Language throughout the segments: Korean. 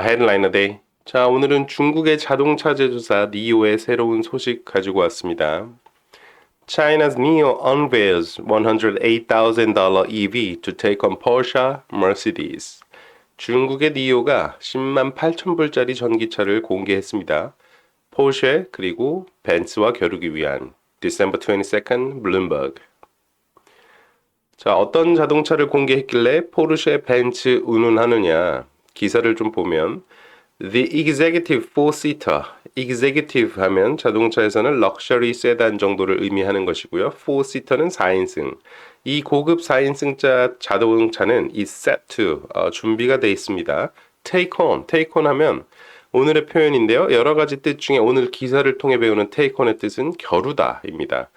Headline a day. 자, 오늘은 중국의 자동차 제조사 니오의 새로운 소식 가지고 왔습니다. China's NIO unveils $108,000 EV to take on Porsche, Mercedes. 중국의 니오가 10만 8천 불짜리 전기차를 공개했습니다. 포르쉐 그리고 벤츠와 겨루기 위한 December 22nd, Bloomberg. 자, 어떤 자동차를 공개했길래 포르쉐, 벤츠 운운하느냐? 기사를 좀 보면 The Executive 4-seater, Executive 하면 자동차에서는 럭셔리 세단 정도를 의미하는 것이고요. 4-seater는 4인승. 이 고급 4인승자 자동차는 is set to, 준비가 되어 있습니다. Take on 하면 오늘의 표현인데요. 여러 가지 뜻 중에 오늘 기사를 통해 배우는 take on의 뜻은 겨루다입니다.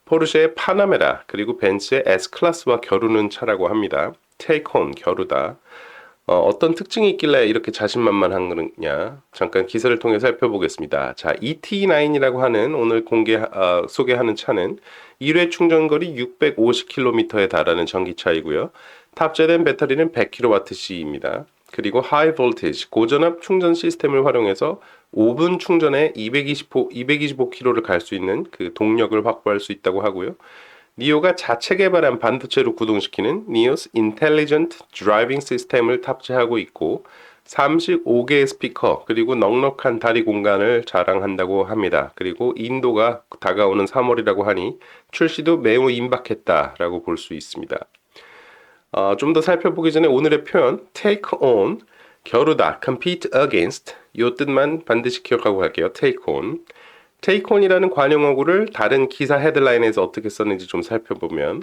포르쉐의 파나메라 그리고 벤츠의 S클래스와 겨루는 차라고 합니다. take on, 겨루다. 어떤 특징이 있길래 이렇게 자신만만한 거냐? 잠깐 기사를 통해 살펴보겠습니다. 자, ET9이라고 하는 오늘 소개하는 차는 1회 충전거리 650km에 달하는 전기차이고요. 탑재된 배터리는 100kWh입니다. 그리고 하이 볼티지, 고전압 충전 시스템을 활용해서 5분 충전에 225km를 갈 수 있는 그 동력을 확보할 수 있다고 하고요. 니오가 자체 개발한 반도체로 구동시키는 니오스 인텔리전트 드라이빙 시스템을 탑재하고 있고 35개의 스피커 그리고 넉넉한 다리 공간을 자랑한다고 합니다. 그리고 인도가 다가오는 3월이라고 하니 출시도 매우 임박했다라고 볼 수 있습니다. 좀 더 살펴보기 전에 오늘의 표현 take on, 겨루다, compete against 이 뜻만 반드시 기억하고 갈게요. take on. 테이콘이라는 관용어구를 다른 기사 헤드라인에서 어떻게 썼는지 좀 살펴보면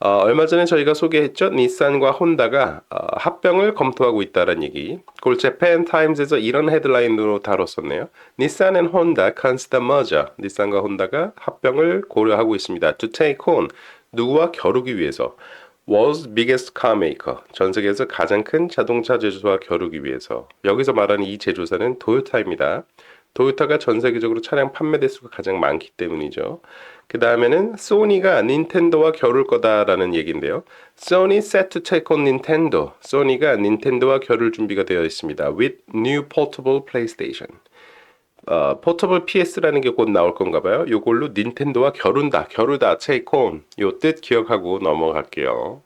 얼마 전에 저희가 소개했죠. 닛산과 혼다가 합병을 검토하고 있다는 얘기. 그걸 재팬 타임즈에서 이런 헤드라인으로 다뤘었네요. 닛산 and Honda consider merger. 닛산과 혼다가 합병을 고려하고 있습니다. To take on. 누구와 겨루기 위해서. World's biggest car maker. 전 세계에서 가장 큰 자동차 제조사와 겨루기 위해서. 여기서 말하는 이 제조사는 토요타입니다. 토요타가 전 세계적으로 차량 판매 대수가 가장 많기 때문이죠. 그 다음에는 소니가 닌텐도와 겨룰 거다라는 얘기인데요. Sony set to take on Nintendo. 소니가 닌텐도와 겨룰 준비가 되어 있습니다. With new portable PlayStation. 포터블 PS라는 게 곧 나올 건가 봐요. 요걸로 닌텐도와 겨루다, take on. 요 뜻 기억하고 넘어갈게요.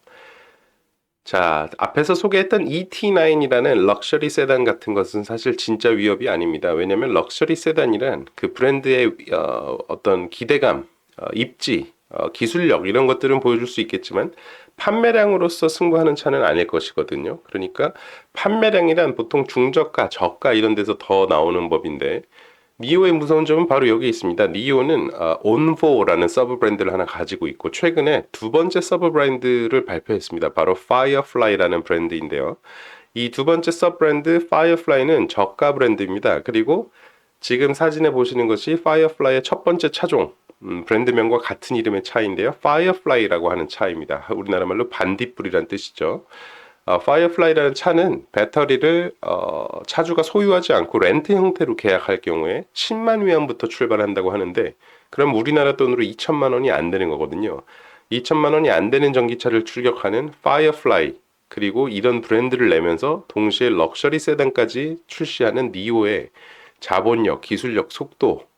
자, 앞에서 소개했던 ET9이라는 럭셔리 세단 같은 것은 사실 진짜 위협이 아닙니다. 왜냐하면 럭셔리 세단이란 그 브랜드의 어떤 기대감, 입지, 기술력 이런 것들은 보여줄 수 있겠지만 판매량으로서 승부하는 차는 아닐 것이거든요. 그러니까 판매량이란 보통 중저가, 저가 이런 데서 더 나오는 법인데 니오의 무서운 점은 바로 여기 있습니다. 니오는 온보라는 서브 브랜드를 하나 가지고 있고 최근에 두 번째 서브 브랜드를 발표했습니다. 바로 파이어플라이라는 브랜드인데요. 이 두 번째 서브 브랜드 파이어플라이는 저가 브랜드입니다. 그리고 지금 사진에 보시는 것이 파이어플라이의 첫 번째 차종 브랜드명과 같은 이름의 차인데요. 파이어플라이라고 하는 차입니다. 우리나라 말로 반딧불이란 뜻이죠. 파이어플라이라는 차는 배터리를 차주가 소유하지 않고 렌트 형태로 계약할 경우에 10만 위안부터 출발한다고 하는데 그럼 우리나라 돈으로 2천만 원이 안 되는 거거든요. 2천만 원이 안 되는 전기차를 출격하는 파이어플라이 그리고 이런 브랜드를 내면서 동시에 럭셔리 세단까지 출시하는 니오의 자본력, 기술력, 속도,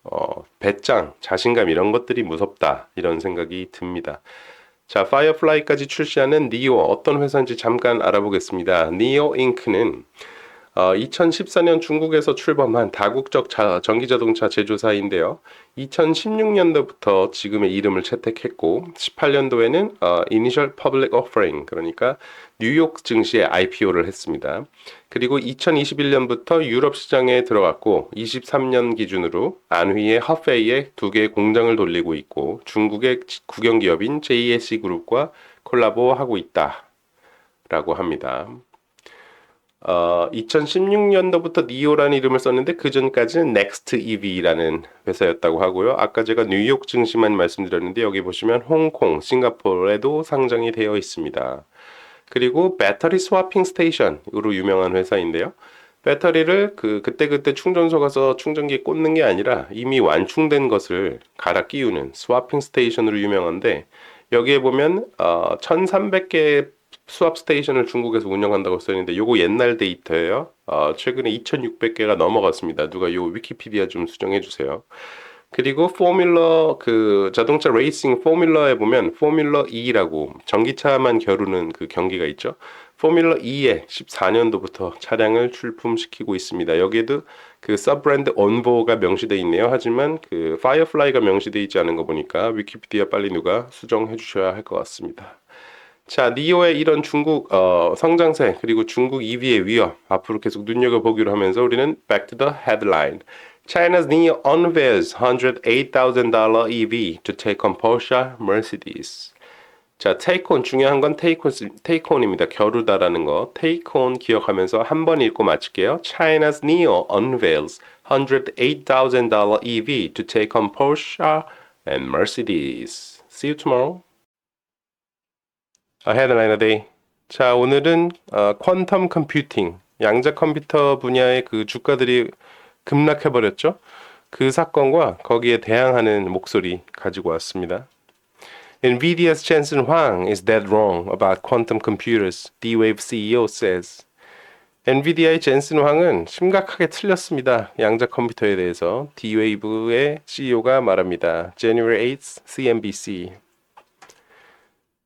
배짱, 자신감 이런 것들이 무섭다 이런 생각이 듭니다. 자, 파이어플라이까지 출시하는 니오 어떤 회사인지 잠깐 알아보겠습니다. 니오 잉크는 2014년 중국에서 출범한 다국적 전기자동차 제조사인데요. 2016년도부터 지금의 이름을 채택했고 18년도에는 Initial Public Offering 그러니까 뉴욕 증시에 IPO를 했습니다. 그리고 2021년부터 유럽 시장에 들어갔고 23년 기준으로 안휘의 허페이에 2개의 공장을 돌리고 있고 중국의 국영기업인 JSC 그룹과 콜라보하고 있다라고 합니다. 2016년도부터 니오라는 이름을 썼는데 그 전까지는 Next EV라는 회사였다고 하고요. 아까 제가 뉴욕 증시만 말씀드렸는데 여기 보시면 홍콩, 싱가포르에도 상장이 되어 있습니다. 그리고 배터리 스와핑 스테이션으로 유명한 회사인데요. 배터리를 그때그때 충전소 가서 충전기에 꽂는 게 아니라 이미 완충된 것을 갈아 끼우는 스와핑 스테이션으로 유명한데 여기에 보면 1300개의 수압 스테이션을 중국에서 운영한다고 써있는데 요거 옛날 데이터예요. 최근에 2,600개가 넘어갔습니다. 누가 요 위키피디아 좀 수정해 주세요. 그리고 포뮬러 자동차 레이싱 포뮬러에 보면 포뮬러 E라고 전기차만 겨루는 그 경기가 있죠. 포뮬러 E에 14년도부터 차량을 출품시키고 있습니다. 여기에도 그 서브랜드 온보가 명시되어 있네요. 하지만 그 파이어플라이가 명시되어 있지 않은 거 보니까 위키피디아 빨리 누가 수정해 주셔야 할 것 같습니다. 자, 니오의 이런 중국 성장세 그리고 중국 EV의 위협 앞으로 계속 눈여겨보기로 하면서 우리는 back to the headline. China's NIO unveils $108,000 EV to take on Porsche, Mercedes. 자, take on 중요한 건 take on입니다. 겨루다라는 거. take on 기억하면서 한 번 읽고 마칠게요. China's NIO unveils $108,000 EV to take on Porsche and Mercedes. See you tomorrow. 헤드라인 a day. 자, 오늘은 퀀텀 컴퓨팅, 양자 컴퓨터 분야의 그 주가들이 급락해버렸죠. 그 사건과 거기에 대항하는 목소리 가지고 왔습니다. NVIDIA's Jensen Huang is dead wrong about quantum computers, D-Wave CEO says. 엔비디아의 젠슨 황은 심각하게 틀렸습니다. 양자 컴퓨터에 대해서 D-Wave의 CEO가 말합니다. January 8th, CNBC.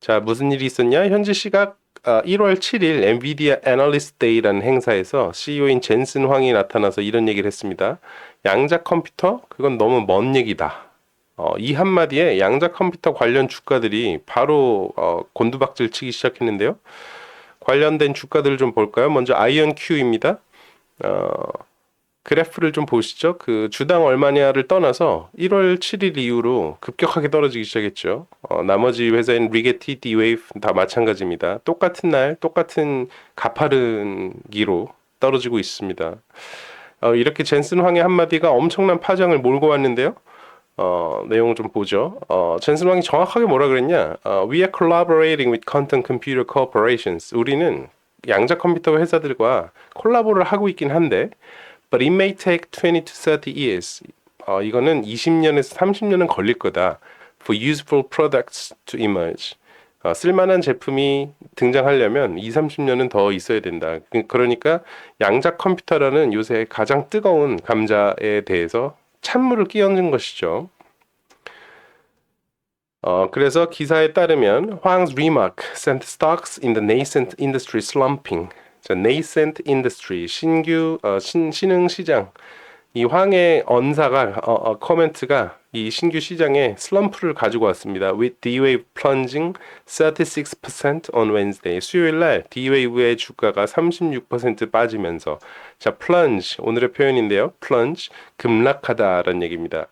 자, 무슨 일이 있었냐? 현지 시각 1월 7일 엔비디아 애널리스트 데이라는 행사에서 CEO인 젠슨 황이 나타나서 이런 얘기를 했습니다. 양자 컴퓨터? 그건 너무 먼 얘기다. 이 한마디에 양자 컴퓨터 관련 주가들이 바로 곤두박질 치기 시작했는데요. 관련된 주가들을 좀 볼까요? 먼저 아이언큐입니다. 그래프를 좀 보시죠. 그 주당 얼마냐를 떠나서 1월 7일 이후로 급격하게 떨어지기 시작했죠. 나머지 회사인 리게티, D-Wave 다 마찬가지입니다. 똑같은 날, 똑같은 가파른기로 떨어지고 있습니다. 이렇게 젠슨 황의 한마디가 엄청난 파장을 몰고 왔는데요. 내용을 좀 보죠. 젠슨 황이 정확하게 뭐라 그랬냐? We are collaborating with quantum computer corporations. 우리는 양자 컴퓨터 회사들과 콜라보를 하고 있긴 한데 But it may take 20 to 30 years. 이거는 20년에서 30년은 걸릴 거다. For useful products to emerge. 쓸만한 제품이 등장하려면 2, 30년은 더 있어야 된다. 그러니까 양자 컴퓨터라는 요새 가장 뜨거운 감자에 대해서 찬물을 끼얹은 것이죠. 그래서 기사에 따르면 Huang's remark sent stocks in the nascent industry slumping. 자, nascent industry, 신규 신흥 시장. 이 황의 언사가 코멘트가 이 신규 시장에 슬럼프를 가지고 왔습니다. With D-Wave plunging 36% on Wednesday. 수요일 날 D-Wave의 주가가 36% 빠지면서 자, plunge 오늘의 표현인데요. plunge 급락하다라는 얘기입니다.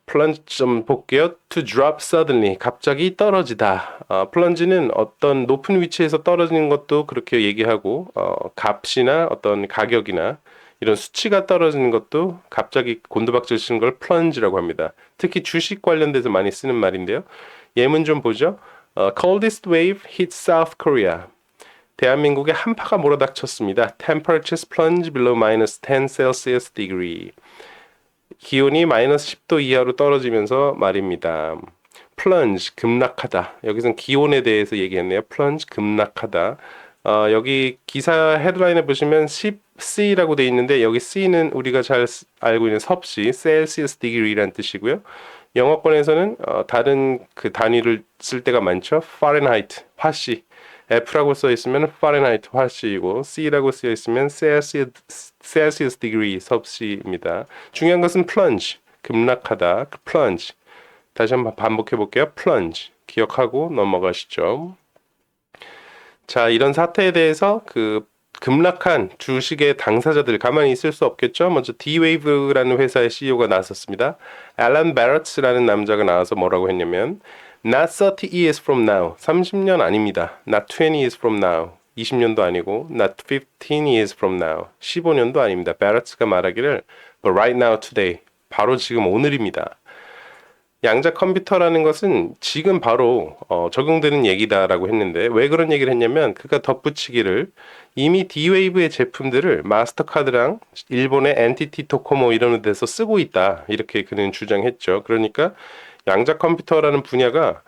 plunge 좀 볼게요. To drop suddenly 갑자기 떨어지다. plunge는 어떤 높은 위치에서 떨어지는 것도 그렇게 얘기하고 값이나 어떤 가격이나 이런 수치가 떨어지는 것도 갑자기 곤두박질 치는 걸 plunge라고 합니다. 특히 주식 관련돼서 많이 쓰는 말인데요. 예문 좀 보죠. Coldest wave hit South Korea. 대한민국에 한파가 몰아닥쳤습니다. Temperatures plunge below minus 10 Celsius degree. 기온이 마이너스 10도 이하로 떨어지면서 말입니다. plunge, 급락하다. 여기선 기온에 대해서 얘기했네요. plunge, 급락하다. 여기 기사 헤드라인에 보시면 C라고 되어 있는데 여기 C는 우리가 잘 알고 있는 섭씨, Celsius degree란 뜻이고요. 영어권에서는 다른 그 단위를 쓸 때가 많죠. Fahrenheit, 화씨. F라고 써 있으면 Fahrenheit 화씨이고 C라고 쓰여 있으면 Celsius degree 섭씨입니다. 중요한 것은 plunge, 급락하다. plunge. 다시 한번 반복해 볼게요. plunge. 기억하고 넘어가시죠. 자, 이런 사태에 대해서 그 급락한 주식의 당사자들 가만히 있을 수 없겠죠. 먼저 D-Wave라는 회사의 CEO가 나섰습니다. 앨런 베러츠라는 남자가 나와서 뭐라고 했냐면 Not 30 years from now. 30년 아닙니다. Not 20 years from now. 20년도 아니고 Not 15 years from now. 15년도 아닙니다. 베러츠가 말하기를 But right now today. 바로 지금 오늘입니다. 양자 컴퓨터라는 것은 지금 바로 적용되는 얘기다라고 했는데 왜 그런 얘기를 했냐면 그가 덧붙이기를 이미 D-Wave의 제품들을 마스터카드랑 일본의 NTT 도코모 이런 데서 쓰고 있다 이렇게 그는 주장했죠. 그러니까 양자 컴퓨터라는 분야가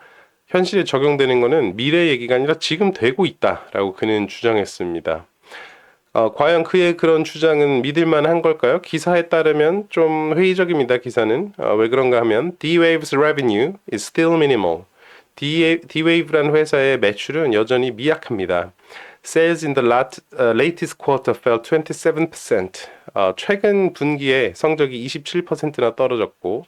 현실에 적용되는 것은 미래 얘기가 아니라 지금 되고 있다라고 그는 주장했습니다. 과연 그의 그런 주장은 믿을만 한 걸까요? 기사에 따르면 좀 회의적입니다. 기사는 왜 그런가 하면 D-Wave's revenue is still minimal. D-Wave라는 회사의 매출은 여전히 미약합니다. Sales in the latest quarter fell 27%. 최근 분기에 성적이 27%나 떨어졌고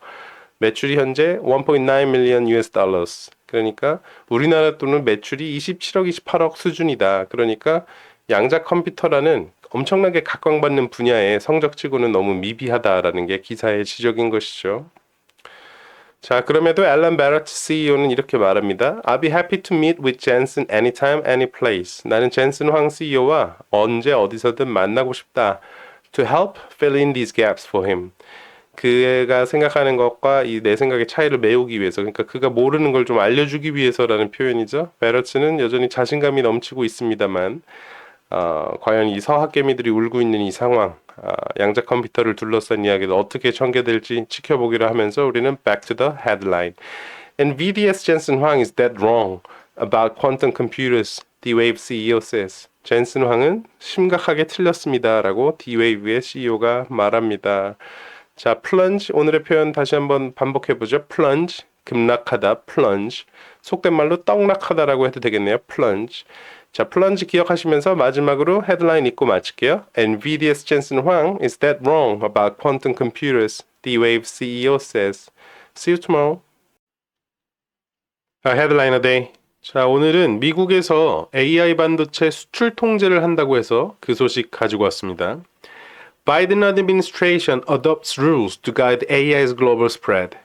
매출이 현재 1.9 million US dollars. 그러니까 우리나라 돈은 매출이 27억, 28억 수준이다. 그러니까 양자 컴퓨터라는 엄청나게 각광받는 분야의 성적치고는 너무 미비하다라는 게 기사의 지적인 것이죠. 자, 그럼에도 앨런 베러트 CEO는 이렇게 말합니다. I'll be happy to meet with Jensen anytime, any place. 나는 젠슨 황 CEO와 언제 어디서든 만나고 싶다. To help fill in these gaps for him. 그가 생각하는 것과 이 내 생각의 차이를 메우기 위해서, 그러니까 그가 모르는 걸 좀 알려주기 위해서라는 표현이죠. 베러츠는 여전히 자신감이 넘치고 있습니다만 과연 이 서학개미들이 울고 있는 이 상황, 양자 컴퓨터를 둘러싼 이야기를 어떻게 전개될지 지켜보기로 하면서 우리는 back to the headline. NVIDIA's Jensen Huang is dead wrong about quantum computers, D-Wave CEO says. 젠슨 황은 심각하게 틀렸습니다라고 D-Wave의 CEO가 말합니다. 자, plunge 오늘의 표현 다시 한번 반복해보죠. plunge 급락하다, plunge 속된 말로 떡락하다라고 해도 되겠네요. plunge. 자, 플런지 기억하시면서 마지막으로 헤드라인 읽고 마칠게요. NVIDIA's Jensen Huang is dead wrong about quantum computers, D-Wave CEO says. See you tomorrow. 헤드라이너 데이. 자, 오늘은 미국에서 AI 반도체 수출 통제를 한다고 해서 그 소식 가지고 왔습니다. Biden administration adopts rules to guide AI's global spread.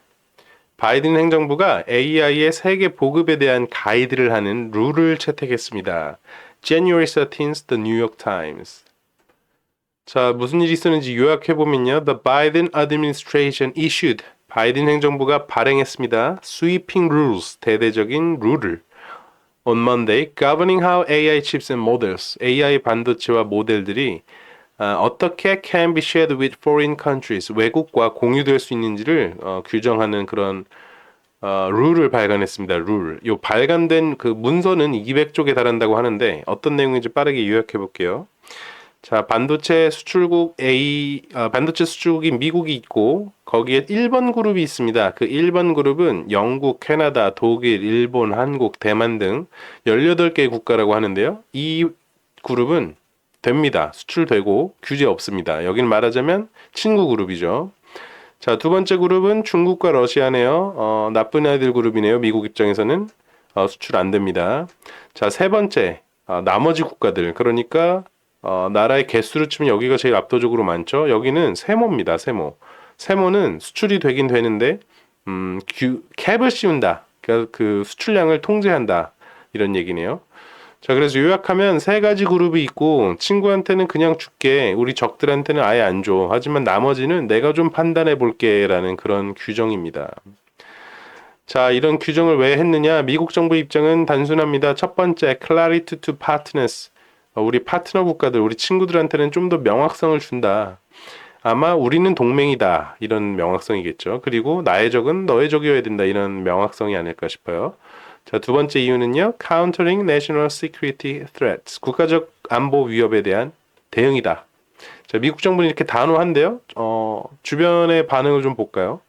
바이든 행정부가 AI의 세계 보급에 대한 가이드를 하는 룰을 채택했습니다. January 13th, The New York Times. 자, 무슨 일이 있었는지 요약해보면요. The Biden administration issued. 바이든 행정부가 발행했습니다. Sweeping rules, 대대적인 룰을. On Monday, governing how AI chips and models, AI 반도체와 모델들이 어떻게 can be shared with foreign countries, 외국과 공유될 수 있는지를 규정하는 그런 룰을 발간했습니다. 룰. 요 발간된 그 문서는 200쪽에 달한다고 하는데 어떤 내용인지 빠르게 요약해 볼게요. 자, 반도체 수출국이 미국이 있고 거기에 1번 그룹이 있습니다. 그 1번 그룹은 영국, 캐나다, 독일, 일본, 한국, 대만 등 18개 국가라고 하는데요. 이 그룹은 됩니다. 수출되고 규제 없습니다. 여기는 말하자면 친구 그룹이죠. 자, 두 번째 그룹은 중국과 러시아네요. 나쁜 아이들 그룹이네요. 미국 입장에서는 수출 안 됩니다. 자, 세 번째 나머지 국가들, 그러니까 나라의 개수로 치면 여기가 제일 압도적으로 많죠. 여기는 세모입니다. 세모. 세모는 수출이 되긴 되는데 캡을 씌운다. 그러니까 그 수출량을 통제한다. 이런 얘기네요. 자, 그래서 요약하면 세 가지 그룹이 있고 친구한테는 그냥 줄게, 우리 적들한테는 아예 안 줘. 하지만 나머지는 내가 좀 판단해 볼게 라는 그런 규정입니다. 자, 이런 규정을 왜 했느냐? 미국 정부 입장은 단순합니다. 첫 번째, clarity to partners. 우리 파트너 국가들, 우리 친구들한테는 좀 더 명확성을 준다. 아마 우리는 동맹이다. 이런 명확성이겠죠. 그리고 나의 적은 너의 적이어야 된다. 이런 명확성이 아닐까 싶어요. 자, 두 번째 이유는요. Countering national security threats. 국가적 안보 위협에 대한 대응이다. 자, 미국 정부는 이렇게 단호한데요. 주변의 반응을 좀 볼까요?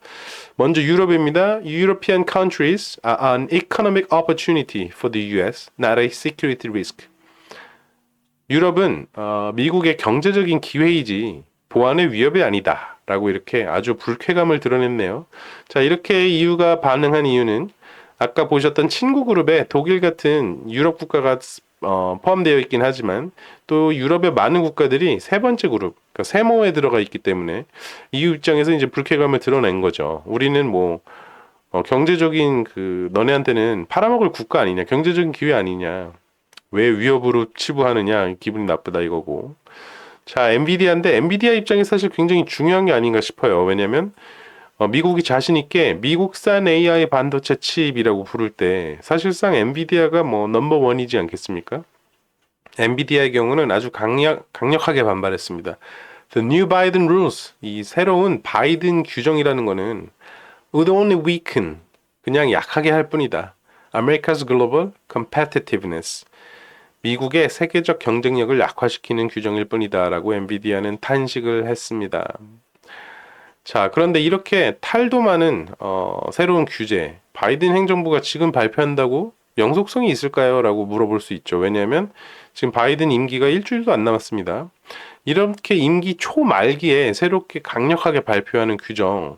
먼저 유럽입니다. European countries are an economic opportunity for the US, not a security risk. 유럽은 미국의 경제적인 기회이지 보안의 위협이 아니다. 라고 이렇게 아주 불쾌감을 드러냈네요. 자, 이렇게 이유가 반응한 이유는 아까 보셨던 친구 그룹에 독일 같은 유럽 국가가 포함되어 있긴 하지만 또 유럽의 많은 국가들이 세 번째 그룹, 그러니까 세모에 들어가 있기 때문에 EU 입장에서 이제 불쾌감을 드러낸 거죠. 우리는 뭐 경제적인 너네한테는 팔아먹을 국가 아니냐, 경제적인 기회 아니냐, 왜 위협으로 치부하느냐, 기분이 나쁘다 이거고. 자, 엔비디아인데 엔비디아 입장이 사실 굉장히 중요한 게 아닌가 싶어요. 왜냐면 미국이 자신 있게 미국산 AI 반도체 칩이라고 부를 때 사실상 엔비디아가 뭐 넘버 원이지 않겠습니까? 엔비디아의 경우는 아주 강력하게 반발했습니다. The new Biden rules, 이 새로운 바이든 규정이라는 거는 would only weaken, 그냥 약하게 할 뿐이다. America's global competitiveness, 미국의 세계적 경쟁력을 약화시키는 규정일 뿐이다라고 엔비디아는 탄식을 했습니다. 자, 그런데 이렇게 탈도 많은 새로운 규제, 바이든 행정부가 지금 발표한다고 영속성이 있을까요? 라고 물어볼 수 있죠. 왜냐하면 지금 바이든 임기가 일주일도 안 남았습니다. 이렇게 임기 초말기에 새롭게 강력하게 발표하는 규정,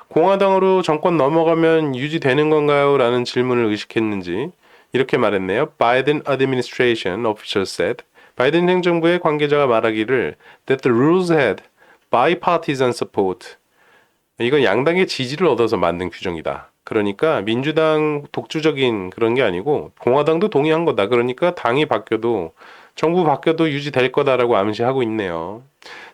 공화당으로 정권 넘어가면 유지되는 건가요? 라는 질문을 의식했는지 이렇게 말했네요. Biden administration officials said, 바이든 행정부의 관계자가 말하기를 that the rules had bipartisan support. 이건 양당의 지지를 얻어서 만든 규정이다. 그러니까 민주당 독주적인 그런 게 아니고 공화당도 동의한 거다. 그러니까 당이 바뀌어도 정부 바뀌어도 유지될 거다라고 암시하고 있네요.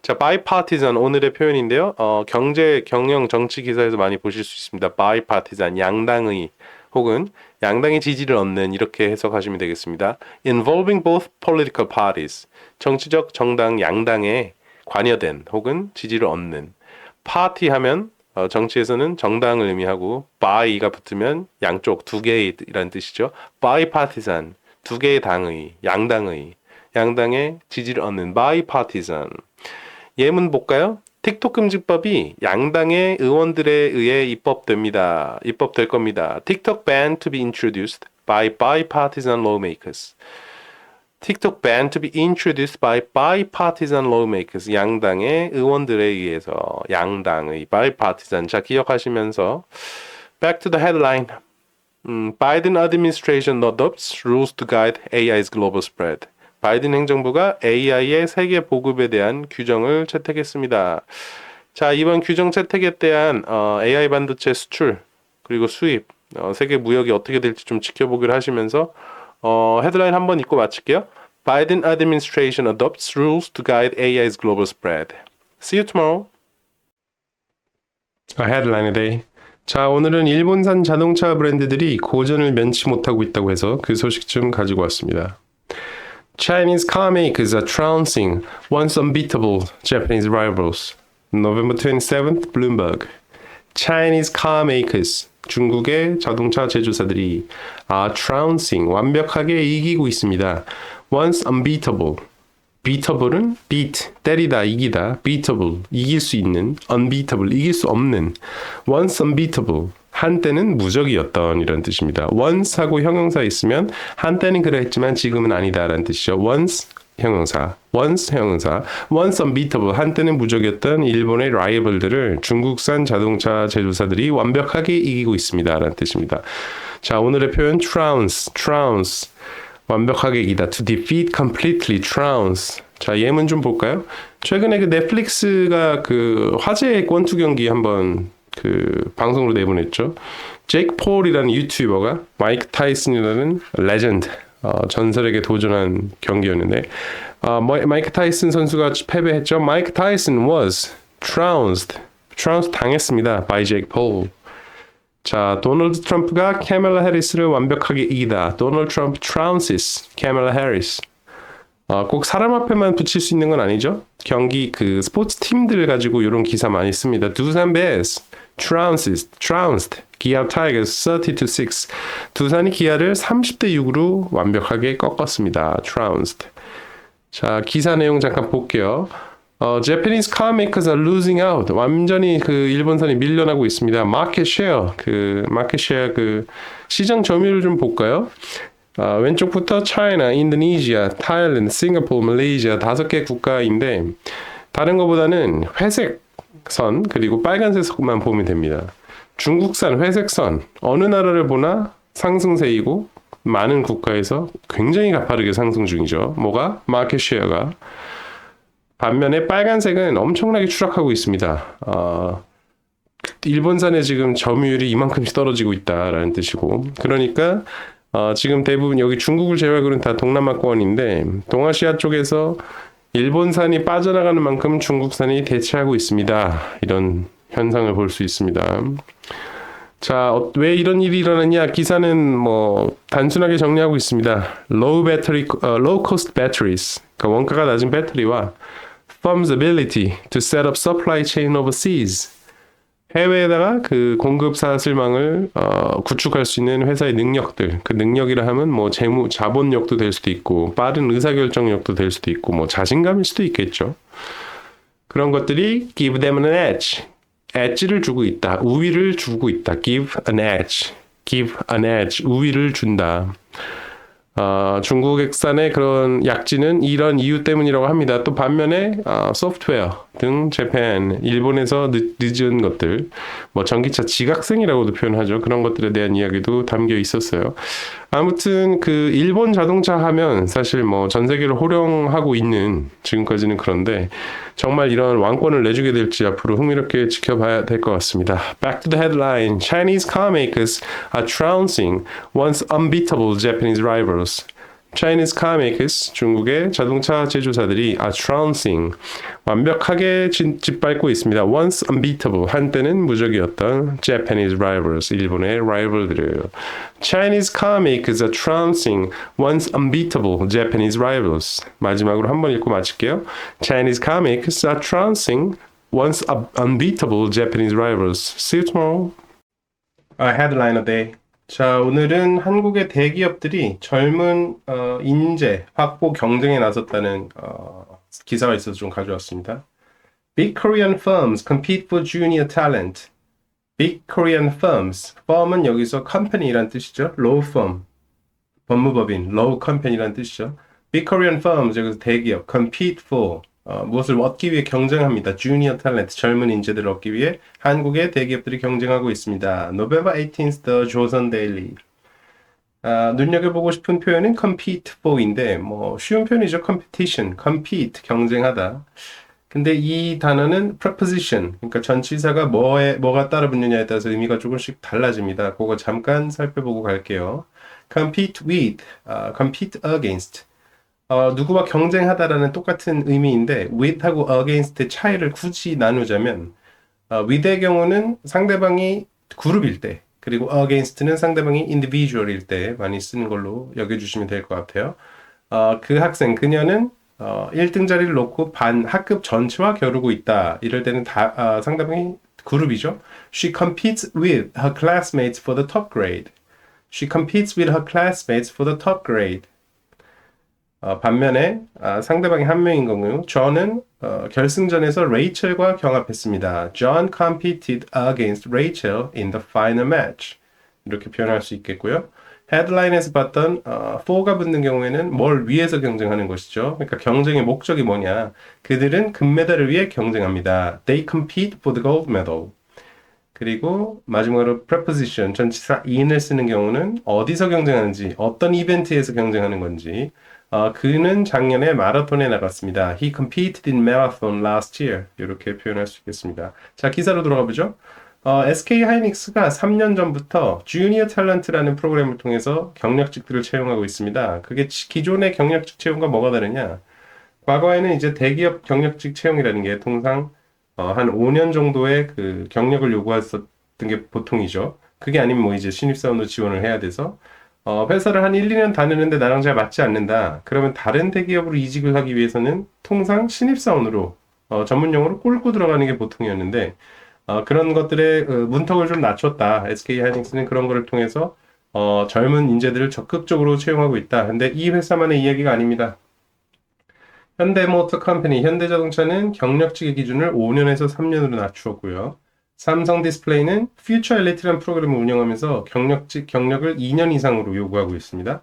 자, bipartisan 오늘의 표현인데요. 경제, 경영, 정치 기사에서 많이 보실 수 있습니다. bipartisan 양당의 혹은 양당의 지지를 얻는 이렇게 해석하시면 되겠습니다. Involving both political parties 정치적 정당 양당에 관여된 혹은 지지를 얻는 파티 하면 정치에서는 정당을 의미하고 by가 붙으면 양쪽 두 개이라는 뜻이죠. bipartisan 두 개의 당의 양당의 지지를 얻는 bipartisan. 예문 볼까요? 틱톡 금지법이 양당의 의원들에 의해 입법될 겁니다. TikTok ban to be introduced by bipartisan lawmakers. TikTok ban to be introduced by bipartisan lawmakers. 양당의 의원들에 의해서 양당의 bipartisan. 자, 기억하시면서 back to the headline. Biden administration adopts rules to guide AI's global spread. 바이든 행정부가 AI의 세계 보급에 대한 규정을 채택했습니다. 자, 이번 규정 채택에 대한 AI 반도체 수출 그리고 수입, 세계 무역이 어떻게 될지 좀 지켜보기로 하시면서 헤드라인 한번 읽고 마칠게요. Biden administration adopts rules to guide AI's global spread. See you tomorrow. 헤드라인 day. 자, 오늘은 일본산 자동차 브랜드들이 고전을 면치 못하고 있다고 해서 그 소식 좀 가지고 왔습니다. Chinese car makers are trouncing once unbeatable Japanese rivals. November 27th, Bloomberg. Chinese car makers, 중국의 자동차 제조사들이 are trouncing, 완벽하게 이기고 있습니다. Once unbeatable. beatable은 beat, 때리다, 이기다. beatable, 이길 수 있는. unbeatable, 이길 수 없는. once unbeatable. 한때는 무적이었던 이런 뜻입니다. once 하고 형용사 있으면 한때는 그랬지만 지금은 아니다라는 뜻이죠. once 형용사, once unbeatable 한때는 무적이었던 일본의 라이벌들을 중국산 자동차 제조사들이 완벽하게 이기고 있습니다라는 뜻입니다. 자, 오늘의 표현 trounce 완벽하게 이기다. to defeat completely, trounce. 자, 예문 좀 볼까요? 최근에 그 넷플릭스가 그 화제의 권투 경기 한번 그 방송으로 내보냈죠. 제이크 폴이라는 유튜버가 마이크 타이슨이라는 레전드 전설에게 도전한 경기였는데 마이크 타이슨 선수가 패배했죠. 마이크 타이슨 was trounced 당했습니다. by 제이크 폴. 자, 도널드 트럼프가 카멜라 해리스를 완벽하게 이기다. 도널드 트럼프 trounces 카멜라 해리스. 꼭 사람 앞에만 붙일 수 있는 건 아니죠. 경기 그 스포츠 팀들 가지고 이런 기사 많이 씁니다. 두산 베어스 trounced 기아 타이거스 30-6. 두산이 기아를 30대 6으로 완벽하게 꺾었습니다. trounced. 자, 기사 내용 잠깐 볼게요. Japanese car makers are losing out. 완전히 그 일본산이 밀려나고 있습니다. market share 그 시장 점유율 좀 볼까요? 왼쪽부터 China, Indonesia, Thailand, Singapore, Malaysia 5개 국가인데 다른 것보다는 회색 선 그리고 빨간색 선만 보면 됩니다. 중국산 회색 선 어느 나라를 보나 상승세이고 많은 국가에서 굉장히 가파르게 상승 중이죠. 뭐가? 마켓 쉐어가. 반면에 빨간색은 엄청나게 추락하고 있습니다. 일본산의 지금 점유율이 이만큼씩 떨어지고 있다라는 뜻이고 그러니까 지금 대부분 여기 중국을 제외하고는 다 동남아권인데 동아시아 쪽에서 일본산이 빠져나가는 만큼 중국산이 대체하고 있습니다. 이런 현상을 볼 수 있습니다. 자, 왜 이런 일이 일어났냐? 기사는 뭐 단순하게 정리하고 있습니다. low cost batteries, 그러니까 원가가 낮은 배터리와 firms ability to set up supply chain overseas, 해외에다가 그 공급 사슬망을 구축할 수 있는 회사의 능력들, 그 능력이라 하면 뭐 재무, 자본력도 될 수도 있고, 빠른 의사결정력도 될 수도 있고, 뭐 자신감일 수도 있겠죠. 그런 것들이 give them an edge를 주고 있다, 우위를 주고 있다. give an edge, 우위를 준다. 중국산의 그런 약진은 이런 이유 때문이라고 합니다. 또 반면에 소프트웨어 등 재팬, 일본에서 늦은 것들, 뭐 전기차 지각생이라고도 표현하죠. 그런 것들에 대한 이야기도 담겨 있었어요. 아무튼 그 일본 자동차 하면 사실 뭐 전 세계를 호령하고 있는 지금까지는 그런데 정말 이런 왕권을 내주게 될지 앞으로 흥미롭게 지켜봐야 될 것 같습니다. Back to the headline. Chinese car makers are trouncing once unbeatable Japanese rivals. Chinese car makers, 중국의 자동차 제조사들이 are trouncing, 완벽하게 짓밟고 있습니다. Once unbeatable, 한때는 무적이었던 Japanese rivals, 일본의 라이벌들을. Chinese car makers are trouncing once unbeatable Japanese rivals. 마지막으로 한 번 읽고 마칠게요. Chinese car makers are trouncing once unbeatable Japanese rivals. See you tomorrow. Headline of the day. 자, 오늘은 한국의 대기업들이 젊은 인재 확보 경쟁에 나섰다는 기사가 있어서 좀 가져왔습니다. Big Korean firms compete for junior talent. Big Korean firms. firm은 여기서 company란 뜻이죠. law firm. 법무법인, law company란 뜻이죠. Big Korean firms, 여기서 대기업. compete for. 무엇을 얻기 위해 경쟁합니다. junior talent, 젊은 인재들을 얻기 위해 한국의 대기업들이 경쟁하고 있습니다. November 18th, The Joseon Daily. 눈여겨보고 싶은 표현은 compete for인데, 뭐, 쉬운 표현이죠. competition, compete, 경쟁하다. 근데 이 단어는 preposition, 그러니까 전치사가 뭐가 따라 붙느냐에 따라서 의미가 조금씩 달라집니다. 그거 잠깐 살펴보고 갈게요. compete with, compete against. 누구와 경쟁하다라는 똑같은 의미인데 with하고 against의 차이를 굳이 나누자면 with의 경우는 상대방이 그룹일 때, 그리고 against는 상대방이 individual일 때 많이 쓰는 걸로 여겨주시면 될 것 같아요. 그 학생, 그녀는 1등 자리를 놓고 학급 전체와 겨루고 있다. 이럴 때는 상대방이 그룹이죠. She competes with her classmates for the top grade. She competes with her classmates for the top grade. 반면에 상대방이 한 명인 경우 John은 결승전에서 레이첼과 경합했습니다. John competed against Rachel in the final match. 이렇게 표현할 수 있겠고요. 헤드라인에서 봤던 for가 붙는 경우에는 뭘 위해서 경쟁하는 것이죠. 그러니까 경쟁의 목적이 뭐냐. 그들은 금메달을 위해 경쟁합니다. They compete for the gold medal. 그리고 마지막으로 preposition, 전치사 in을 쓰는 경우는 어디서 경쟁하는지, 어떤 이벤트에서 경쟁하는 건지. 그는 작년에 마라톤에 나갔습니다. He competed in marathon last year. 이렇게 표현할 수 있겠습니다. 자, 기사로 돌아가 보죠. SK 하이닉스가 3년 전부터 주니어 탤런트라는 프로그램을 통해서 경력직들을 채용하고 있습니다. 그게 기존의 경력직 채용과 뭐가 다르냐? 과거에는 이제 대기업 경력직 채용이라는 게 통상 한 5년 정도의 그 경력을 요구했었던 게 보통이죠. 그게 아니면 뭐 이제 신입사원으로 지원을 해야 돼서 회사를 한 1, 2년 다니는데 나랑 잘 맞지 않는다. 그러면 다른 대기업으로 이직을 하기 위해서는 통상 신입사원으로 전문용어로 꿀고 들어가는 게 보통이었는데 그런 것들의 문턱을 좀 낮췄다. SK 하이닉스는 그런 거를 통해서 젊은 인재들을 적극적으로 채용하고 있다. 근데 이 회사만의 이야기가 아닙니다. 현대모터 컴퍼니, 현대자동차는 경력직의 기준을 5년에서 3년으로 낮추었고요. 삼성 디스플레이는 퓨처 엘리트라는 프로그램을 운영하면서 경력을 2년 이상으로 요구하고 있습니다.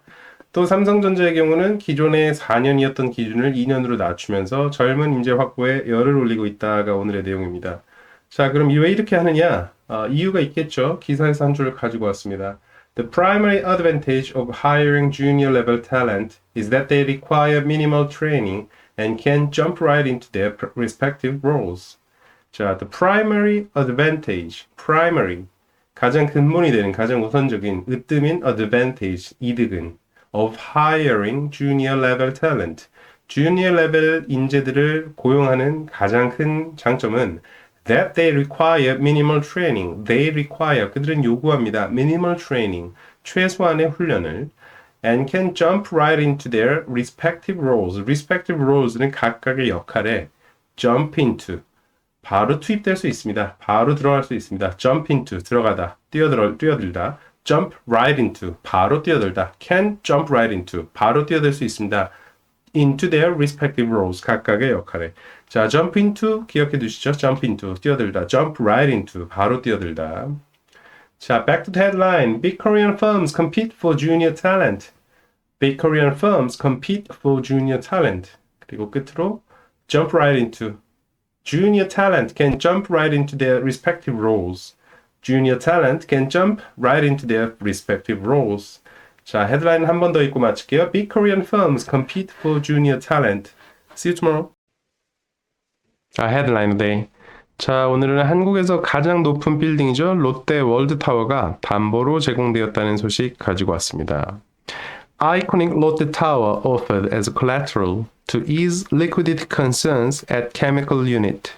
또 삼성전자의 경우는 기존의 4년이었던 기준을 2년으로 낮추면서 젊은 인재 확보에 열을 올리고 있다가 오늘의 내용입니다. 자, 그럼 왜 이렇게 하느냐? 이유가 있겠죠. 기사에서 한 줄을 가지고 왔습니다. The primary advantage of hiring junior level talent is that they require minimal training and can jump right into their respective roles. 자, the primary advantage, primary, 가장 근본이 되는, 가장 우선적인, 으뜸인 advantage, 이득은 of hiring junior level talent, junior level 인재들을 고용하는 가장 큰 장점은 that they require minimal training, they require, 그들은 요구합니다. minimal training, 최소한의 훈련을 and can jump right into their respective roles. respective roles는 각각의 역할에 jump into, 바로 투입될 수 있습니다. 바로 들어갈 수 있습니다. jump into 들어가다, 뛰어들다. jump right into 바로 뛰어들다. can jump right into 바로 뛰어들 수 있습니다. into their respective roles 각각의 역할에. 자, jump into 기억해 두시죠. jump into 뛰어들다. jump right into 바로 뛰어들다. 자, back to the headline. Big Korean firms compete for junior talent. Big Korean firms compete for junior talent. 그리고 끝으로 jump right into. Junior talent can jump right into their respective roles. Junior talent can jump right into their respective roles. 자, 헤드라인 한 번 더 읽고 마칠게요. Big Korean firms compete for junior talent. See you tomorrow. 헤드라인 네. 자, 오늘은 한국에서 가장 높은 빌딩이죠. 롯데 월드타워가 담보로 제공되었다는 소식 가지고 왔습니다. Iconic Lotte Tower offered as collateral to ease liquidity concerns at chemical unit.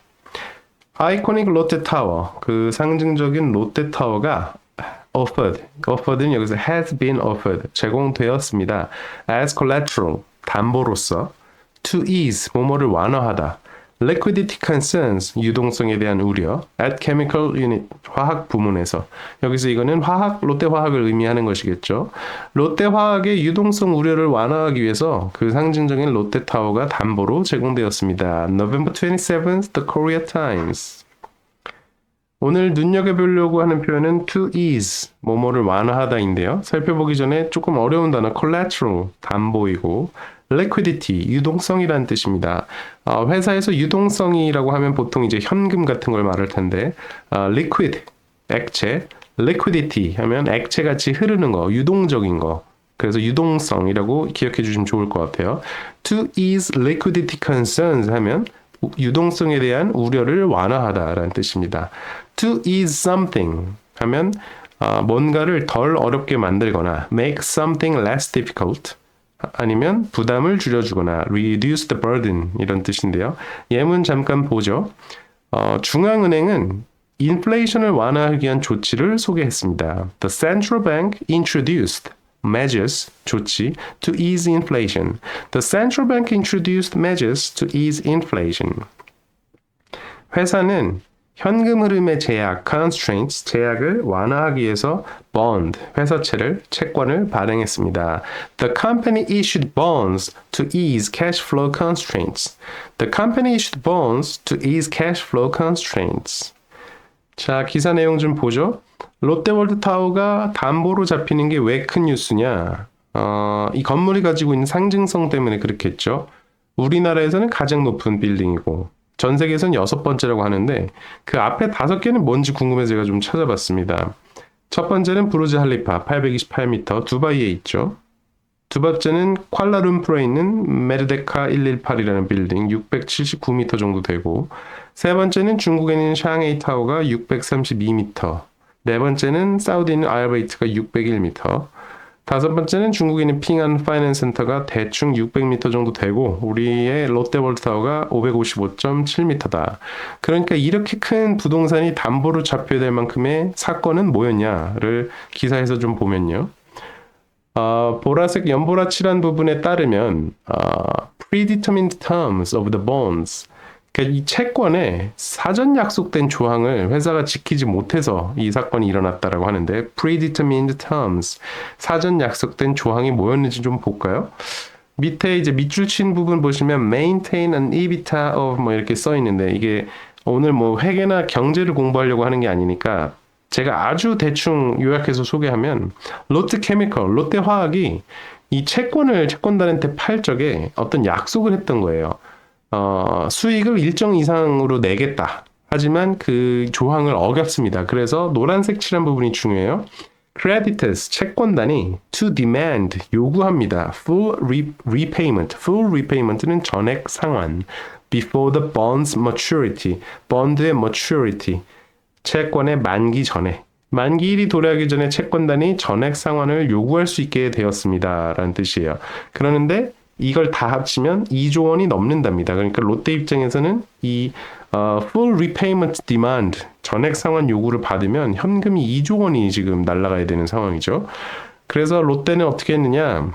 아이코닉 롯데 타워, 그 상징적인 롯데 타워가 offered는 여기서 has been offered, 제공되었습니다. as collateral, 담보로서 to ease, 뭐뭐를 완화하다. liquidity concerns, 유동성에 대한 우려. at chemical unit, 화학 부문에서. 여기서 이거는 롯데 화학을 의미하는 것이겠죠. 롯데 화학의 유동성 우려를 완화하기 위해서 그 상징적인 롯데 타워가 담보로 제공되었습니다. November 27th, The Korea Times. 오늘 눈여겨보려고 하는 표현은 to ease, 뭐뭐를 완화하다인데요. 살펴보기 전에 조금 어려운 단어 collateral, 담보이고 liquidity, 유동성이라는 뜻입니다. 회사에서 유동성이라고 하면 보통 이제 현금 같은 걸 말할 텐데 liquid, 액체, liquidity 하면 액체같이 흐르는 거, 유동적인 거. 그래서 유동성이라고 기억해 주시면 좋을 것 같아요. To ease liquidity concerns 하면 유동성에 대한 우려를 완화하다라는 뜻입니다. To ease something 하면 뭔가를 덜 어렵게 만들거나 make something less difficult 아니면 부담을 줄여주거나 reduce the burden 이런 뜻인데요. 예문 잠깐 보죠. 중앙은행은 인플레이션을 완화하기 위한 조치를 소개했습니다. The central bank introduced measures, 조치, to ease inflation. The central bank introduced measures to ease inflation. 회사는 현금 흐름의 제약, constraints, 제약을 완화하기 위해서 bond, 회사채를, 채권을 발행했습니다. The company issued bonds to ease cash flow constraints. The company issued bonds to ease cash flow constraints. 자, 기사 내용 좀 보죠. 롯데월드타워가 담보로 잡히는 게 왜 큰 뉴스냐? 이 건물이 가지고 있는 상징성 때문에 그렇겠죠. 우리나라에서는 가장 높은 빌딩이고 전 세계에서는 6번째라고 하는데 그 앞에 5개는 뭔지 궁금해서 제가 좀 찾아봤습니다. 첫 번째는 부르즈 할리파 828m 두바이에 있죠. 두 번째는 쿠알라룸푸르에 있는 메르데카 118이라는 빌딩 679m 정도 되고 세 번째는 중국에 있는 샹하이 타워가 632m 네 번째는 사우디에 있는 알베이트가 601m 다섯 번째는 중국에 있는 핑안 파이낸스 센터가 대충 600m 정도 되고 우리의 롯데월드타워가 555.7m다. 그러니까 이렇게 큰 부동산이 담보로 잡혀야 될 만큼의 사건은 뭐였냐를 기사에서 좀 보면요. 보라색 연보라 칠한 부분에 따르면 predetermined terms of the bonds 그러니까 이 채권에 사전 약속된 조항을 회사가 지키지 못해서 이 사건이 일어났다라고 하는데 predetermined terms 사전 약속된 조항이 뭐였는지 좀 볼까요? 밑에 이제 밑줄 친 부분 보시면 maintain an EBITDA of 뭐 이렇게 써 있는데 이게 오늘 뭐 회계나 경제를 공부하려고 하는 게 아니니까 제가 아주 대충 요약해서 소개하면 롯데케미컬, 롯데화학이 이 채권단한테 팔 적에 어떤 약속을 했던 거예요. 수익을 일정 이상으로 내겠다. 하지만 그 조항을 어겼습니다. 그래서 노란색 칠한 부분이 중요해요. Creditors, 채권단이 to demand, 요구합니다. Full repayment, full repayment는 전액 상환. Before the bond's maturity, bond의 maturity, 채권의 만기 전에. 만기일이 도래하기 전에 채권단이 전액 상환을 요구할 수 있게 되었습니다. 라는 뜻이에요. 그러는데 이걸 다 합치면 2조 원이 넘는답니다. 그러니까 롯데 입장에서는 이 full repayment demand 전액 상환 요구를 받으면 현금이 2조 원이 지금 날아가야 되는 상황이죠. 그래서 롯데는 어떻게 했느냐?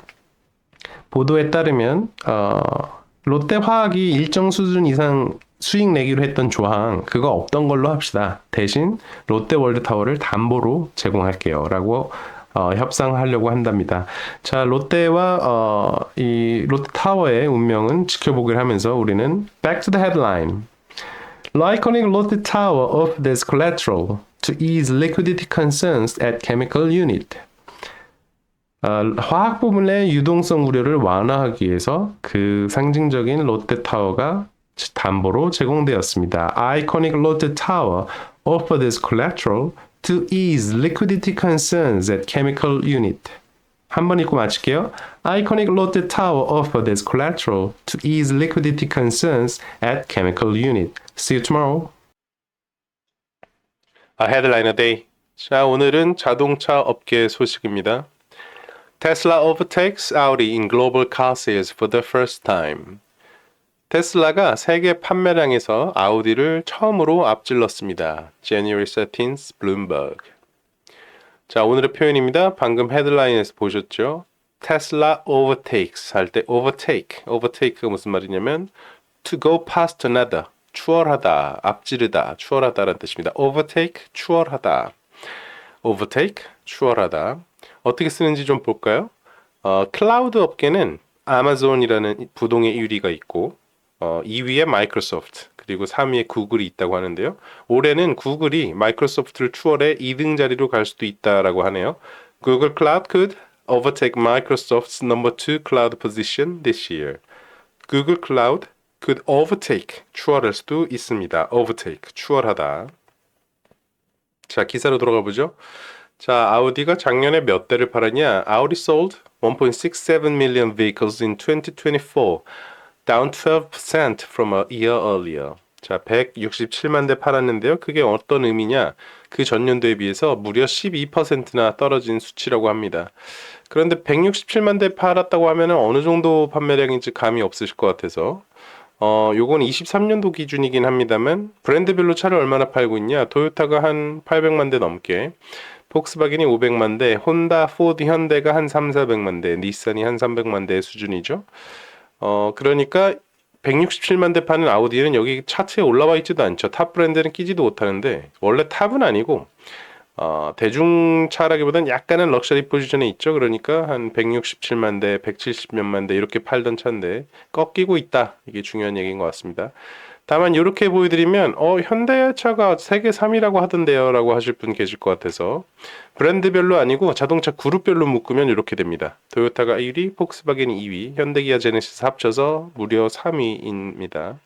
보도에 따르면 롯데화학이 일정 수준 이상 수익 내기로 했던 조항 그거 없던 걸로 합시다. 대신 롯데월드타워를 담보로 제공할게요 라고 협상하려고 한답니다. 자, 롯데와 이 롯데타워의 운명은 지켜보기를 하면서 우리는 Back to the headline. Lyconic Lotte Tower offered as collateral to ease liquidity concerns at chemical unit. 화학 부분의 유동성 우려를 완화하기 위해서 그 상징적인 롯데타워가 담보로 제공되었습니다. Iconic Lotte Tower offered as collateral to ease liquidity concerns at chemical unit. 한 번 읽고 마칠게요. Iconic Lotte Tower offered as collateral to ease liquidity concerns at chemical unit. See you tomorrow. A headline a day. 자, 오늘은 자동차 업계 소식입니다. Tesla overtakes Audi in global car sales for the first time. 테슬라가 세계 판매량에서 아우디를 처음으로 앞질렀습니다. January 13th, Bloomberg. 자, 오늘의 표현입니다. 방금 헤드라인에서 보셨죠? Tesla overtakes 할 때 overtake가 무슨 말이냐면 to go past another, 추월하다, 앞지르다, 추월하다라는 뜻입니다. overtake, 추월하다. overtake, 추월하다. 어떻게 쓰는지 좀 볼까요? 클라우드 업계는 아마존이라는 부동의 1위가 있고 2위에 마이크로소프트 그리고 3위에 구글이 있다고 하는데요. 올해는 구글이 마이크로소프트를 추월해 2등 자리로 갈 수도 있다라고 하네요. Google Cloud could overtake Microsoft's number 2 cloud position this year. Google Cloud could overtake, 추월할 수도 있습니다. overtake, 추월하다. 자, 기사로 돌아가 보죠. 자, 아우디가 작년에 몇 대를 팔았냐? Audi sold 1.67 million vehicles in 2024, down 12% from a year earlier. 자, 167만 대 팔았는데요. 그게 어떤 의미냐? 그 전년도에 비해서 무려 12%나 떨어진 수치라고 합니다. 그런데 167만 대 팔았다고 하면 어느 정도 판매량인지 감이 없으실 것 같아서 요건 23년도 기준이긴 합니다만 브랜드별로 차를 얼마나 팔고 있냐? 토요타가 한 800만 대 넘게, 폭스바겐이 500만 대, 혼다, 포드, 현대가 한 3, 400만 대, 닛산이 한 300만 대 수준이죠. 그러니까 167만 대 파는 아우디는 여기 차트에 올라와 있지도 않죠. 탑 브랜드는 끼지도 못하는데 원래 탑은 아니고 대중차라기보단 약간은 럭셔리 포지션에 있죠. 그러니까 한 167만 대, 170몇만 대 이렇게 팔던 차인데 꺾이고 있다. 이게 중요한 얘기인 것 같습니다. 다만 이렇게 보여드리면 현대차가 세계 3위라고 하던데요 라고 하실 분 계실 것 같아서 브랜드별로 아니고 자동차 그룹별로 묶으면 이렇게 됩니다. 토요타가 1위, 폭스바겐이 2위, 현대기아 제네시스 합쳐서 무려 3위입니다.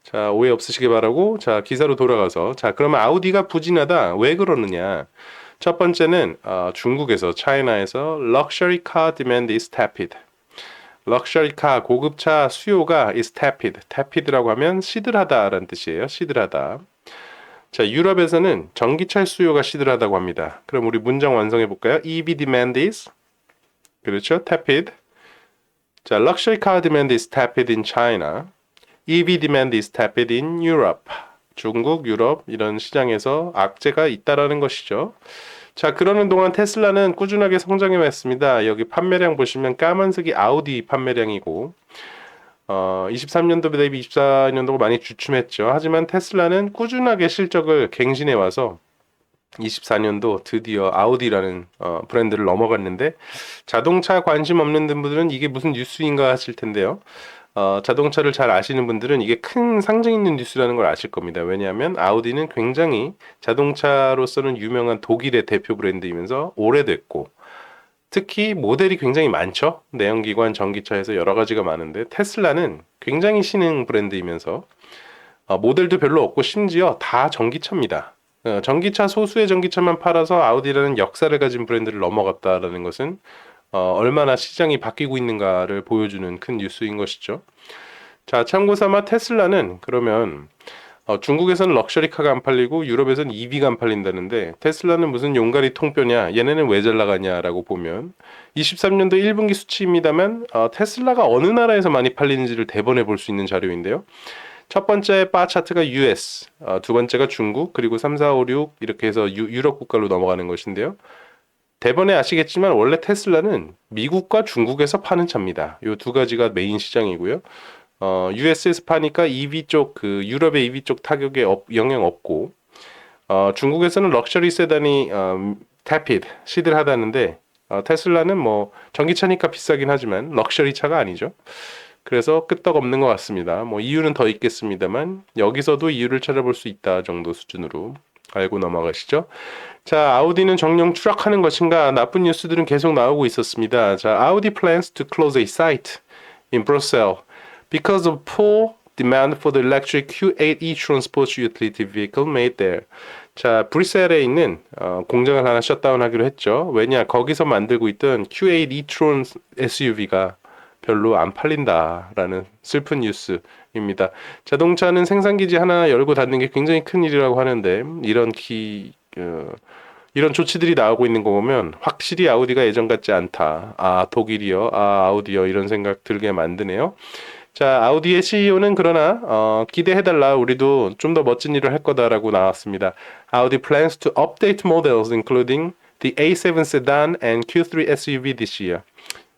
자, 오해 없으시기 바라고. 자, 기사로 돌아가서 자, 그러면 아우디가 부진하다 왜 그러느냐? 첫 번째는 중국에서, 차이나에서 럭셔리 카 디맨드 is tepid. 럭셔리 카, 고급차 수요가 is tepid. tepid라고 하면 시들하다라는 뜻이에요. 시들하다. 자, 유럽에서는 전기차 수요가 시들하다고 합니다. 그럼 우리 문장 완성해 볼까요? EV demand is, 그렇죠? tepid. 자, luxury car demand is tepid in China. EV demand is tepid in Europe. 중국, 유럽 이런 시장에서 악재가 있다라는 것이죠. 자, 그러는 동안 테슬라는 꾸준하게 성장해 왔습니다. 여기 판매량 보시면 까만색이 아우디 판매량이고 23년도 대비 24년도가 많이 주춤했죠. 하지만 테슬라는 꾸준하게 실적을 갱신해 와서 24년도 드디어 아우디라는 브랜드를 넘어갔는데 자동차 관심 없는 분들은 이게 무슨 뉴스인가 하실 텐데요. 자동차를 잘 아시는 분들은 이게 큰 상징 있는 뉴스라는 걸 아실 겁니다. 왜냐하면 아우디는 굉장히 자동차로서는 유명한 독일의 대표 브랜드이면서 오래됐고 특히 모델이 굉장히 많죠. 내연기관, 전기차에서 여러 가지가 많은데 테슬라는 굉장히 신흥 브랜드이면서 모델도 별로 없고 심지어 다 전기차입니다. 전기차 소수의 전기차만 팔아서 아우디라는 역사를 가진 브랜드를 넘어갔다라는 것은 얼마나 시장이 바뀌고 있는가를 보여주는 큰 뉴스인 것이죠. 자, 참고삼아 테슬라는 그러면 중국에서는 럭셔리카가 안 팔리고 유럽에서는 EV가 안 팔린다는데 테슬라는 무슨 용가리 통뼈냐, 얘네는 왜 잘 나가냐라고 보면 23년도 1분기 수치입니다만 테슬라가 어느 나라에서 많이 팔리는지를 대본해 볼 수 있는 자료인데요. 첫 번째 바 차트가 US, 두 번째가 중국, 그리고 3, 4, 5, 6 이렇게 해서 유럽 국가로 넘어가는 것인데요. 대번에 아시겠지만 원래 테슬라는 미국과 중국에서 파는 차입니다. 이 두 가지가 메인 시장이고요. US에서 파니까 EV 쪽 그 유럽의 EV 쪽 타격에 영향 없고 중국에서는 럭셔리 세단이 태피드 시들하다는데 테슬라는 뭐 전기차니까 비싸긴 하지만 럭셔리 차가 아니죠. 그래서 끄떡없는 것 같습니다. 뭐 이유는 더 있겠습니다만 여기서도 이유를 찾아볼 수 있다 정도 수준으로 알고 넘어가시죠. 자, 아우디는 정령 추락하는 것인가? 나쁜 뉴스들은 계속 나오고 있었습니다. 자, 아우디 plans to close a site in Brussels because of poor demand for the electric Q8 e-tron sports utility vehicle made there. 자, 브뤼셀에 있는 공장을 하나 셧다운하기로 했죠. 왜냐, 거기서 만들고 있던 Q8 e-tron SUV가 별로 안 팔린다라는 슬픈 뉴스입니다. 자동차는 생산기지 하나 열고 닫는 게 굉장히 큰 일이라고 하는데 이런 조치들이 나오고 있는 거 보면 확실히 아우디가 예전 같지 않다. 아, 독일이요. 아, 아우디요. 이런 생각 들게 만드네요. 자, 아우디의 CEO는 그러나 기대해달라. 우리도 좀 더 멋진 일을 할 거다라고 나왔습니다. 아우디 plans to update models including the A7 sedan and Q3 SUV this year.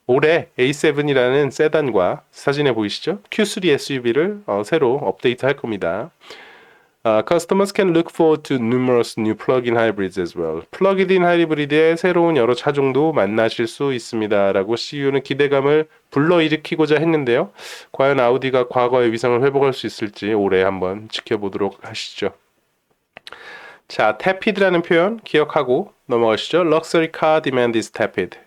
올해 A7이라는 세단과 사진에 보이시죠? Q3 SUV를 새로 업데이트할 겁니다. Customers can look forward to numerous new plug-in hybrids as well. 플러그인 하이브리드의 새로운 여러 차종도 만나실 수 있습니다. 라고 CEO는 기대감을 불러일으키고자 했는데요. 과연 아우디가 과거의 위상을 회복할 수 있을지 올해 한번 지켜보도록 하시죠. 자, tepid라는 표현 기억하고 넘어가시죠. Luxury car demand is tepid.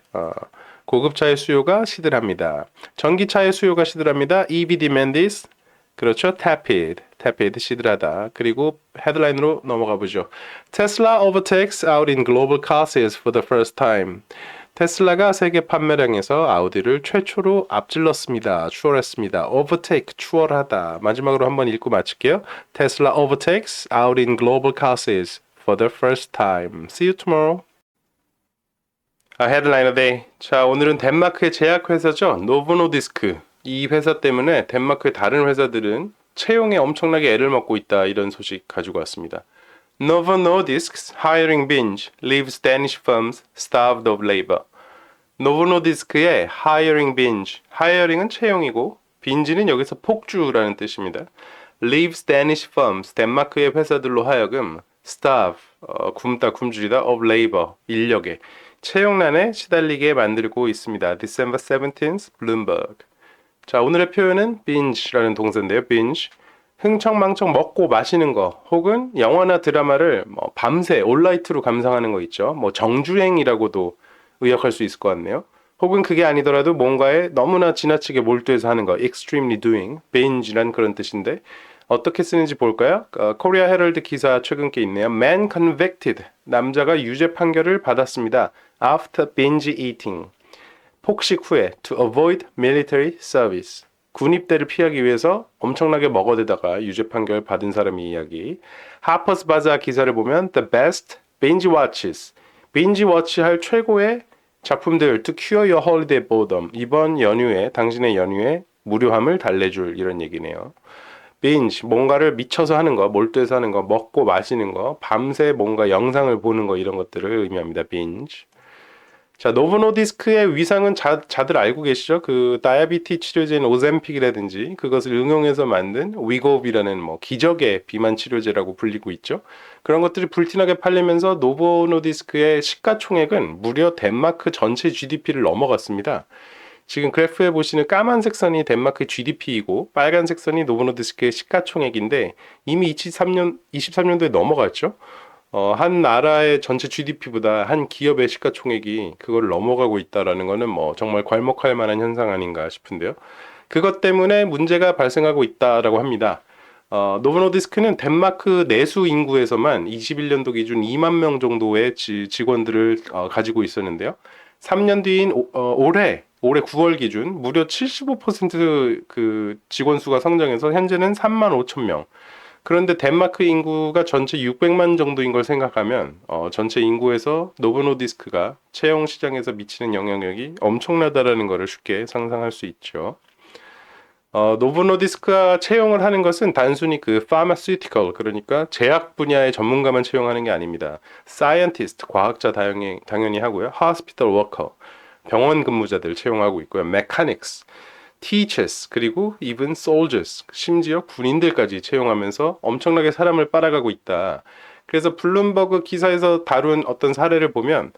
고급차의 수요가 시들합니다. 전기차의 수요가 시들합니다. EV demand is 그렇죠. tepid 시들하다. 그리고 헤드라인으로 넘어가 보죠. Tesla overtakes Audi in global car sales for the first time. 테슬라가 세계 판매량에서 아우디를 최초로 앞질렀습니다. 추월했습니다. overtake, 추월하다. 마지막으로 한번 읽고 마칠게요. Tesla overtakes Audi in global car sales for the first time. See you tomorrow. 헤드라이너 데이. 자, 오늘은 덴마크의 제약회사죠. 노보노디스크. 이 회사 때문에 덴마크의 다른 회사들은 채용에 엄청나게 애를 먹고 있다. 이런 소식 가지고 왔습니다. Novo Nordisk's hiring binge leaves Danish firms starved of labor. 노보 노디스크의 hiring binge. hiring은 채용이고 binge는 여기서 폭주라는 뜻입니다. leaves Danish firms. 덴마크의 회사들로 하여금 starve. 굶다 굶주리다 of labor. 인력에. 채용난에 시달리게 만들고 있습니다. December 17th, Bloomberg. 자, 오늘의 표현은 binge라는 동사인데요. binge. 흥청망청 먹고 마시는 거 혹은 영화나 드라마를 밤새 온라이트로 감상하는 거 있죠. 정주행이라고도 의역할 수 있을 것 같네요. 혹은 그게 아니더라도 뭔가에 너무나 지나치게 몰두해서 하는 거 extremely doing, binge란 그런 뜻인데 어떻게 쓰는지 볼까요? 코리아 헤럴드 기사 최근 게 있네요. Man convicted. 남자가 유죄 판결을 받았습니다. After binge eating. 폭식 후에 to avoid military service. 군입대를 피하기 위해서 엄청나게 먹어대다가 유죄 판결 받은 사람의 이야기. 하퍼스 바자 기사를 보면 The best binge watches. binge watch 할 최고의 작품들 to cure your holiday boredom. 이번 연휴에 당신의 연휴에 무료함을 달래줄 이런 얘기네요. binge 뭔가를 미쳐서 하는 거, 몰두해서 하는 거, 먹고 마시는 거, 밤새 뭔가 영상을 보는 거 이런 것들을 의미합니다. binge. 자, 노보노디스크의 위상은 자들 알고 계시죠? 그 다이아비티 치료제인 오젬픽이라든지 그것을 응용해서 만든 위고비라는 기적의 비만 치료제라고 불리고 있죠. 그런 것들이 불티나게 팔리면서 노보노디스크의 시가총액은 무려 덴마크 전체 GDP를 넘어갔습니다. 지금 그래프에 보시는 까만색 선이 덴마크의 GDP이고 빨간색 선이 노보노디스크의 시가총액인데 이미 23년도에 넘어갔죠. 한 나라의 전체 GDP보다 한 기업의 시가총액이 그걸 넘어가고 있다라는 거는 정말 괄목할 만한 현상 아닌가 싶은데요. 그것 때문에 문제가 발생하고 있다라고 합니다. 노보노디스크는 덴마크 내수 인구에서만 21년도 기준 2만 명 정도의 직원들을 가지고 있었는데요. 3년 뒤인 올해 9월 기준 무려 75% 직원 수가 성장해서 현재는 3만 5천 명. 그런데 덴마크 인구가 전체 600만 정도인 걸 생각하면 전체 인구에서 노보노디스크가 채용 시장에서 미치는 영향력이 엄청나다라는 것을 쉽게 상상할 수 있죠. 노보노디스크가 채용을 하는 것은 단순히 pharmaceutical 그러니까 제약 분야의 전문가만 채용하는 게 아닙니다. scientist 과학자 당연히 하고요. hospital worker 병원 근무자들 채용하고 있고요. mechanics teachers, 그리고 even soldiers, 심지어 군인들까지 채용하면서 엄청나게 사람을 빨아가고 있다. 그래서 블룸버그 기사에서 다룬 어떤 사례를 보면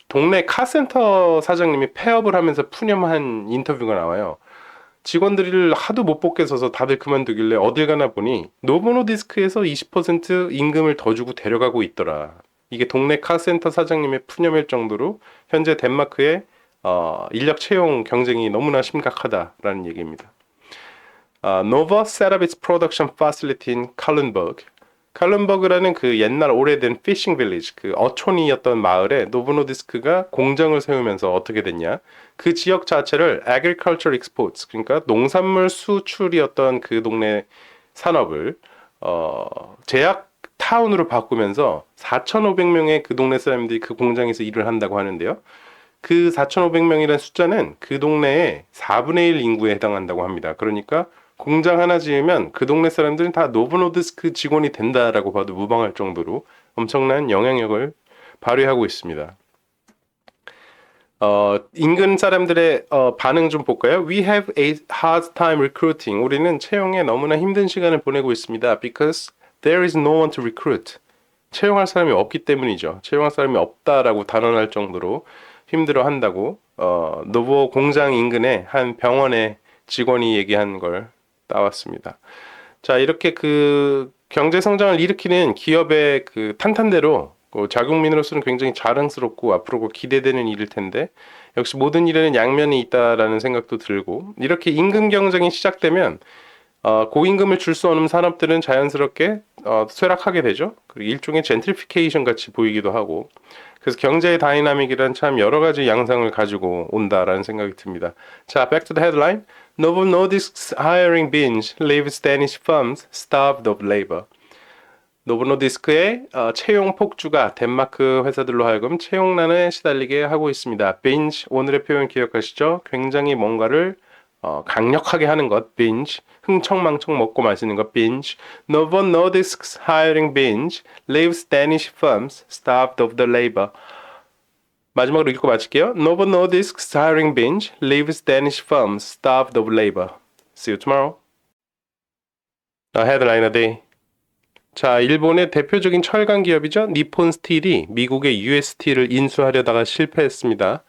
동네 카센터 사장님이 폐업을 하면서 푸념한 인터뷰가 나와요. 직원들을 하도 못 뽑게 서서 다들 그만두길래 어딜 가나 보니 노보노디스크에서 20% 임금을 더 주고 데려가고 있더라. 이게 동네 카센터 사장님의 푸념일 정도로 현재 덴마크의 인력 채용 경쟁이 너무나 심각하다라는 얘기입니다. Nova set up its production facility in Kalundborg. 칼룬버그라는 그 옛날 오래된 피싱 빌리지, 그 어촌이었던 마을에 노보노디스크가 공장을 세우면서 어떻게 됐냐? 그 지역 자체를 agriculture exports, 그러니까 농산물 수출이었던 그 동네 산업을 제약 타운으로 바꾸면서 4,500명의 그 동네 사람들이 그 공장에서 일을 한다고 하는데요. 그 4,500명이라는 숫자는 그 동네의 4분의 1 인구에 해당한다고 합니다. 그러니까 공장 하나 지으면 그 동네 사람들은 다 노보노디스크 직원이 된다라고 봐도 무방할 정도로 엄청난 영향력을 발휘하고 있습니다. 인근 사람들의 반응 좀 볼까요? We have a hard time recruiting. 우리는 채용에 너무나 힘든 시간을 보내고 있습니다. Because there is no one to recruit. 채용할 사람이 없기 때문이죠. 채용할 사람이 없다라고 단언할 정도로 힘들어 한다고 노보 공장 인근의 한 병원의 직원이 얘기한 걸 따왔습니다. 자, 이렇게 그 경제 성장을 일으키는 기업의 그 탄탄대로 자국민으로서는 굉장히 자랑스럽고 앞으로 기대되는 일일 텐데 역시 모든 일에는 양면이 있다라는 생각도 들고 이렇게 임금 경쟁이 시작되면 고임금을 줄 수 없는 산업들은 자연스럽게 쇠락하게 되죠. 그리고 일종의 젠트리피케이션 같이 보이기도 하고 그래서 경제의 다이나믹이란 참 여러 가지 양상을 가지고 온다라는 생각이 듭니다. 자, back to the headline. Novo Nordisk's hiring binge leaves Danish firms starved of labor. 노보노디스크의 채용 폭주가 덴마크 회사들로 하여금 채용난에 시달리게 하고 있습니다. binge, 오늘의 표현 기억하시죠? 굉장히 뭔가를 강력하게 하는 것, binge. 흥청망청 먹고 마시는 것, binge. Novo Nordisk's hiring binge leaves Danish firms starved of the labor. 마지막으로 읽고 마칠게요. Novo Nordisk's hiring binge leaves Danish firms starved of labor. See you tomorrow. Headline a day. 자, 일본의 대표적인 철강 기업이죠. 니폰 스틸이 미국의 US 스틸을 인수하려다가 실패했습니다.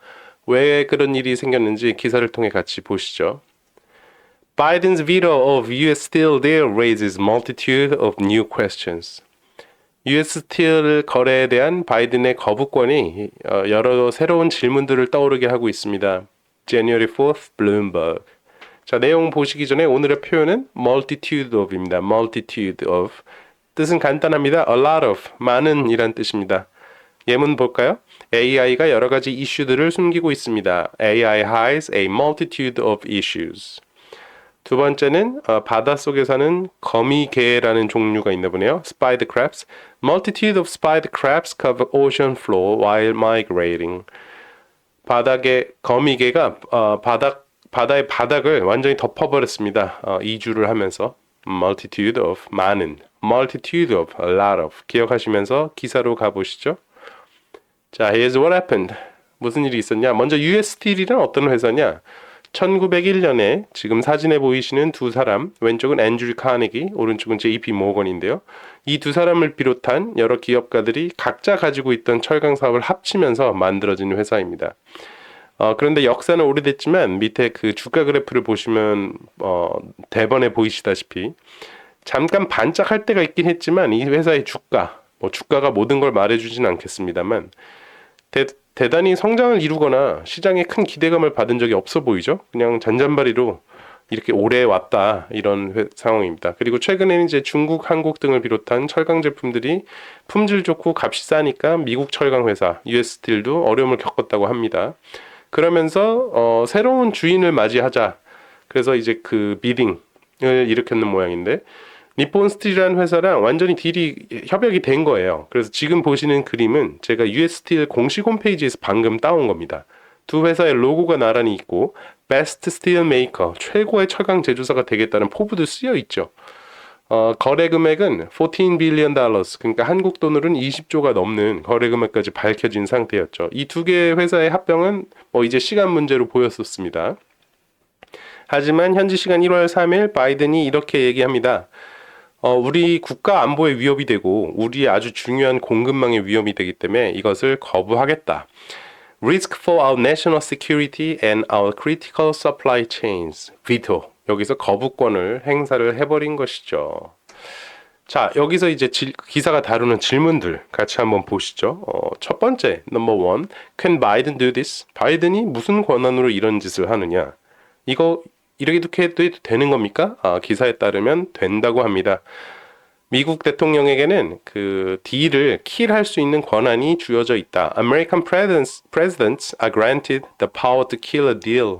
왜 그런 일이 생겼는지 기사를 통해 같이 보시죠. Biden's veto of US Steel deal raises multitude of new questions. US 스틸 거래에 대한 바이든의 거부권이 여러 새로운 질문들을 떠오르게 하고 있습니다. January 4th, Bloomberg. 자, 내용 보시기 전에 오늘의 표현은 multitude of입니다. multitude of. 뜻은 간단합니다. a lot of, 많은 이란 뜻입니다. 예문 볼까요? AI가 여러 가지 이슈들을 숨기고 있습니다. AI hides a multitude of issues. 두 번째는 바닷속에 사는 거미개라는 종류가 있나 보네요. Spider crabs. Multitude of spider crabs cover ocean floor while migrating. 바닥에 거미개가 바다의 바닥을 완전히 덮어버렸습니다. 이주를 하면서. Multitude of, 많은. Multitude of, a lot of. 기억하시면서 기사로 가보시죠. 자, here's what happened. 무슨 일이 있었냐? 먼저 US 스틸이란 어떤 회사냐? 1901년에 지금 사진에 보이시는 두 사람, 왼쪽은 앤드류 카네기, 오른쪽은 JP 모건인데요. 이 두 사람을 비롯한 여러 기업가들이 각자 가지고 있던 철강 사업을 합치면서 만들어진 회사입니다. 그런데 역사는 오래됐지만 밑에 그 주가 그래프를 보시면 대번에 보이시다시피 잠깐 반짝할 때가 있긴 했지만 이 회사의 주가가 모든 걸 말해주진 않겠습니다만 대단히 성장을 이루거나 시장에 큰 기대감을 받은 적이 없어 보이죠. 그냥 잔잔바리로 이렇게 오래 왔다 이런 상황입니다. 그리고 최근에는 이제 중국, 한국 등을 비롯한 철강 제품들이 품질 좋고 값이 싸니까 미국 철강 회사 US 스틸도 어려움을 겪었다고 합니다. 그러면서 새로운 주인을 맞이하자. 그래서 이제 그 비딩을 일으켰는 모양인데 니폰 스틸이라는 회사랑 완전히 딜이 협약이 된 거예요. 그래서 지금 보시는 그림은 제가 US 스틸 공식 홈페이지에서 방금 따온 겁니다. 두 회사의 로고가 나란히 있고 Best Steel Maker, 최고의 철강 제조사가 되겠다는 포부도 쓰여 있죠. 거래 금액은 14 billion dollars, 그러니까 한국 돈으로는 20조가 넘는 거래 금액까지 밝혀진 상태였죠. 이 두 개의 회사의 합병은 이제 시간 문제로 보였었습니다. 하지만 현지 시간 1월 3일 바이든이 이렇게 얘기합니다. 우리 국가 안보에 위협이 되고 우리의 아주 중요한 공급망에 위협이 되기 때문에 이것을 거부하겠다. Risk for our national security and our critical supply chains. veto. 여기서 거부권을 행사를 해버린 것이죠. 자, 여기서 이제 기사가 다루는 질문들 같이 한번 보시죠. 첫 번째, number one. Can Biden do this? 바이든이 무슨 권한으로 이런 짓을 하느냐? 이거 이렇게 해도 되는 겁니까? 기사에 따르면 된다고 합니다. 미국 대통령에게는 그 딜을 킬할 수 있는 권한이 주어져 있다. American presidents are granted the power to kill a deal.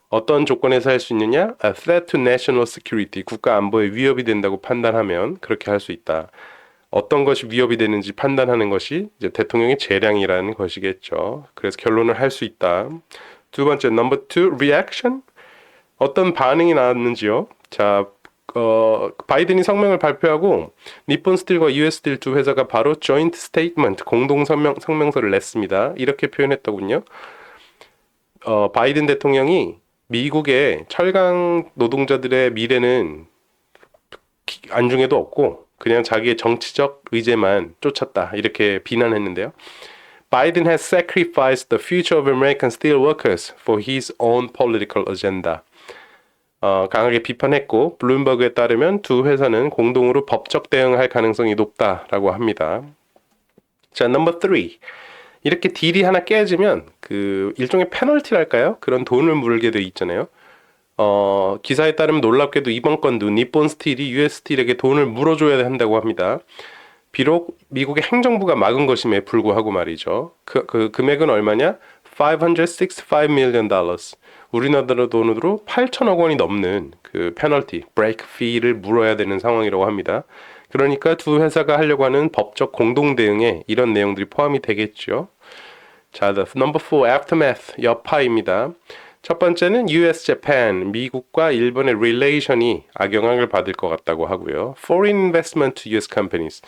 어떤 조건에서 할 수 있느냐? A threat to national security. 국가 안보에 위협이 된다고 판단하면 그렇게 할 수 있다. 어떤 것이 위협이 되는지 판단하는 것이 이제 대통령의 재량이라는 것이겠죠. 그래서 결론을 할 수 있다. 두 번째, number two, reaction. 어떤 반응이 나왔는지요? 자, 바이든이 성명을 발표하고 니폰 스틸과 US 스틸 두 회사가 바로 joint statement, 공동 성명서를 냈습니다. 이렇게 표현했더군요. 바이든 대통령이 미국의 철강 노동자들의 미래는 안중에도 없고 그냥 자기의 정치적 의제만 쫓았다. 이렇게 비난했는데요. Biden has sacrificed the future of American steel workers for his own political agenda. 강하게 비판했고 블룸버그에 따르면 두 회사는 공동으로 법적 대응할 가능성이 높다라고 합니다. 자, number three. 이렇게 딜이 하나 깨지면 그 일종의 페널티랄까요? 그런 돈을 물게 돼 있잖아요. 기사에 따르면 놀랍게도 이번 건도 니폰 스틸이 US 스틸에게 돈을 물어줘야 한다고 합니다. 비록 미국의 행정부가 막은 것임에 불구하고 말이죠. 그 금액은 얼마냐? $565 million. 우리나라 돈으로 8천억 원이 넘는 그 페널티, 브레이크 피를 물어야 되는 상황이라고 합니다. 그러니까 두 회사가 하려고 하는 법적 공동 대응에 이런 내용들이 포함이 되겠죠. 자, the number four, aftermath, 여파입니다. 첫 번째는 US-Japan, 미국과 일본의 relation이 악영향을 받을 것 같다고 하고요. Foreign investment to US companies.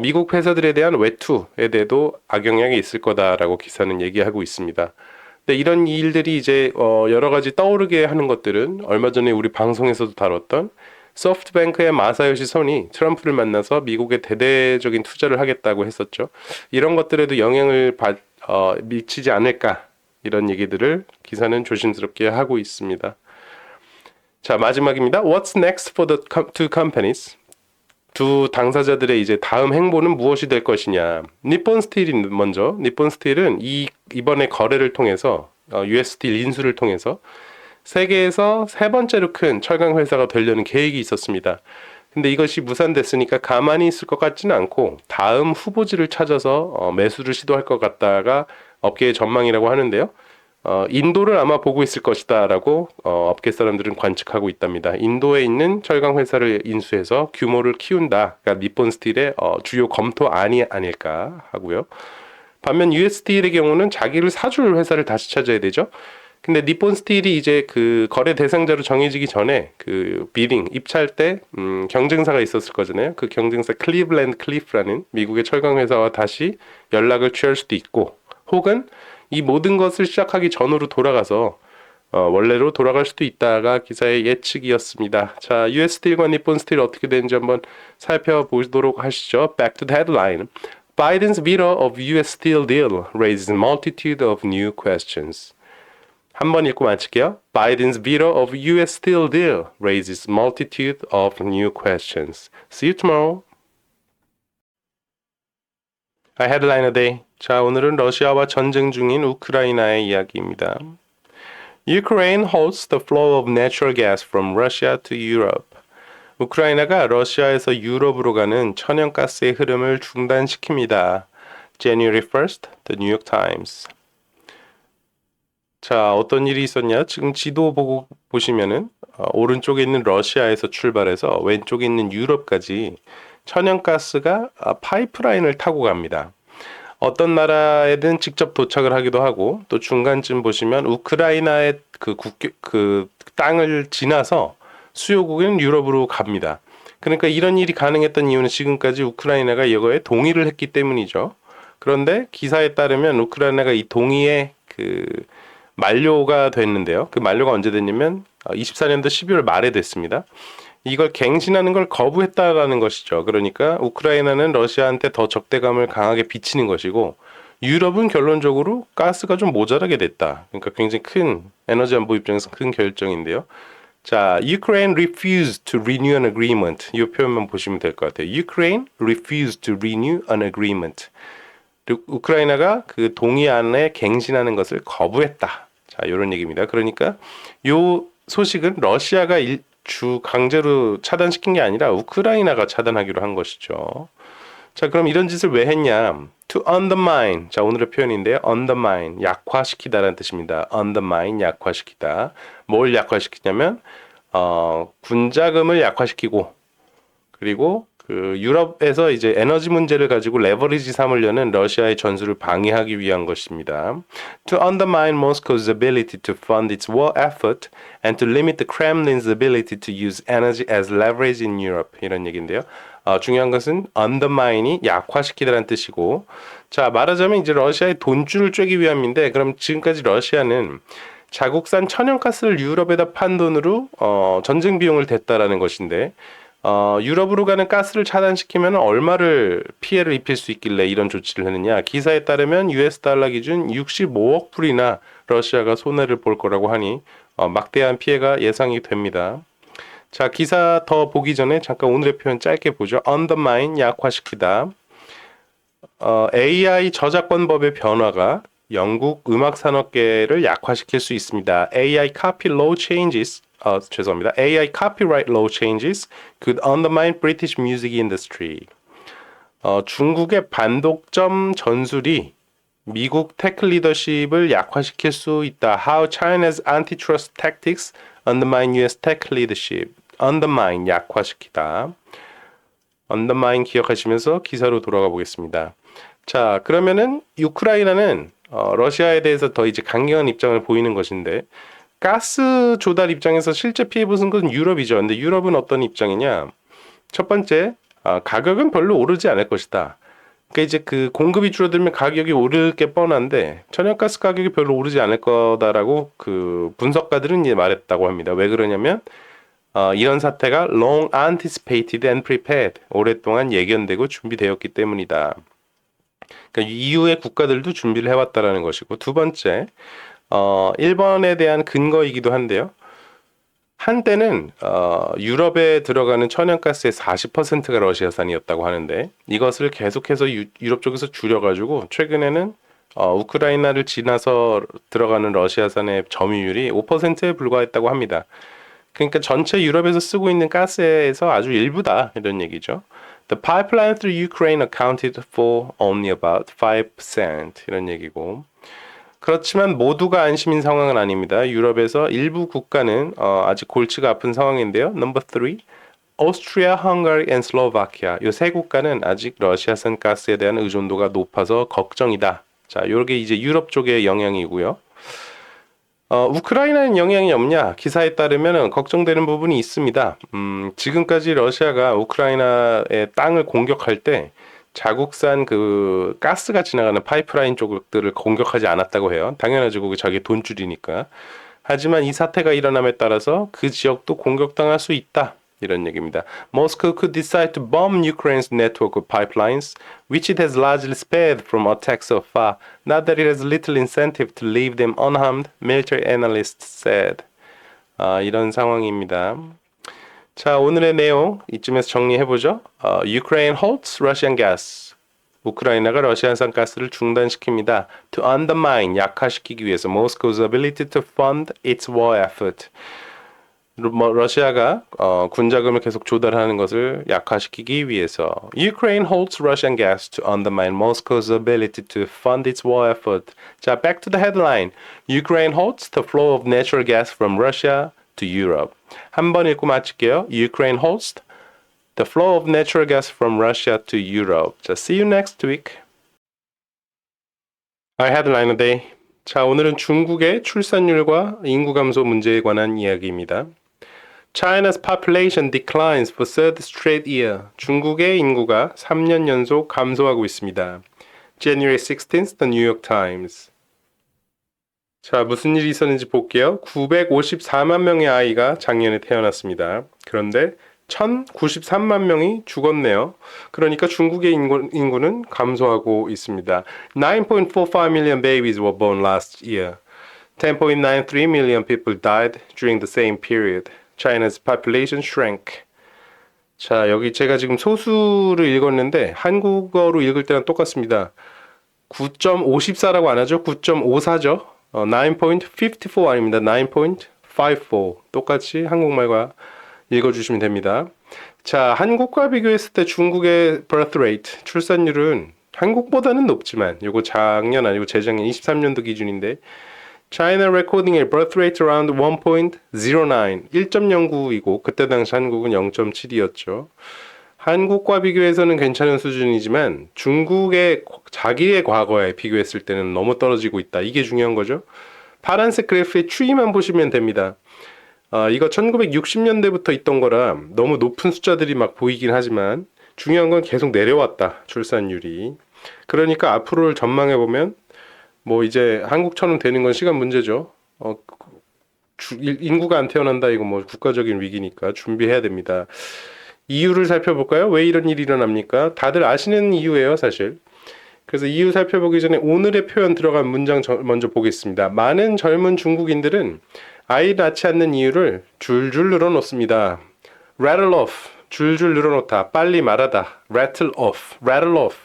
미국 회사들에 대한 외투에 대해도 악영향이 있을 거다라고 기사는 얘기하고 있습니다. 근데 이런 일들이 이제 여러 가지 떠오르게 하는 것들은 얼마 전에 우리 방송에서도 다뤘던 소프트뱅크의 마사요시 손이 트럼프를 만나서 미국에 대대적인 투자를 하겠다고 했었죠. 이런 것들에도 영향을 미치지 않을까 이런 얘기들을 기사는 조심스럽게 하고 있습니다. 자, 마지막입니다. What's next for the two companies? 두 당사자들의 이제 다음 행보는 무엇이 될 것이냐. 니폰 스틸이 먼저. 니폰 스틸은 이번에 거래를 통해서 US 스틸 인수를 통해서 세계에서 세 번째로 큰 철강 회사가 되려는 계획이 있었습니다. 근데 이것이 무산됐으니까 가만히 있을 것 같지는 않고 다음 후보지를 찾아서 매수를 시도할 것 같다가 업계의 전망이라고 하는데요. 인도를 아마 보고 있을 것이다 라고 업계 사람들은 관측하고 있답니다. 인도에 있는 철강 회사를 인수해서 규모를 키운다. 그러니까 니폰 스틸의 주요 검토안이 아닐까 하고요. 반면 US 스틸의 경우는 자기를 사줄 회사를 다시 찾아야 되죠. 근데 니폰 스틸이 이제 그 거래 대상자로 정해지기 전에 그 비딩 입찰 때 경쟁사가 있었을 거잖아요. 그 경쟁사 클리블랜드 클리프라는 미국의 철강 회사와 다시 연락을 취할 수도 있고 혹은 이 모든 것을 시작하기 전으로 돌아가서 원래로 돌아갈 수도 있다가 기사의 예측이었습니다. 자, US 스틸과 니폰 스틸 어떻게 되는지 한번 살펴보도록 하시죠. Back to the headline. Biden's veto of US steel deal raises multitude of new questions. 한번 읽고 마칠게요. Biden's veto of US steel deal raises multitude of new questions. See you tomorrow. A headline a day. 자, 오늘은 러시아와 전쟁 중인 우크라이나의 이야기입니다. Ukraine halts the flow of natural gas from Russia to Europe. 우크라이나가 러시아에서 유럽으로 가는 천연가스의 흐름을 중단시킵니다. January 1st, The New York Times. 자, 어떤 일이 있었냐? 지금 지도 보고 보시면은 오른쪽에 있는 러시아에서 출발해서 왼쪽에 있는 유럽까지 천연가스가 파이프라인을 타고 갑니다. 어떤 나라에는 직접 도착을 하기도 하고 또 중간쯤 보시면 우크라이나의 그 땅을 지나서 수요국인 유럽으로 갑니다. 그러니까 이런 일이 가능했던 이유는 지금까지 우크라이나가 이거에 동의를 했기 때문이죠. 그런데 기사에 따르면 우크라이나가 이 동의에 만료가 됐는데요. 그 만료가 언제 됐냐면 24년도 12월 말에 됐습니다. 이걸 갱신하는 걸 거부했다라는 것이죠. 그러니까 우크라이나는 러시아한테 더 적대감을 강하게 비치는 것이고 유럽은 결론적으로 가스가 좀 모자라게 됐다. 그러니까 굉장히 큰 에너지 안보 입장에서 큰 결정인데요. 자, Ukraine refused to renew an agreement. 이 표현만 보시면 될 것 같아요. Ukraine refused to renew an agreement. 우크라이나가 그 동의안에 갱신하는 것을 거부했다. 자, 이런 얘기입니다. 그러니까 요 소식은 러시아가 주 강제로 차단시킨 게 아니라 우크라이나가 차단하기로 한 것이죠. 자, 그럼 이런 짓을 왜 했냐? To undermine. 자, 오늘의 표현인데요. undermine. 약화시키다라는 뜻입니다. undermine. 약화시키다. 뭘 약화시키냐면, 군자금을 약화시키고, 그리고 그 유럽에서 이제 에너지 문제를 가지고 레버리지 삼으려는 러시아의 전술을 방해하기 위한 것입니다. To undermine Moscow's ability to fund its war effort and to limit the Kremlin's ability to use energy as leverage in Europe. 이런 얘기인데요. 중요한 것은 undermine이 약화시키다라는 뜻이고, 자, 말하자면 이제 러시아의 돈줄을 쬐기 위함인데, 그럼 지금까지 러시아는 자국산 천연가스를 유럽에다 판 돈으로 전쟁 비용을 댔다라는 것인데, 유럽으로 가는 가스를 차단시키면 얼마를 피해를 입힐 수 있길래 이런 조치를 했느냐. 기사에 따르면 US 달러 기준 65억 불이나 러시아가 손해를 볼 거라고 하니 막대한 피해가 예상이 됩니다. 자, 기사 더 보기 전에 잠깐 오늘의 표현 짧게 보죠. undermine, 약화시키다. AI 저작권법의 변화가 영국 음악 산업계를 약화시킬 수 있습니다. AI copy law changes, 죄송합니다. AI copyright law changes could undermine British music industry. 중국의 반독점 전술이 미국 테크 리더십을 약화시킬 수 있다. How China's antitrust tactics undermine US tech leadership. undermine, 약화시키다. undermine 기억하시면서 기사로 돌아가 보겠습니다. 자, 그러면은 우크라이나는 러시아에 대해서 더 이제 강경한 입장을 보이는 것인데 가스 조달 입장에서 실제 피해 보는 건 유럽이죠. 근데 유럽은 어떤 입장이냐? 첫 번째, 가격은 별로 오르지 않을 것이다. 그러니까 이제 그 공급이 줄어들면 가격이 오를 게 뻔한데 천연가스 가격이 별로 오르지 않을 거다라고 그 분석가들은 이제 말했다고 합니다. 왜 그러냐면 이런 사태가 long anticipated and prepared. 오랫동안 예견되고 준비되었기 때문이다. 그러니까 EU의 국가들도 준비를 해왔다라는 것이고, 두 번째, 일본에 대한 근거이기도 한데요. 한때는 유럽에 들어가는 천연가스의 40%가 러시아산이었다고 하는데 이것을 계속해서 유럽 쪽에서 줄여가지고 최근에는 우크라이나를 지나서 들어가는 러시아산의 점유율이 5%에 불과했다고 합니다. 그러니까 전체 유럽에서 쓰고 있는 가스에서 아주 일부다 이런 얘기죠. The pipeline through Ukraine accounted for only about 5% 이런 얘기고. 그렇지만 모두가 안심인 상황은 아닙니다. 유럽에서 일부 국가는 아직 골치가 아픈 상황인데요. Number 3, Austria, Hungary and Slovakia. 이 세 국가는 아직 러시아산 가스에 대한 의존도가 높아서 걱정이다. 자, 요게 이제 유럽 쪽의 영향이고요. 우크라이나는 영향이 없냐? 기사에 따르면 걱정되는 부분이 있습니다. 지금까지 러시아가 우크라이나의 땅을 공격할 때 자국산 그 가스가 지나가는 파이프라인 쪽들을 공격하지 않았다고 해요. 당연하죠. 그게 자기 돈줄이니까. 하지만 이 사태가 일어남에 따라서 그 지역도 공격당할 수 있다. 이런 얘기입니다. Moscow could decide to bomb Ukraine's network of pipelines, which it has largely spared from attacks so far. Not that it has little incentive to leave them unharmed, military analysts said. 이런 상황입니다. 자, 오늘의 내용 이쯤에서 정리해보죠. Ukraine halts Russian gas. 우크라이나가 러시아산 가스를 중단시킵니다. To undermine, 약화시키기 위해서 Moscow's ability to fund its war effort. 러시아가 군자금을 계속 조달하는 것을 약화시키기 위해서 Ukraine holds Russian gas to undermine Moscow's ability to fund its war effort. 자, back to the headline. Ukraine halts the flow of natural gas from Russia to Europe. 한 번 읽고 마칠게요. Ukraine halts the flow of natural gas from Russia to Europe. 자, see you next week. Our headline a day. 자, 오늘은 중국의 출산율과 인구 감소 문제에 관한 이야기입니다. China's population declines for third straight year. 중국의 인구가 3년 연속 감소하고 있습니다. January 16th, The New York Times. 자, 무슨 일이 있었는지 볼게요. 954만 명의 아이가 작년에 태어났습니다. 그런데 1093만 명이 죽었네요. 그러니까 중국의 인구는 감소하고 있습니다. 9.45 million babies were born last year. 10.93 million people died during the same period. China's population shrank. 자, 여기 제가 지금 소수를 읽었는데 한국어로 읽을 때랑 똑같습니다. 9.54라고 안 하죠? 9.54죠? 9.54 아닙니다. 9.54. 똑같이 한국말과 읽어주시면 됩니다. 자, 한국과 비교했을 때 중국의 birth rate, 출산율은 한국보다는 높지만, 요거 작년 아니고 재작년 23년도 기준인데, China recording a birth rate around 1.09, 1.09이고, 그때 당시 한국은 0.7이었죠. 한국과 비교해서는 괜찮은 수준이지만 중국의 자기의 과거에 비교했을 때는 너무 떨어지고 있다. 이게 중요한 거죠. 파란색 그래프의 추이만 보시면 됩니다. 이거 1960년대부터 있던 거라 너무 높은 숫자들이 막 보이긴 하지만 중요한 건 계속 내려왔다. 출산율이. 그러니까 앞으로를 전망해 보면 뭐 이제 한국처럼 되는 건 시간 문제죠. 인구가 안 태어난다 이거 뭐 국가적인 위기니까 준비해야 됩니다. 이유를 살펴볼까요? 왜 이런 일이 일어납니까? 다들 아시는 이유예요, 사실. 그래서 이유 살펴보기 전에 오늘의 표현 들어간 문장 먼저 보겠습니다. 많은 젊은 중국인들은 아이 낳지 않는 이유를 줄줄 늘어놓습니다. rattle off, 줄줄 늘어놓다, 빨리 말하다, rattle off, rattle off.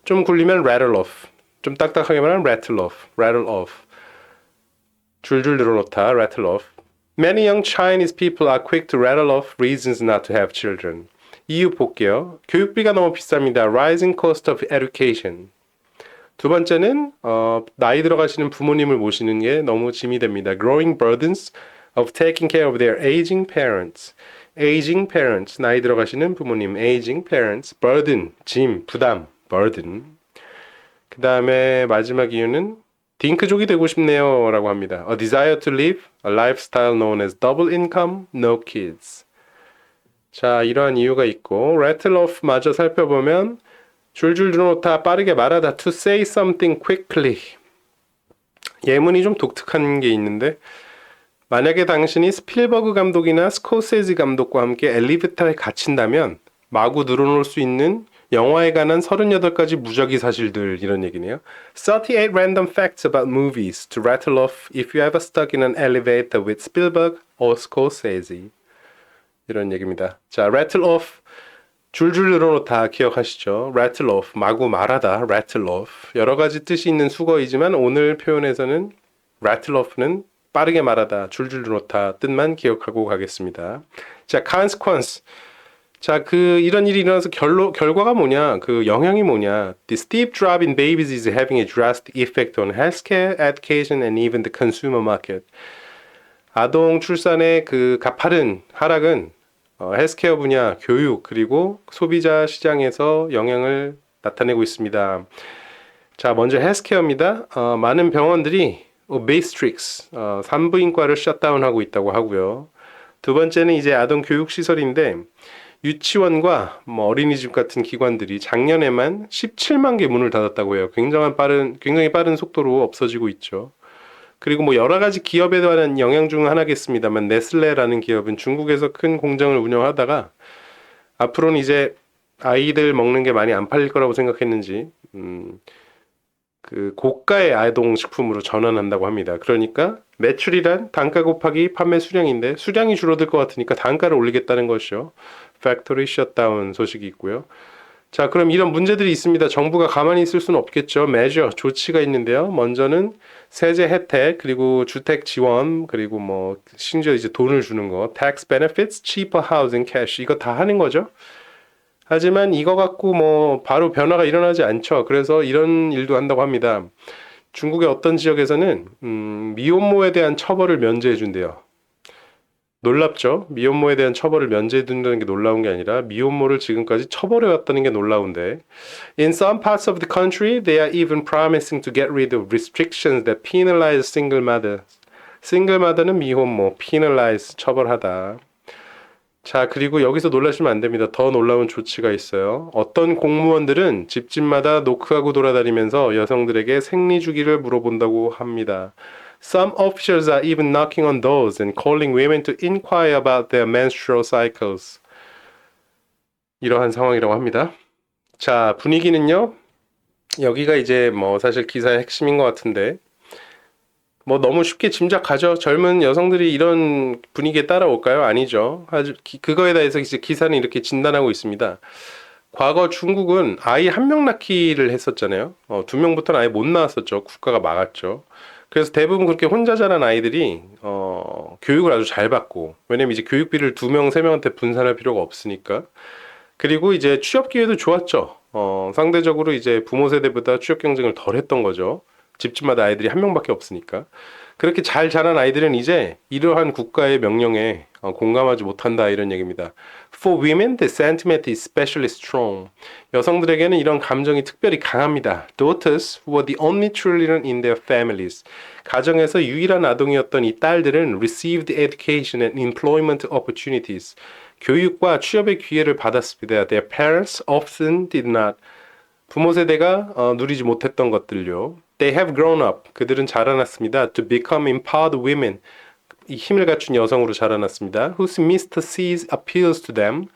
좀 굴리면 rattle off, 좀 딱딱하게 말하면 rattle off, rattle off. 줄줄 늘어놓다, rattle off. Many young Chinese people are quick to rattle off reasons not to have children. 이유 볼게요. 교육비가 너무 비쌉니다. Rising cost of education. 두 번째는 나이 들어가시는 부모님을 모시는 게 너무 짐이 됩니다. Growing burdens of taking care of their aging parents. Aging parents, 나이 들어가시는 부모님. Aging parents, burden, 짐, 부담, burden. 그 다음에 마지막 이유는 딩크족이 되고 싶네요 라고 합니다. A desire to live a lifestyle known as double income, no kids. 자, 이러한 이유가 있고 rattle off 마저 살펴보면 줄줄 늘어놓다, 빠르게 말하다, to say something quickly. 예문이 좀 독특한 게 있는데 만약에 당신이 스필버그 감독이나 스코세지 감독과 함께 엘리베이터에 갇힌다면 마구 늘어놓을 수 있는 영화에 관한 38가지 무작위 사실들 이런 얘기네요. 38 random facts about movies to rattle off if you ever stuck in an elevator with Spielberg or Scorsese. 이런 얘기입니다. 자, rattle off 줄줄 늘어놓다 기억하시죠? rattle off 마구 말하다, rattle off 여러 가지 뜻이 있는 수거이지만 오늘 표현에서는 rattle off는 빠르게 말하다, 줄줄 늘어놓다 뜻만 기억하고 가겠습니다. 자, consequence 자, 이런 일이 일어나서 결과가 뭐냐? 그 영향이 뭐냐? The steep drop in babies is having a drastic effect on healthcare, education, and even the consumer market. 아동 출산의 그 가파른 하락은 헬스케어 분야, 교육, 그리고 소비자 시장에서 영향을 나타내고 있습니다. 자, 먼저 헬스케어입니다. 많은 병원들이 obstetrics, 산부인과를 셧다운하고 있다고 하고요. 두 번째는 이제 아동 교육 시설인데 유치원과 어린이집 같은 기관들이 작년에만 17만 개 문을 닫았다고 해요. 굉장히 빠른 속도로 없어지고 있죠. 그리고 여러 가지 기업에 대한 영향 중 하나겠습니다만 네슬레라는 기업은 중국에서 큰 공장을 운영하다가 앞으로는 이제 아이들 먹는 게 많이 안 팔릴 거라고 생각했는지 그 고가의 아동 식품으로 전환한다고 합니다. 그러니까 매출이란 단가 곱하기 판매 수량인데 수량이 줄어들 것 같으니까 단가를 올리겠다는 것이죠. 팩토리 셧다운 소식이 있고요. 자, 그럼 이런 문제들이 있습니다. 정부가 가만히 있을 수는 없겠죠. measure, 조치가 있는데요. 먼저는 세제 혜택, 그리고 주택 지원, 그리고 심지어 이제 돈을 주는 거, tax benefits, cheaper housing, cash 이거 다 하는 거죠. 하지만 이거 갖고 바로 변화가 일어나지 않죠. 그래서 이런 일도 한다고 합니다. 중국의 어떤 지역에서는 미혼모에 대한 처벌을 면제해 준대요. 놀랍죠? 미혼모에 대한 처벌을 면제해 준다는 게 놀라운 게 아니라 미혼모를 지금까지 처벌해 왔다는 게 놀라운데 In some parts of the country, they are even promising to get rid of restrictions that penalize single mothers. single mother는 미혼모, penalize 처벌하다. 자, 그리고 여기서 놀라시면 안 됩니다. 더 놀라운 조치가 있어요. 어떤 공무원들은 집집마다 노크하고 돌아다니면서 여성들에게 생리 주기를 물어본다고 합니다. Some officials are even knocking on doors and calling women to inquire about their menstrual cycles. 이러한 상황이라고 합니다. 자, 분위기는요. 여기가 이제 뭐 사실 기사의 핵심인 것 같은데 뭐 너무 쉽게 짐작하죠. 젊은 여성들이 이런 분위기에 따라올까요? 아니죠. 아주 그거에 대해서 이제 기사는 이렇게 진단하고 있습니다. 과거 중국은 아이 한 명 낳기를 했었잖아요. 2명부터는 아예 못 낳았었죠. 국가가 막았죠. 그래서 대부분 그렇게 혼자 자란 아이들이 교육을 아주 잘 받고, 왜냐면 이제 교육비를 2명, 3명한테 분산할 필요가 없으니까. 그리고 이제 취업 기회도 좋았죠. 상대적으로 이제 부모 세대보다 취업 경쟁을 덜 했던 거죠. 집집마다 아이들이 한 명밖에 없으니까. 그렇게 잘 자란 아이들은 이제 이러한 국가의 명령에 공감하지 못한다 이런 얘기입니다. For women, the sentiment is especially strong. 여성들에게는 이런 감정이 특별히 강합니다. Daughters who were the only children in their families. 가정에서 유일한 아동이었던 이 딸들은 received education and employment opportunities. 교육과 취업의 기회를 받았습니다. Their parents often did not. 부모 세대가 누리지 못했던 것들요. They have grown up. 그들은 자라났습니다. To become empowered women. 이 힘을 갖춘 여성으로 자라났습니다. Whose Mr. Xi appeals to them.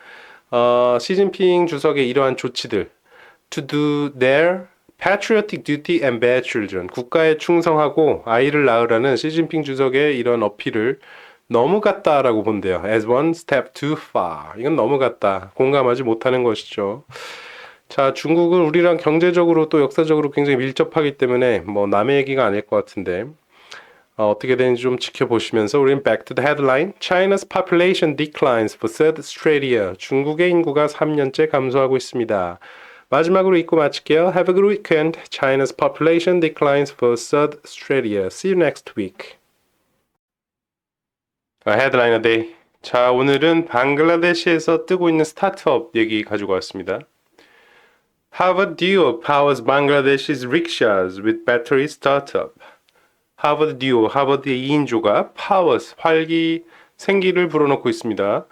시진핑 주석의 이러한 조치들. To do their patriotic duty and bear children. 국가에 충성하고 아이를 낳으라는 시진핑 주석의 이런 어필을 너무 같다라고 본대요. As one step too far. 이건 너무 같다. 공감하지 못하는 것이죠. 자, 중국은 우리랑 경제적으로 또 역사적으로 굉장히 밀접하기 때문에 뭐 남의 얘기가 아닐 것 같은데 어떻게 되는지 좀 지켜보시면서 우리는 back to the headline. China's population declines for third straight year. 중국의 인구가 3년째 감소하고 있습니다. 마지막으로 읽고 마칠게요. Have a good weekend. China's population declines for third straight year. See you next week. 헤드라인 a day. 자, 오늘은 방글라데시에서 뜨고 있는 스타트업 얘기 가지고 왔습니다. Harvard Duo powers Bangladesh's rickshaws with battery startup. 하버드 듀오, 하버드의 2인조가 powers, 활기, 생기를 불어넣고 있습니다.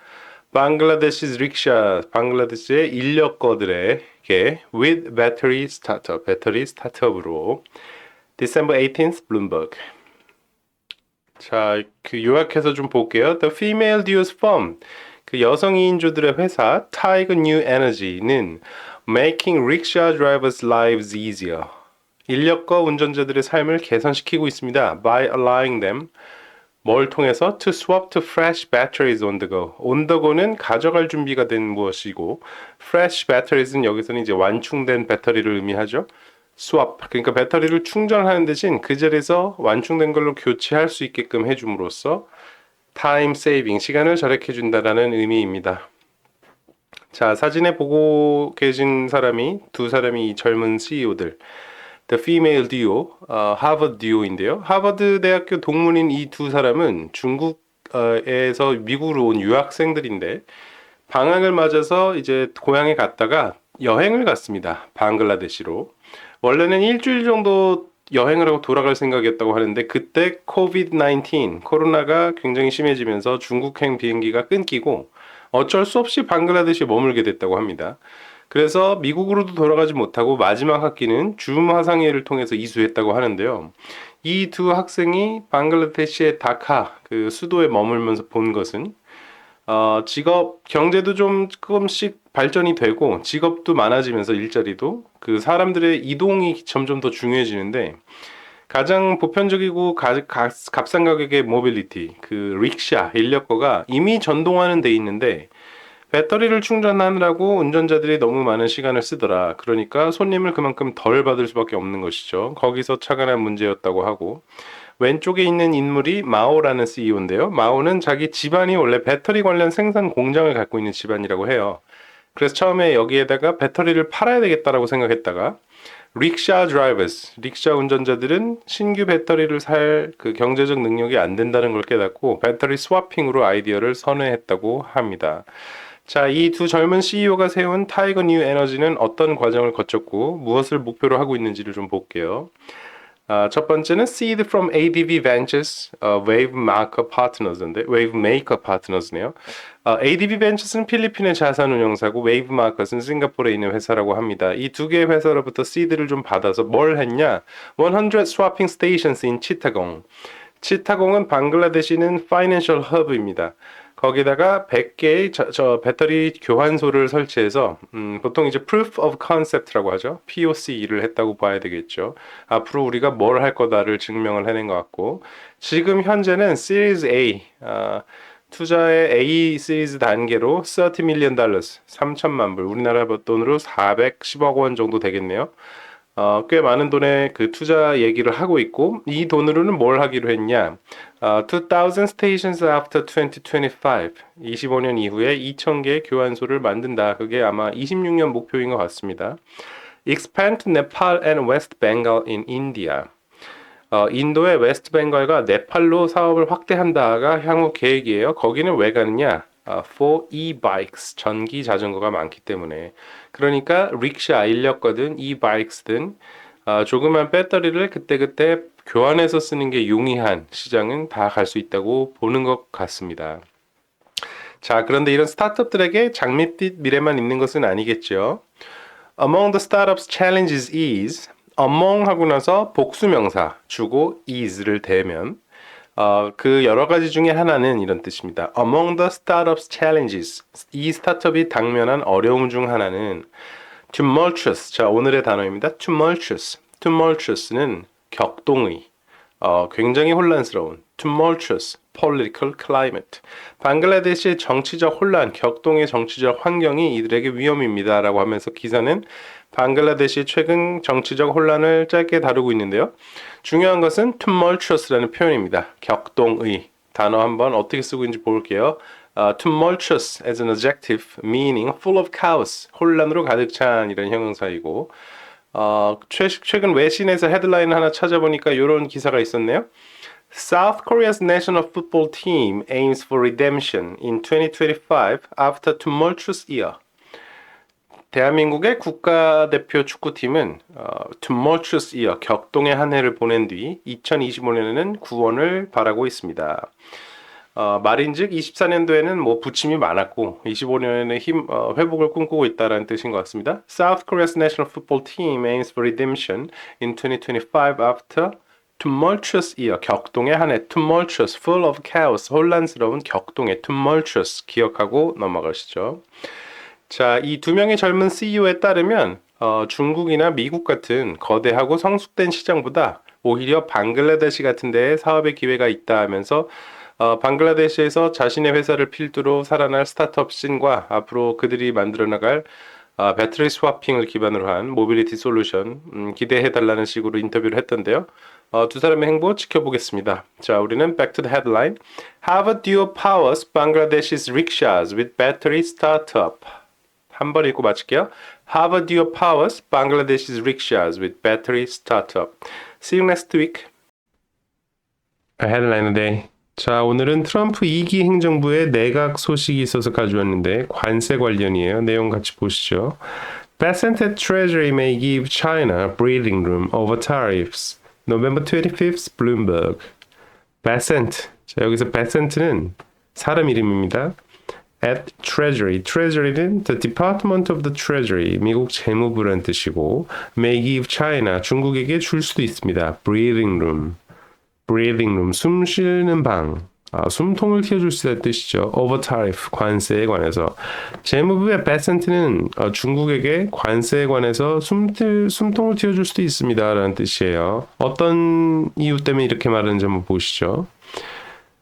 Bangladesh's rickshaw, 방글라데시의 인력거들에게 with battery startup, 배터리 스타트업으로. December 18th, Bloomberg. 자, 그 요약해서 좀 볼게요. The female duo's firm, 그 여성 2인조들의 회사 Tiger New Energy는 making rickshaw drivers' lives easier. 인력거 운전자들의 삶을 개선시키고 있습니다. By allowing them, 뭘 통해서? To swap to fresh batteries on the go. On the go는 가져갈 준비가 된 무엇이고, fresh batteries는 여기서는 이제 완충된 배터리를 의미하죠. swap, 그러니까 배터리를 충전하는 대신 그 자리에서 완충된 걸로 교체할 수 있게끔 해줌으로써 time saving, 시간을 절약해 준다라는 의미입니다. 자, 사진에 보고 계신 사람이 두 사람이 이 젊은 CEO들. The female duo, 하버드 듀오인데요. 하버드 대학교 동문인 이 두 사람은 중국에서 미국으로 온 유학생들인데 방학을 맞아서 이제 고향에 갔다가 여행을 갔습니다. 방글라데시로. 원래는 일주일 정도 여행을 하고 돌아갈 생각이었다고 하는데 그때 COVID-19, 코로나가 굉장히 심해지면서 중국행 비행기가 끊기고 어쩔 수 없이 방글라데시에 머물게 됐다고 합니다. 그래서 미국으로도 돌아가지 못하고 마지막 학기는 줌 화상회의를 통해서 이수했다고 하는데요. 이 두 학생이 방글라데시의 다카, 그 수도에 머물면서 본 것은 직업, 경제도 좀 조금씩 발전이 되고 직업도 많아지면서 일자리도 그 사람들의 이동이 점점 더 중요해지는데 가장 보편적이고 값싼 가격의 모빌리티, 그 릭샤, 인력거가 이미 전동화는 돼 있는데 배터리를 충전하느라고 운전자들이 너무 많은 시간을 쓰더라. 그러니까 손님을 그만큼 덜 받을 수밖에 없는 것이죠. 거기서 차관한 문제였다고 하고 왼쪽에 있는 인물이 마오라는 CEO인데요. 마오는 자기 집안이 원래 배터리 관련 생산 공장을 갖고 있는 집안이라고 해요. 그래서 처음에 여기에다가 배터리를 팔아야 되겠다라고 생각했다가 릭샤 드라이버스, 릭샤 운전자들은 신규 배터리를 살 그 경제적 능력이 안 된다는 걸 깨닫고 배터리 스와핑으로 아이디어를 선회했다고 합니다. 자, 이 두 젊은 CEO가 세운 타이거 뉴 에너지는 어떤 과정을 거쳤고 무엇을 목표로 하고 있는지를 좀 볼게요. 첫 번째는 Seed from ADV Ventures, Wave Maker Partners인데, Wave Maker Partners네요. ADV Ventures는 필리핀의 자산 운용사고 Wave Makers는 싱가포르에 있는 회사라고 합니다. 이 두 개의 회사로부터 시드를 좀 받아서 뭘 했냐? 100 swapping stations in Chittagong. 치타공은 방글라데시는 파이낸셜 허브입니다. 거기다가 100개의 배터리 교환소를 설치해서 보통 이제 proof of concept라고 하죠. POC를 했다고 봐야 되겠죠. 앞으로 우리가 뭘 할 거다를 증명을 해낸 것 같고 지금 현재는 Series A 투자의 A 시리즈 단계로 30 million dollars 3천만 불 우리나라 돈으로 410억 원 정도 되겠네요. 꽤 많은 돈의 그 투자 얘기를 하고 있고 이 돈으로는 뭘 하기로 했냐 2000 stations after 2025 25년 이후에 2000개의 교환소를 만든다. 그게 아마 26년 목표인 것 같습니다. Expand to Nepal and West Bengal in India 인도의 웨스트 벵갈과 네팔로 사업을 확대한다가 향후 계획이에요. 거기는 왜 가느냐? For e-bikes, 전기 자전거가 많기 때문에. 그러니까 릭샤, 인력거든, e-bikes든 조그만 배터리를 그때그때 교환해서 쓰는 게 용이한 시장은 다 갈 수 있다고 보는 것 같습니다. 자, 그런데 이런 스타트업들에게 장밋빛 미래만 있는 것은 아니겠죠. Among the startups challenges is among 하고 나서 복수명사 주고 is를 대면 그 여러 가지 중에 하나는 이런 뜻입니다. Among the startups challenges 이 스타트업이 당면한 어려움 중 하나는 tumultuous 자 오늘의 단어입니다. tumultuous는 격동의 굉장히 혼란스러운 tumultuous political climate 방글라데시의 정치적 혼란 격동의 정치적 환경이 이들에게 위험입니다 라고 하면서 기사는 방글라데시 최근 정치적 혼란을 짧게 다루고 있는데요. 중요한 것은 tumultuous라는 표현입니다. 격동의 단어 한번 어떻게 쓰고 있는지 볼게요. tumultuous as an adjective meaning full of chaos 혼란으로 가득 찬 이런 형용사이고 최근 외신에서 헤드라인 하나 찾아보니까 이런 기사가 있었네요. South Korea's national football team aims for redemption in 2025 after tumultuous year. 대한민국의 국가대표 축구팀은 tumultuous year, 격동의 한 해를 보낸 뒤 2025년에는 구원을 바라고 있습니다. 말인즉 24년도에는 뭐 부침이 많았고 25년에는 회복을 꿈꾸고 있다는 뜻인 것 같습니다. South Korea's national football team aims for redemption in 2025 after tumultuous year, 격동의 한 해, tumultuous, full of chaos, 혼란스러운 격동의 tumultuous 기억하고 넘어가시죠. 자, 이 두 명의 젊은 CEO에 따르면 중국이나 미국 같은 거대하고 성숙된 시장보다 오히려 방글라데시 같은 데에 사업의 기회가 있다 하면서 방글라데시에서 자신의 회사를 필두로 살아날 스타트업 씬과 앞으로 그들이 만들어 나갈 배터리 스와핑을 기반으로 한 모빌리티 솔루션 기대해달라는 식으로 인터뷰를 했던데요. 두 사람의 행보 지켜보겠습니다. 자, 우리는 back to the headline. Harvard duo powers Bangladesh's rickshaws with battery startup. 한 번 읽고 마칠게요. Harvard duo powers Bangladesh's rickshaws with battery startup. See you next week. A headline a day. 자, 오늘은 트럼프 2기 행정부의 내각 소식이 있어서 가져왔는데 관세 관련이에요. 내용 같이 보시죠. Bessent at Treasury may give China breathing room over tariffs. November 25th, Bloomberg. Bessent. 자, 여기서 Bessent는 사람 이름입니다. At Treasury. Treasury는 the Department of the Treasury. 미국 재무부란 뜻이고 may give China. 중국에게 줄 수도 있습니다. breathing room. breathing room, 숨 쉬는 방, 숨통을 틔워줄 수 있다는 뜻이죠. over tariff, 관세에 관해서. 재무부의 Bessent는 중국에게 관세에 관해서 숨통을 틔워줄 수도 있습니다. 라는 뜻이에요. 어떤 이유 때문에 이렇게 말하는지 한번 보시죠.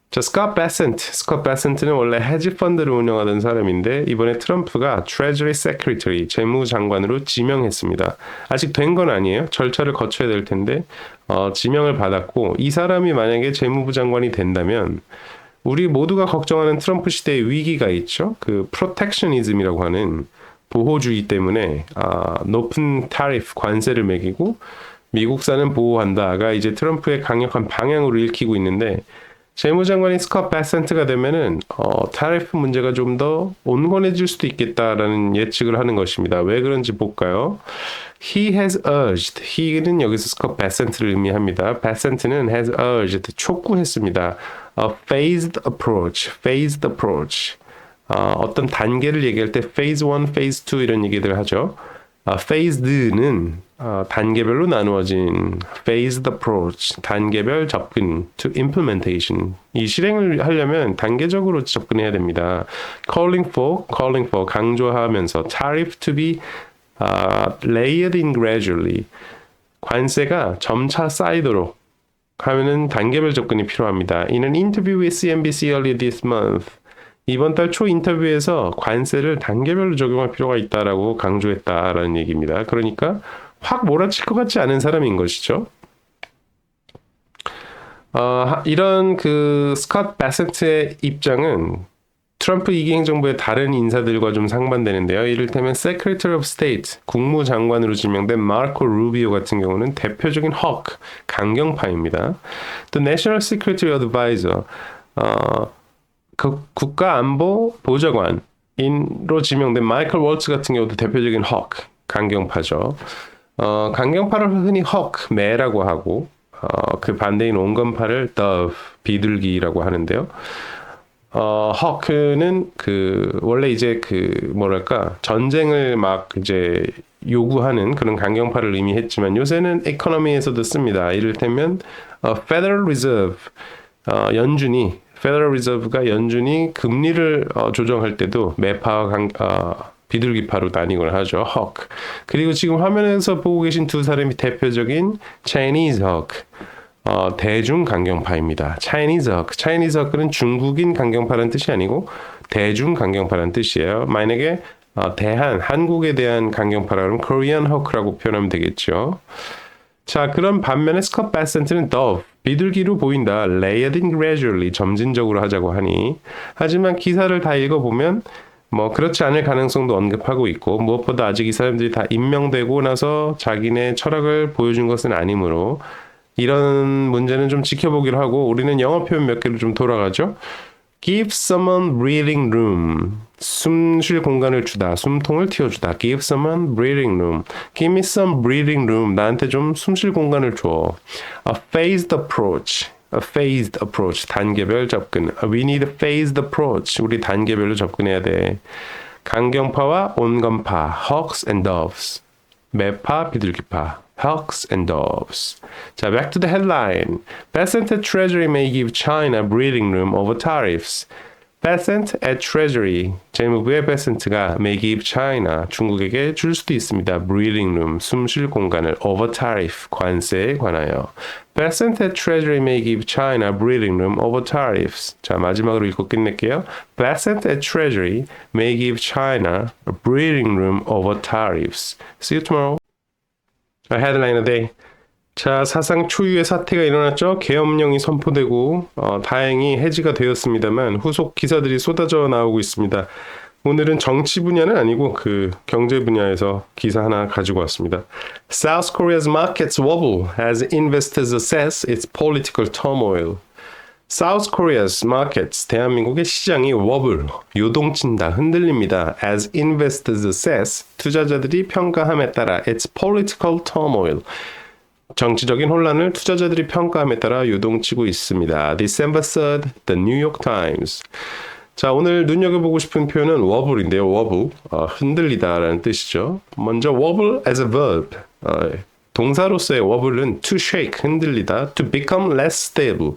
자, 스콧 베센트는 원래 헤지 펀드를 운영하던 사람인데 이번에 트럼프가 Treasury Secretary, 재무장관으로 지명했습니다. 아직 된 건 아니에요. 절차를 거쳐야 될 텐데 지명을 받았고 이 사람이 만약에 재무부 장관이 된다면 우리 모두가 걱정하는 트럼프 시대의 위기가 있죠. 그 프로텍셔니즘이라고 하는 보호주의 때문에 높은 타리프, 관세를 매기고 미국산은 보호한다가 이제 트럼프의 강력한 방향으로 읽히고 있는데 재무장관이 스콧 베센트가 되면은 타리프 문제가 좀 더 온건해질 수도 있겠다라는 예측을 하는 것입니다. 왜 그런지 볼까요? He has urged. he는 여기서 스콧 베센트를 의미합니다. 베센트는 has urged. 촉구했습니다. A phased approach. phased approach. 어떤 단계를 얘기할 때 phase 1, phase 2 이런 얘기들 하죠. phased는 단계별로 나누어진 phased approach, 단계별 접근 to implementation. 이 실행을 하려면 단계적으로 접근해야 됩니다. calling for, 강조하면서 tariff to be layered in gradually. 관세가 점차 쌓이도록 하면은 단계별 접근이 필요합니다. In an interview with CNBC earlier this month, 이번 달 초 인터뷰에서 관세를 단계별로 적용할 필요가 있다라고 강조했다라는 얘기입니다. 그러니까 확 몰아칠 것 같지 않은 사람인 것이죠. 이런 그 스콧 베센트의 입장은 트럼프 2기 행정부의 다른 인사들과 좀 상반되는데요. 이를테면 Secretary of State, 국무장관으로 지명된 마르코 루비오 같은 경우는 대표적인 허크, 강경파입니다. 또 National Security Advisor, 국가안보 보좌관인으로 지명된 마이클 월츠 같은 경우도 대표적인 허크, 강경파죠. 강경파를 흔히 허크, 매라고 하고 그 반대인 온건파를 dove, 비둘기라고 하는데요. 허크는 원래 이제 전쟁을 막 이제 요구하는 그런 강경파를 의미했지만 요새는 에코노미에서도 씁니다. 이를테면 Federal Reserve, Federal Reserve가 연준이 금리를 조정할 때도 매파와 비둘기파로 나뉘곤 하죠. 허크. 그리고 지금 화면에서 보고 계신 두 사람이 대표적인 Chinese 허크, 대중 강경파입니다. Chinese 허크는 중국인 강경파라는 뜻이 아니고 대중 강경파라는 뜻이에요. 만약에 한국에 대한 강경파라면 Korean 허크라고 표현하면 되겠죠. 자, 그런 반면에 스콧 베센트는 dove, 비둘기로 보인다. layered in gradually, 점진적으로 하자고 하니. 하지만 기사를 다 읽어보면 그렇지 않을 가능성도 언급하고 있고 무엇보다 아직 이 사람들이 다 임명되고 나서 자기네 철학을 보여준 것은 아니므로 이런 문제는 좀 지켜보기로 하고 우리는 영어 표현 몇 개로 좀 돌아가죠. Give someone breathing room. 숨 쉴 공간을 주다. 숨통을 틔워주다. Give someone breathing room. Give me some breathing room. 나한테 좀 숨 쉴 공간을 줘. A phased approach. A phased approach. 단계별 접근. We need a phased approach. 우리 단계별로 접근해야 돼. 강경파와 온건파. Hawks and doves. 매파, 비둘기파. Hawks and doves. 자, back to the headline. Bessent at Treasury may give China breathing room over tariffs. Bessent at Treasury. 재무부의 Bessent가 may give China, 중국에게 줄 수도 있습니다. breathing room, 숨 쉴 공간을 over tariff, 관세에 관하여. Bessent at Treasury may give China breathing room over tariffs. 자, 마지막으로 읽고 끝낼게요. Bessent at Treasury may give China a breathing room over tariffs. See you tomorrow. 헤드라인 네. 자, 사상 초유의 사태가 일어났죠. 계엄령이 선포되고 다행히 해지가 되었습니다만 후속 기사들이 쏟아져 나오고 있습니다. 오늘은 정치 분야는 아니고 경제 분야에서 기사 하나 가지고 왔습니다. South Korea's markets wobble as investors assess its political turmoil. South Korea's markets, 대한민국의 시장이 wobble, 요동친다, 흔들립니다. As investors assess, 투자자들이 평가함에 따라 its political turmoil, 정치적인 혼란을 투자자들이 평가함에 따라 요동치고 있습니다. December 3rd, The New York Times. 자, 오늘 눈여겨보고 싶은 표현은 wobble인데요. wobble, 흔들리다라는 뜻이죠. 먼저 wobble as a verb, 동사로서의 wobble은 to shake, 흔들리다, to become less stable,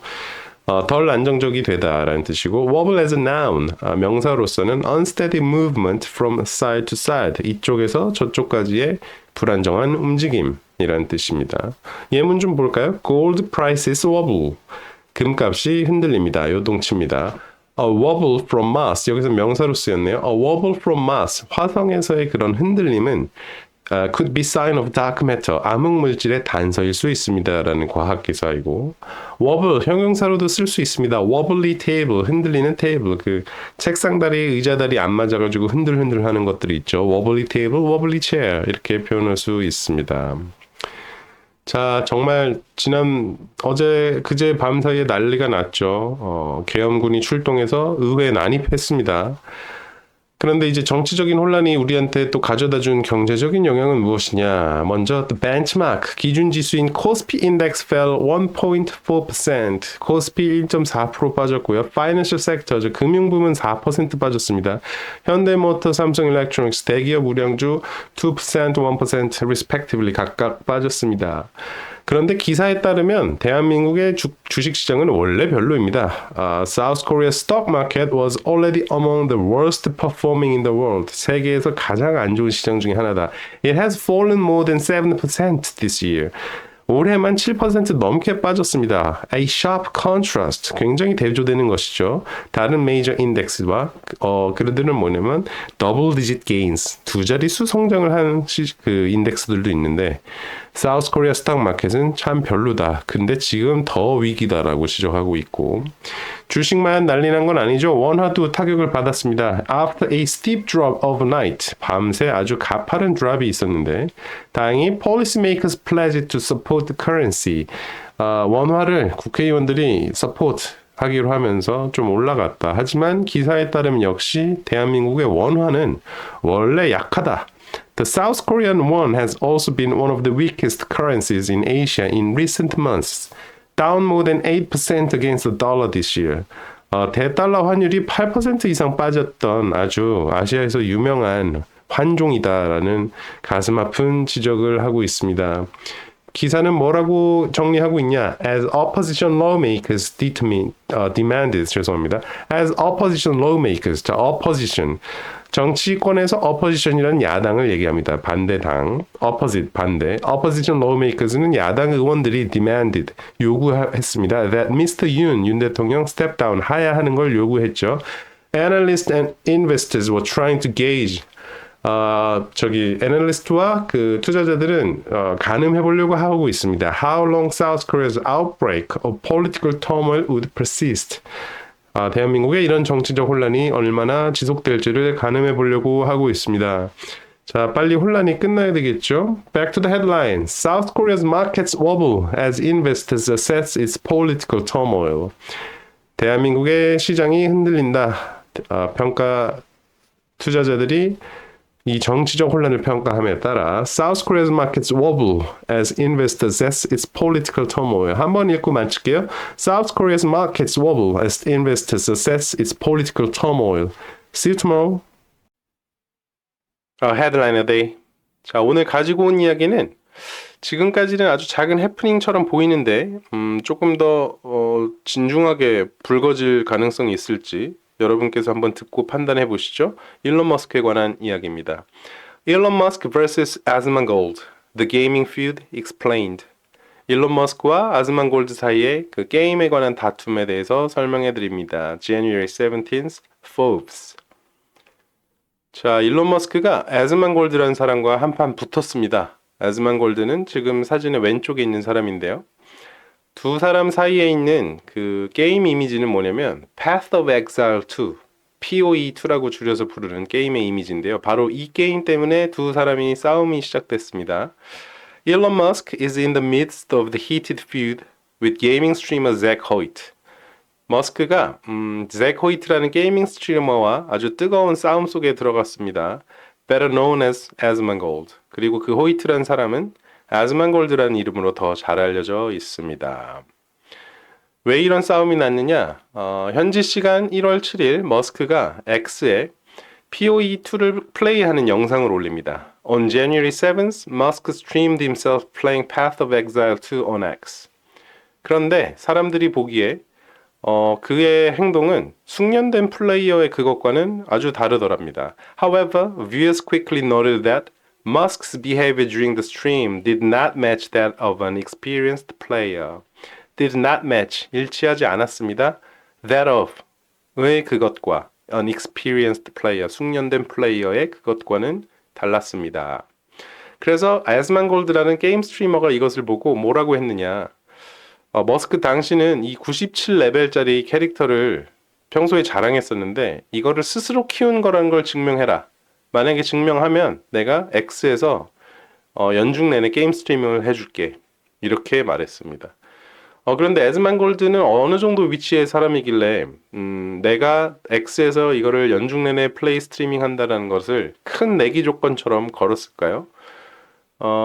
덜 안정적이 되다라는 뜻이고 wobble as a noun, 명사로서는 unsteady movement from side to side, 이쪽에서 저쪽까지의 불안정한 움직임이라는 뜻입니다. 예문 좀 볼까요? Gold prices wobble, 금값이 흔들립니다. 요동칩니다. A wobble from Mars, 여기서 명사로 쓰였네요. A wobble from Mars, 화성에서의 그런 흔들림은 could be sign of dark matter, 암흑물질의 단서일 수 있습니다. 라는 과학기사이고 wobble, 형용사로도 쓸 수 있습니다. wobbly table, 흔들리는 테이블, 책상 다리, 의자 다리 안 맞아가지고 흔들흔들 하는 것들이 있죠. wobbly table, wobbly chair 이렇게 표현할 수 있습니다. 자, 정말 그제 밤 사이에 난리가 났죠. 계엄군이 출동해서 의회에 난입했습니다. 그런데 이제 정치적인 혼란이 우리한테 또 가져다 준 경제적인 영향은 무엇이냐? 먼저 the benchmark 기준 지수인 코스피 인덱스 fell 1.4%. 코스피 1.4% 빠졌고요. Financial sector, 즉 금융 부문 4% 빠졌습니다. 현대모터, 삼성일렉트로닉스, 대기업 우량주 2%, 1% respectively 각각 빠졌습니다. 그런데 기사에 따르면 대한민국의 주식 시장은 원래 별로입니다. South Korea's stock market was already among the worst performing in the world. 세계에서 가장 안 좋은 시장 중에 하나다. It has fallen more than 7% this year. 올해만 7% 넘게 빠졌습니다. A sharp contrast. 굉장히 대조되는 것이죠. 다른 메이저 인덱스와 그들은 뭐냐면 double digit gains. 두 자릿수 성장을 한 그 인덱스들도 있는데 사우스 코리아 스탁 마켓은 참 별로다. 근데 지금 더 위기다라고 지적하고 있고 주식만 난리 난 건 아니죠. 원화도 타격을 받았습니다. After a steep drop overnight. 밤새 아주 가파른 드랍이 있었는데 다행히 policymakers pledged to support the currency. 원화를 국회의원들이 support 하기로 하면서 좀 올라갔다. 하지만 기사에 따르면 역시 대한민국의 원화는 원래 약하다. The South Korean won has also been one of the weakest currencies in Asia in recent months, down more than 8% against the dollar this year. 대달러 환율이 8% 이상 빠졌던 아주 아시아에서 유명한 환종이다라는 가슴 아픈 지적을 하고 있습니다. 기사는 뭐라고 정리하고 있냐? As opposition lawmakers demanded, 죄송합니다. As opposition lawmakers, 자, opposition. 정치권에서 opposition이라는 야당을 얘기합니다. 반대당, opposite, 반대. opposition lawmakers는 야당 의원들이 demanded, 요구했습니다. That Mr. 윤 대통령 step down, 하야하는 걸 요구했죠. Analysts and investors were trying to gauge 애널리스트와 그 투자자들은 가늠해 보려고 하고 있습니다. How long South Korea's outbreak of political turmoil would persist. 대한민국의 이런 정치적 혼란이 얼마나 지속될지를 가늠해 보려고 하고 있습니다. 자, 빨리 혼란이 끝나야 되겠죠? Back to the headline. South Korea's markets wobble as investors assess its political turmoil. 대한민국의 시장이 흔들린다. 투자자들이 이 정치적 혼란을 평가함에 따라 South Korea's markets wobble as investors assess its political turmoil. 한번 읽고 마칠게요. South Korea's markets wobble as investors assess its political turmoil. See you tomorrow. Headline a day. 자, 오늘 가지고 온 이야기는 지금까지는 아주 작은 해프닝처럼 보이는데 조금 더 진중하게 불거질 가능성이 있을지 여러분께서 한번 듣고 판단해 보시죠. 일론 머스크에 관한 이야기입니다. 일론 머스크 vs. 아즈만골드, The Gaming Feud Explained. 일론 머스크와 아즈만골드 사이의 그 게임에 관한 다툼에 대해서 설명해 드립니다. January 17th, Forbes. 자, 일론 머스크가 아즈만골드라는 사람과 한판 붙었습니다. 아즈만골드는 지금 사진의 왼쪽에 있는 사람인데요. 두 사람 사이에 있는 그 게임 이미지는 뭐냐면 Path of Exile 2, POE2라고 줄여서 부르는 게임의 이미지인데요. 바로 이 게임 때문에 두 사람이 싸움이 시작됐습니다. Elon Musk is in the midst of the heated feud with gaming streamer Zach Hoyt. 머스크가 Zach Hoyt라는 게이밍 스트리머와 아주 뜨거운 싸움 속에 들어갔습니다. Better known as Asmongold. 그리고 그 호이트라는 사람은 아즈만골드라는 이름으로 더 잘 알려져 있습니다. 왜 이런 싸움이 났느냐? 현지 시간 1월 7일 머스크가 X에 POE2를 플레이하는 영상을 올립니다. On January 7th, Musk streamed himself playing Path of Exile 2 on X. 그런데 사람들이 보기에 그의 행동은 숙련된 플레이어의 그것과는 아주 다르더랍니다. However, viewers quickly noted that Musk's behavior during the stream did not match that of an experienced player. Did not match, 일치하지 않았습니다. That of의 그것과 an experienced player, 숙련된 플레이어의 그것과는 달랐습니다. 그래서 아즈만골드라는 게임 스트리머가 이것을 보고 뭐라고 했느냐. 머스크 당신은 이 97레벨짜리 캐릭터를 평소에 자랑했었는데 이거를 스스로 키운 거라는 걸 증명해라. 만약에 증명하면 내가 X에서 연중 내내 게임 스트리밍을 해줄게. 이렇게 말했습니다. 그런데 에즈만골드는 어느 정도 위치의 사람이길래, 내가 X에서 이거를 연중 내내 플레이 스트리밍 한다는 것을 큰 내기 조건처럼 걸었을까요?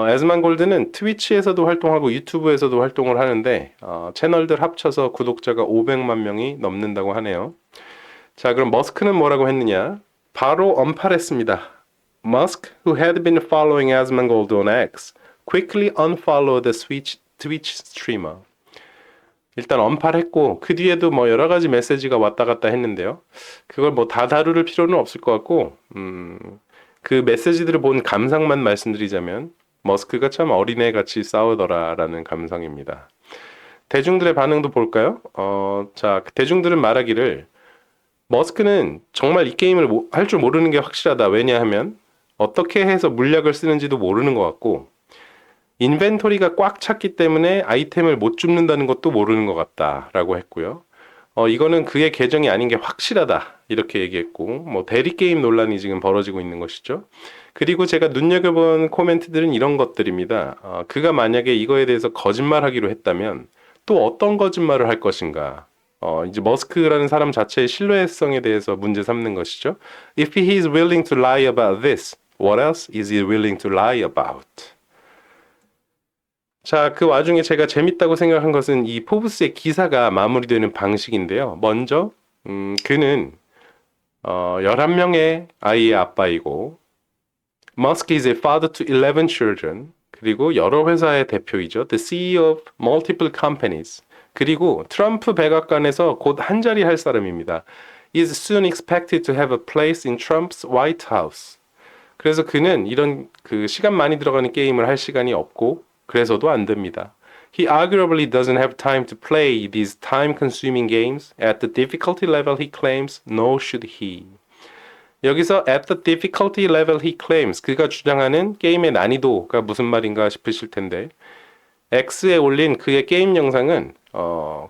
에즈만골드는 트위치에서도 활동하고 유튜브에서도 활동을 하는데, 채널들 합쳐서 구독자가 500만 명이 넘는다고 하네요. 자, 그럼 머스크는 뭐라고 했느냐? 바로 언팔했습니다. Musk, who had been following Asmongold on X, quickly unfollowed the Twitch streamer. 일단 언팔했고 그 뒤에도 뭐 여러 가지 메시지가 왔다 갔다 했는데요. 그걸 뭐 다 다룰 필요는 없을 것 같고, 그 메시지들을 본 감상만 말씀드리자면 머스크가 참 어린애 같이 싸우더라라는 감상입니다. 대중들의 반응도 볼까요? 자, 대중들은 말하기를 머스크는 정말 이 게임을 할 줄 모르는 게 확실하다. 왜냐하면 어떻게 해서 물약을 쓰는지도 모르는 것 같고, 인벤토리가 꽉 찼기 때문에 아이템을 못 줍는다는 것도 모르는 것 같다라고 했고요. 이거는 그의 계정이 아닌 게 확실하다. 이렇게 얘기했고, 뭐 대리 게임 논란이 지금 벌어지고 있는 것이죠. 그리고 제가 눈여겨본 코멘트들은 이런 것들입니다. 그가 만약에 이거에 대해서 거짓말하기로 했다면 또 어떤 거짓말을 할 것인가? 이제 머스크라는 사람 자체의 신뢰성에 대해서 문제 삼는 것이죠. If he is willing to lie about this, what else is he willing to lie about? 자, 그 와중에 제가 재밌다고 생각한 것은 이 포브스의 기사가 마무리되는 방식인데요. 먼저, 그는 11명의 아이의 아빠이고, Musk is a father to 11 children. 그리고 여러 회사의 대표이죠. The CEO of multiple companies. 그리고 트럼프 백악관에서 곧 한 자리 할 사람입니다. Is soon expected to have a place in Trump's White House. 그래서 그는 이런 그 시간 많이 들어가는 게임을 할 시간이 없고 그래서도 안 됩니다. He arguably doesn't have time to play these time-consuming games at the difficulty level he claims, nor should he. 여기서 at the difficulty level he claims, 그가 주장하는 게임의 난이도가 무슨 말인가 싶으실 텐데, X에 올린 그의 게임 영상은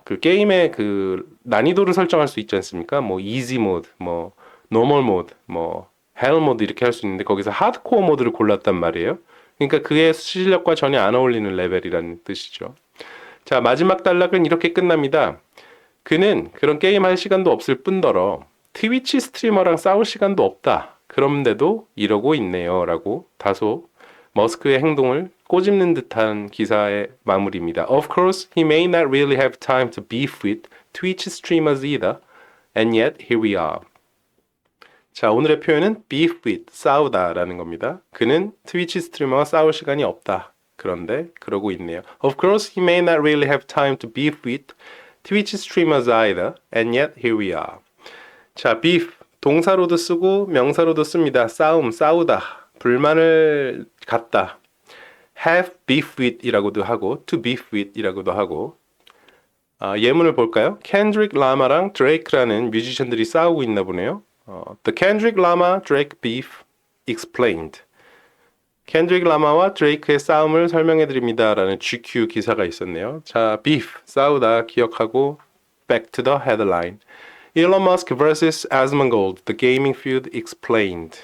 그 게임의 그 난이도를 설정할 수 있지 않습니까? 뭐 easy mode, 뭐 normal mode, 뭐 hell mode 이렇게 할 수 있는데 거기서 하드코어 모드를 골랐단 말이에요. 그러니까 그의 실력과 전혀 안 어울리는 레벨이라는 뜻이죠. 자, 마지막 단락은 이렇게 끝납니다. 그는 그런 게임 할 시간도 없을 뿐더러 트위치 스트리머랑 싸울 시간도 없다. 그런데도 이러고 있네요. 라고 다소 머스크의 행동을 꼬집는 듯한 기사의 마무리입니다. Of course, he may not really have time to beef with Twitch streamers either. And yet, here we are. 자, 오늘의 표현은 beef with, 싸우다라는 겁니다. 그는 트위치 스트리머와 싸울 시간이 없다. 그런데 그러고 있네요. Of course, he may not really have time to beef with Twitch streamers either. And yet, here we are. 자, beef, 동사로도 쓰고 명사로도 씁니다. 싸움, 싸우다, 불만을 갖다. have beef with 이라고도 하고 to beef with 이라고도 하고. 예문을 볼까요? 켄드릭 라마랑 드레이크라는 뮤지션들이 싸우고 있나 보네요. The Kendrick Lamar Drake beef explained. 켄드릭 라마와 드레이크의 싸움을 설명해 드립니다. 라는 GQ 기사가 있었네요. 자, beef, 싸우다 기억하고 back to the headline. Elon Musk vs. Asmongold, The Gaming Feud Explained.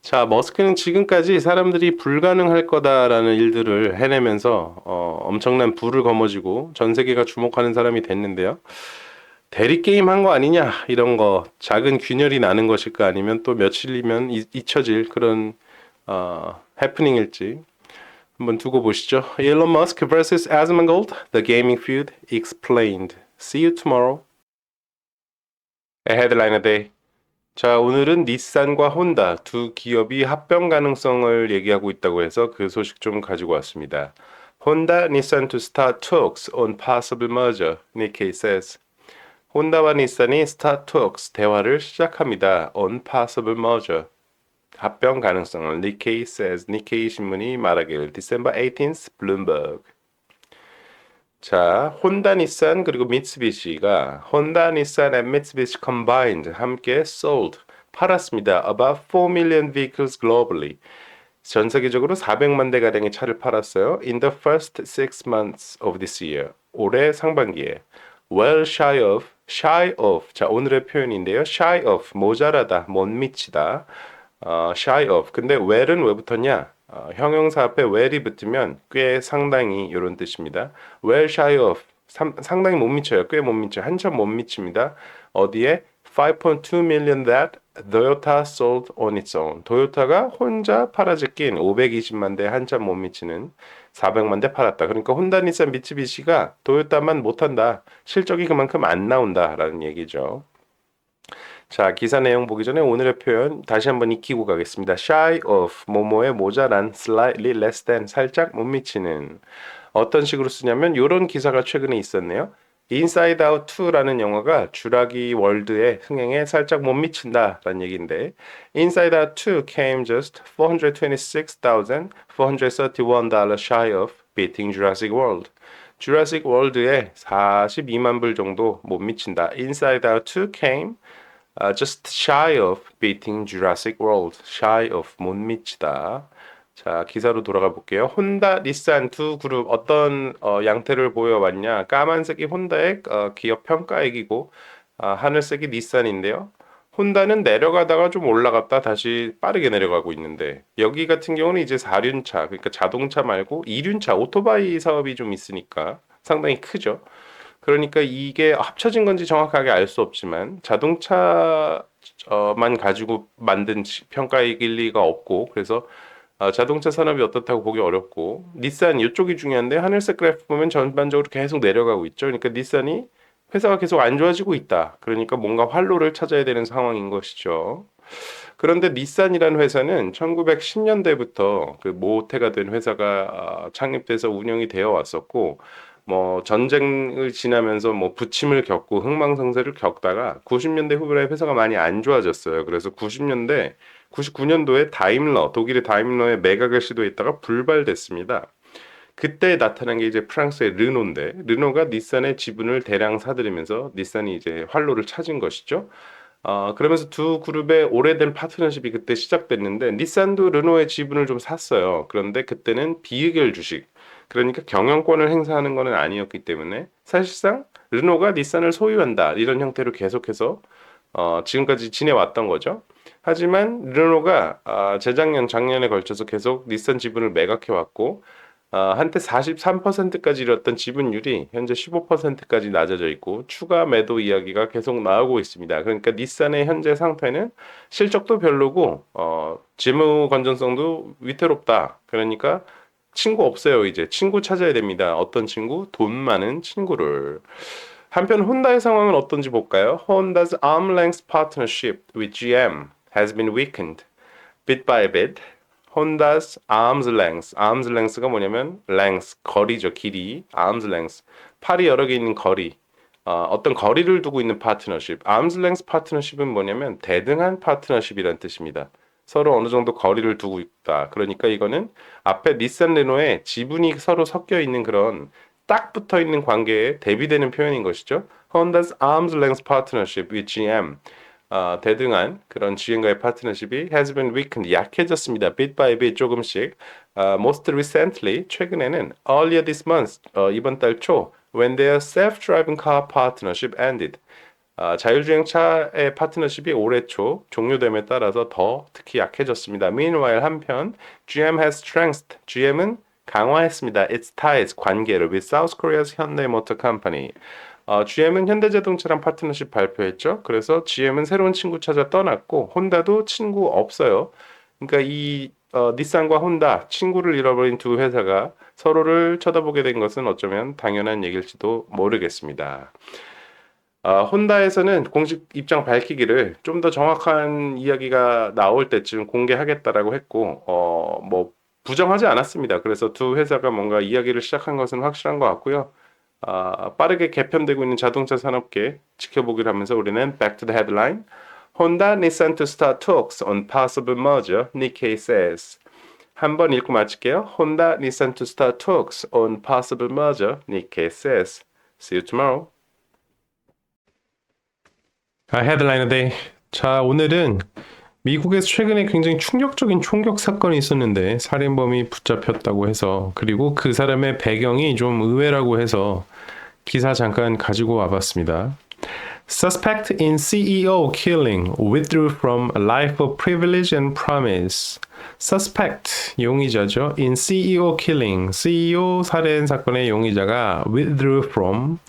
자, 머스크는 지금까지 사람들이 불가능할 거다라는 일들을 해내면서 엄청난 부를 거머쥐고 전 세계가 주목하는 사람이 됐는데요. 대리 게임 한 거 아니냐 이런 거 작은 균열이 나는 것일까 아니면 또 며칠이면 잊혀질 그런 해프닝일지 한번 두고 보시죠. Elon Musk vs. Asmongold, The Gaming Feud Explained. See you tomorrow. 헤드라이너 데이. 자, 오늘은 닛산과 혼다 두 기업이 합병 가능성을 얘기하고 있다고 해서 그 소식 좀 가지고 왔습니다. Honda, Nissan to start talks on possible merger, Nikkei says. 혼다와 닛산이 start talks, 대화를 시작합니다. on possible merger, 합병 가능성을 Nikkei says, 니케이 신문이 말하길 December 18th, Bloomberg. 자, 혼다, 닛산 그리고 미쓰비시가 혼다, 닛산 and Mitsubishi combined 함께 sold, 팔았습니다. About 4 million vehicles globally. 전 세계적으로 400만 대 가량의 차를 팔았어요. In the first 6 months of this year. 올해 상반기에. Well shy of. 자, 오늘의 표현인데요. shy of, 모자라다, 못 미치다. shy of. 근데 well은 왜 붙었냐? 형용사 앞에 well이 붙으면 꽤 상당히 이런 뜻입니다. well shy of, 상당히 못 미쳐요. 꽤 못 미쳐요. 한참 못 미칩니다. 어디에? 5.2 million that Toyota sold on its own. 토요타가 혼자 팔아제낀 520만 대 한참 못 미치는 400만 대 팔았다. 그러니까 혼다, 닛산, 미츠비시가 토요타만 못한다. 실적이 그만큼 안 나온다라는 얘기죠. 자, 기사 내용 보기 전에 오늘의 표현 다시 한번 익히고 가겠습니다. shy of, 뭐뭐에 모자란, slightly less than, 살짝 못 미치는. 어떤 식으로 쓰냐면 이런 기사가 최근에 있었네요. Inside Out 2라는 영화가 쥬라기 월드의 흥행에 살짝 못 미친다라는 얘기인데 Inside Out 2 came just $426,431 shy of beating Jurassic World. Jurassic World에 42만 불 정도 못 미친다. Inside Out 2 came just shy of beating Jurassic World. shy of 못 미치다. 자, 기사로 돌아가 볼게요. 혼다, 닛산 두 그룹 어떤 양태를 보여왔냐? 까만색이 혼다의 기업 평가액이고 하늘색이 닛산인데요. 혼다는 내려가다가 좀 올라갔다 다시 빠르게 내려가고 있는데 여기 같은 경우는 이제 4륜차, 그러니까 자동차 말고 2륜차 오토바이 사업이 좀 있으니까 상당히 크죠. 그러니까 이게 합쳐진 건지 정확하게 알 수 없지만 자동차만 가지고 만든 평가액일 리가 없고 그래서 자동차 산업이 어떻다고 보기 어렵고 닛산 이쪽이 중요한데 하늘색 그래프 보면 전반적으로 계속 내려가고 있죠. 그러니까 닛산이 회사가 계속 안 좋아지고 있다. 그러니까 뭔가 활로를 찾아야 되는 상황인 것이죠. 그런데 닛산이라는 회사는 1910년대부터 그 모태가 된 회사가 창립돼서 운영이 되어 왔었고 뭐 전쟁을 지나면서 뭐 부침을 겪고 흥망성쇠를 겪다가 90년대 후반에 회사가 많이 안 좋아졌어요. 그래서 90년대 99년도에 다임러, 독일의 다임러의 매각을 시도했다가 불발됐습니다. 그때 나타난 게 이제 프랑스의 르노인데 르노가 닛산의 지분을 대량 사들이면서 닛산이 이제 활로를 찾은 것이죠. 그러면서 두 그룹의 오래된 파트너십이 그때 시작됐는데 닛산도 르노의 지분을 좀 샀어요. 그런데 그때는 비의결 주식, 그러니까 경영권을 행사하는 것은 아니었기 때문에 사실상 르노가 닛산을 소유한다 이런 형태로 계속해서 지금까지 지내왔던 거죠. 하지만 르노가 재작년, 작년에 걸쳐서 계속 닛산 지분을 매각해 왔고 한때 43%까지 이뤘던 지분율이 현재 15%까지 낮아져 있고 추가 매도 이야기가 계속 나오고 있습니다. 그러니까 닛산의 현재 상태는 실적도 별로고 재무 건전성도 위태롭다. 그러니까 친구 없어요. 이제 친구 찾아야 됩니다. 어떤 친구? 돈 많은 친구를. 한편 혼다의 상황은 어떤지 볼까요? Honda's arm length partnership with GM has been weakened bit by bit. Honda's arms length. arms length가 뭐냐면 length, 거리죠. 길이. arms length. 팔이 여러 개 있는 거리. 어떤 거리를 두고 있는 파트너십. arms length 파트너십은 뭐냐면 대등한 파트너십이란 뜻입니다. 서로 어느 정도 거리를 두고 있다. 그러니까 이거는 앞에 닛산 르노의 지분이 서로 섞여 있는 그런 딱 붙어 있는 관계에 대비되는 표현인 것이죠. Honda's arm's length partnership with GM. 대등한 그런 GM과의 파트너십이 has been weakened. 약해졌습니다. bit by bit 조금씩. Most recently 최근에는 earlier this month 이번 달 초 when their self-driving car partnership ended. 자율주행차의 파트너십이 올해 초 종료됨에 따라서 더 특히 약해졌습니다. Meanwhile 한편 GM has strengthened. GM은 강화했습니다. its ties 관계를 with South Korea's Hyundai Motor Company. GM은 현대자동차랑 파트너십 발표했죠. 그래서 GM은 새로운 친구 찾아 떠났고 혼다도 친구 없어요. 그러니까 이 닛산과 혼다 친구를 잃어버린 두 회사가 서로를 쳐다보게 된 것은 어쩌면 당연한 얘기일지도 모르겠습니다. 혼다에서는 공식 입장 밝히기를 좀 더 정확한 이야기가 나올 때쯤 공개하겠다라고 했고 뭐 부정하지 않았습니다. 그래서 두 회사가 뭔가 이야기를 시작한 것은 확실한 것 같고요. 빠르게 개편되고 있는 자동차 산업계 지켜보기를 하면서 우리는 back to the headline. Honda, Nissan to start talks on possible merger, Nikkei says. 한번 읽고 마칠게요. Honda, Nissan to start talks on possible merger, Nikkei says. See you tomorrow. 헤드라이너 데이. 자, 오늘은 미국에서 최근에 굉장히 충격적인 총격 사건이 있었는데 살인범이 붙잡혔다고 해서 그리고 그 사람의 배경이 좀 의외라고 해서 기사 잠깐 가지고 와봤습니다. Suspect in CEO killing withdrew from a life of privilege and promise. Suspect 용의자죠. In CEO killing CEO 살해 사건의 용의자가 withdrew from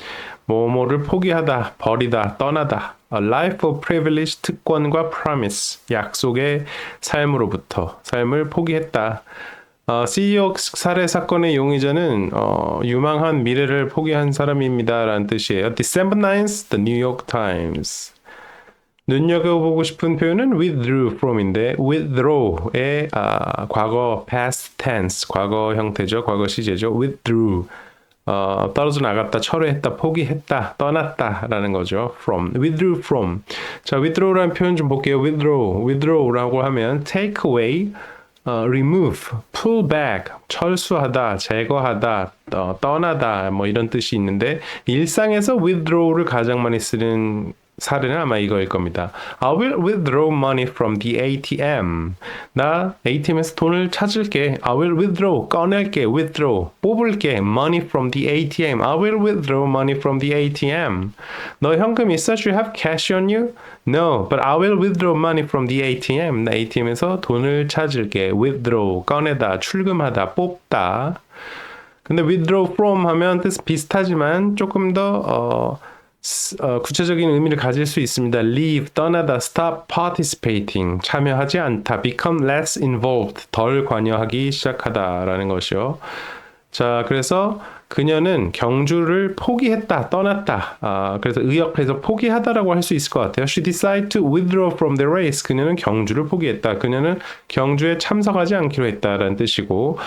뭐뭐를 포기하다, 버리다, 떠나다. A life of privilege 특권과 promise 약속의 삶으로부터 삶을 포기했다. CEO 살해 사건의 용의자는 유망한 미래를 포기한 사람입니다. 라는 뜻이에요. December 9th, The New York Times. 눈여겨보고 싶은 표현은 withdrew from인데 withdraw의 과거 past tense, 과거 형태죠. 과거 시제죠. withdrew. 떨어져 나갔다, 철회했다, 포기했다, 떠났다라는 거죠. From, withdrew from. 자, withdraw라는 표현 좀 볼게요. withdraw라고 하면 take away, remove, pull back, 철수하다, 제거하다, 떠나다 뭐 이런 뜻이 있는데 일상에서 withdraw를 가장 많이 쓰는 사례는 아마 이거일 겁니다. I will withdraw money from the ATM. 나 ATM에서 돈을 찾을게. I will withdraw. 꺼낼게. withdraw. 뽑을게. money from the ATM. I will withdraw money from the ATM. 너 현금 있어? Do you have cash on you? No, but I will withdraw money from the ATM. 나 ATM에서 돈을 찾을게. withdraw. 꺼내다. 출금하다. 뽑다. 근데 withdraw from 하면 뜻 비슷하지만 조금 더 구체적인 의미를 가질 수 있습니다. leave, 떠나다, stop participating, 참여하지 않다, become less involved, 덜 관여하기 시작하다라는 것이요. 자, 그래서 그녀는 경주를 포기했다, 떠났다. 그래서 의역해서 포기하다라고 할 수 있을 것 같아요. She decided to withdraw from the race. 그녀는 경주를 포기했다. 그녀는 경주에 참석하지 않기로 했다라는 뜻이고,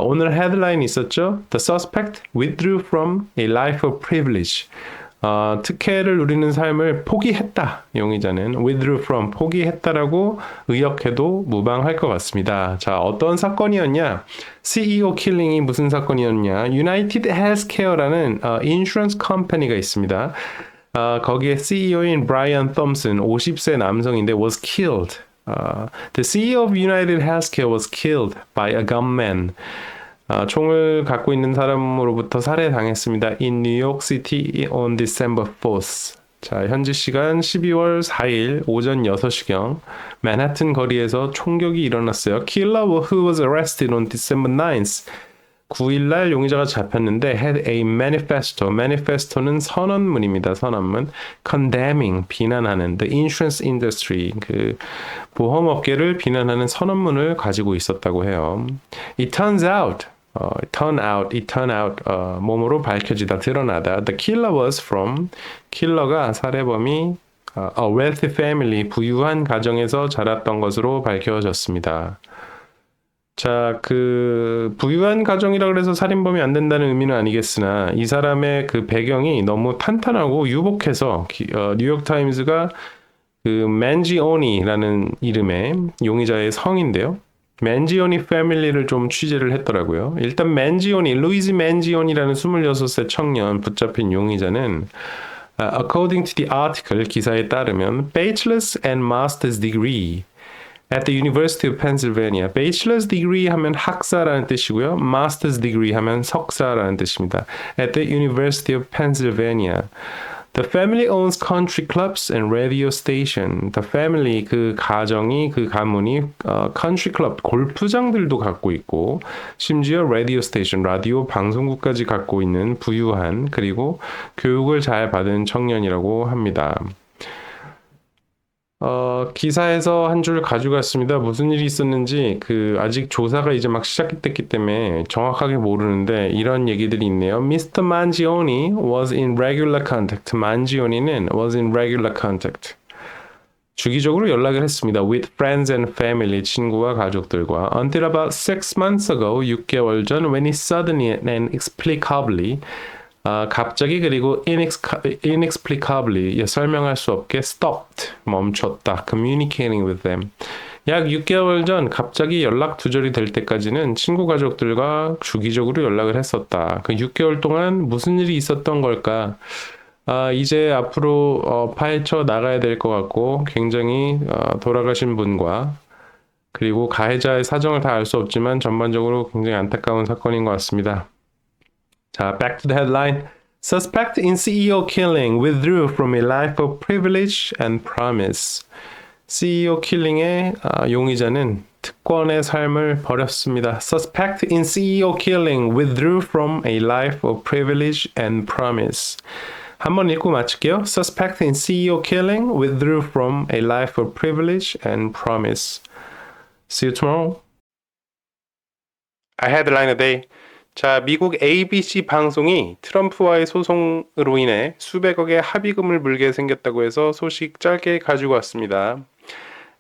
오늘 헤드라인 있었죠? The suspect withdrew from a life of privilege. 특혜를 누리는 삶을 포기했다. 용의자는 withdrew from 포기했다라고 의역해도 무방할 것 같습니다. 자, 어떤 사건이었냐? CEO killing이 무슨 사건이었냐? United Healthcare라는 인슈런스 컴퍼니가 있습니다. 거기에 CEO인 브라이언 톰슨 50세 남성인데 was killed. The CEO of United Healthcare was killed by a gunman. 총을 갖고 있는 사람으로부터 살해당했습니다. In New York City on December 4th. 자, 현지 시간 12월 4일 오전 6시경 맨하튼 거리에서 총격이 일어났어요. Killer who was arrested on December 9th. 9일날 용의자가 잡혔는데 had a manifesto. manifesto는 선언문입니다. 선언문. condemning, 비난하는 the insurance industry, 그 보험업계를 비난하는 선언문을 가지고 있었다고 해요. It turns out, 몸으로 밝혀지다, 드러나다. The killer was from, 킬러가 살해범이 a wealthy family, 부유한 가정에서 자랐던 것으로 밝혀졌습니다. 자, 그 부유한 가정이라 그래서 살인범이 안 된다는 의미는 아니겠으나 이 사람의 그 배경이 너무 탄탄하고 유복해서 뉴욕타임즈가 그 맨지오니라는 이름의 용의자의 성인데요. 맨지오니 패밀리를 좀 취재를 했더라고요. 일단 맨지오니, 루이즈 맨지오니라는 26세 청년 붙잡힌 용의자는 according to the article, 기사에 따르면 bachelor's and master's degree at the University of Pennsylvania. bachelor's degree 하면 학사라는 뜻이고요. master's degree 하면 석사라는 뜻입니다. at the University of Pennsylvania. The family owns country clubs and radio station. The family, 그 가정이, 그 가문이 country club, 골프장들도 갖고 있고 심지어 radio station, 라디오 방송국까지 갖고 있는 부유한 그리고 교육을 잘 받은 청년이라고 합니다. 기사에서 한 줄 가져갔습니다. 무슨 일이 있었는지 아직 조사가 이제 막 시작됐기 때문에 정확하게 모르는데 이런 얘기들이 있네요. Mr. Mangione was in regular contact. 만지오니는 was in regular contact. 주기적으로 연락을 했습니다. With friends and family, 친구와 가족들과. Until about 6 months ago, 6개월 전, when he suddenly and inexplicably 갑자기 그리고 inexplicably 설명할 수 없게 stopped 멈췄다. communicating with them. 약 6개월 전 갑자기 연락 두절이 될 때까지는 친구 가족들과 주기적으로 연락을 했었다. 그 6개월 동안 무슨 일이 있었던 걸까? 이제 앞으로 파헤쳐 나가야 될 것 같고 굉장히 돌아가신 분과 그리고 가해자의 사정을 다 알 수 없지만 전반적으로 굉장히 안타까운 사건인 것 같습니다. 자, back to the headline. Suspect in CEO killing withdrew from a life of privilege and promise. CEO 킬링의 용의자는 특권의 삶을 버렸습니다. Suspect in CEO killing withdrew from a life of privilege and promise. 한번 읽고 마칠게요. Suspect in CEO killing withdrew from a life of privilege and promise. See you tomorrow. I headline a day. 자, 미국 ABC 방송이 트럼프와의 소송으로 인해 수백억의 합의금을 물게 생겼다고 해서 소식 짧게 가지고 왔습니다.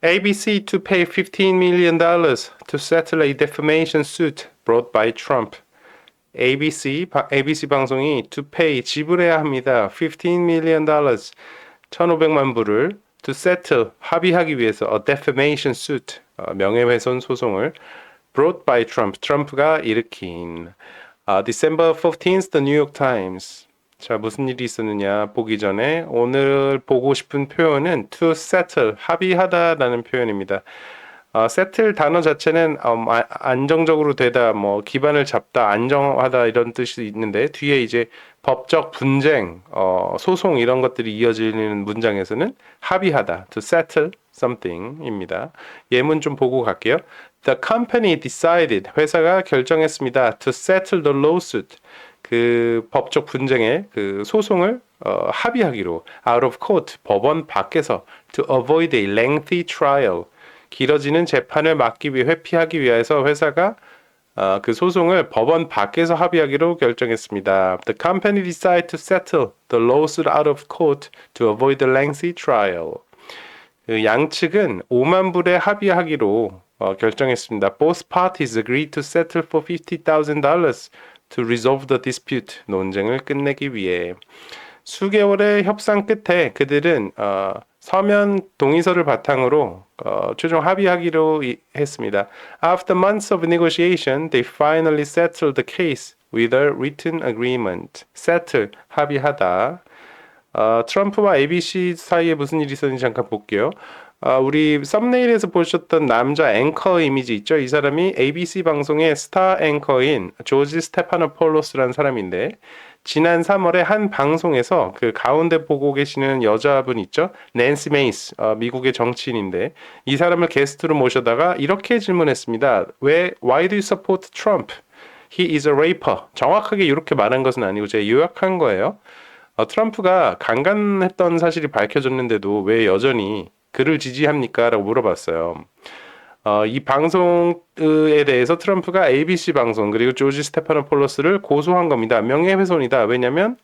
ABC to pay $15 million to settle a defamation suit brought by Trump. ABC 방송이 to pay 지불해야 합니다. $15 million 1,500만 불을 to settle 합의하기 위해서 a defamation suit 명예훼손 소송을 brought by Trump 트럼프가 일으킨 December 14th The New York Times. 자, 무슨 일이 있었느냐 보기 전에 오늘 보고 싶은 표현은 to settle 합의하다라는 표현입니다. settle 단어 자체는 안정적으로 되다, 뭐 기반을 잡다, 안정하다 이런 뜻이 있는데 뒤에 이제 법적 분쟁, 소송 이런 것들이 이어지는 문장에서는 합의하다, to settle something입니다. 예문 좀 보고 갈게요. The company decided, 회사가 결정했습니다. To settle the lawsuit, 그 법적 분쟁의 그 소송을 합의하기로 out of court, 법원 밖에서 to avoid a lengthy trial, 길어지는 재판을 막기 위해 회피하기 위해서 회사가 그 소송을 법원 밖에서 합의하기로 결정했습니다. The company decided to settle the lawsuit out of court to avoid the lengthy trial. 그 양측은 5만 불에 합의하기로 결정했습니다. Both parties agreed to settle for $50,000 to resolve the dispute. 논쟁을 끝내기 위해. 수개월의 협상 끝에 그들은 서면 동의서를 바탕으로 최종 합의하기로 했습니다. After months of negotiation, they finally settled the case with a written agreement. settle, 합의하다. 트럼프와 ABC 사이에 무슨 일이 있었는지 잠깐 볼게요. 우리 썸네일에서 보셨던 남자 앵커 이미지 있죠? 이 사람이 ABC 방송의 스타 앵커인 조지 스테파노폴로스라는 사람인데 지난 3월에 한 방송에서 그 가운데 보고 계시는 여자분 있죠? 낸시 메이스, 미국의 정치인인데 이 사람을 게스트로 모셔다가 이렇게 질문했습니다. Why do you support Trump? He is a raper. 정확하게 이렇게 말한 것은 아니고 제가 요약한 거예요. 트럼프가 강간했던 사실이 밝혀졌는데도 왜 여전히 그를 지지합니까? 라고 물어봤어요. 이 방송에 대해서 트럼프가 ABC 방송 그리고 조지 스테파노폴로스를 고소한 겁니다. 명예훼손이다. 왜냐하면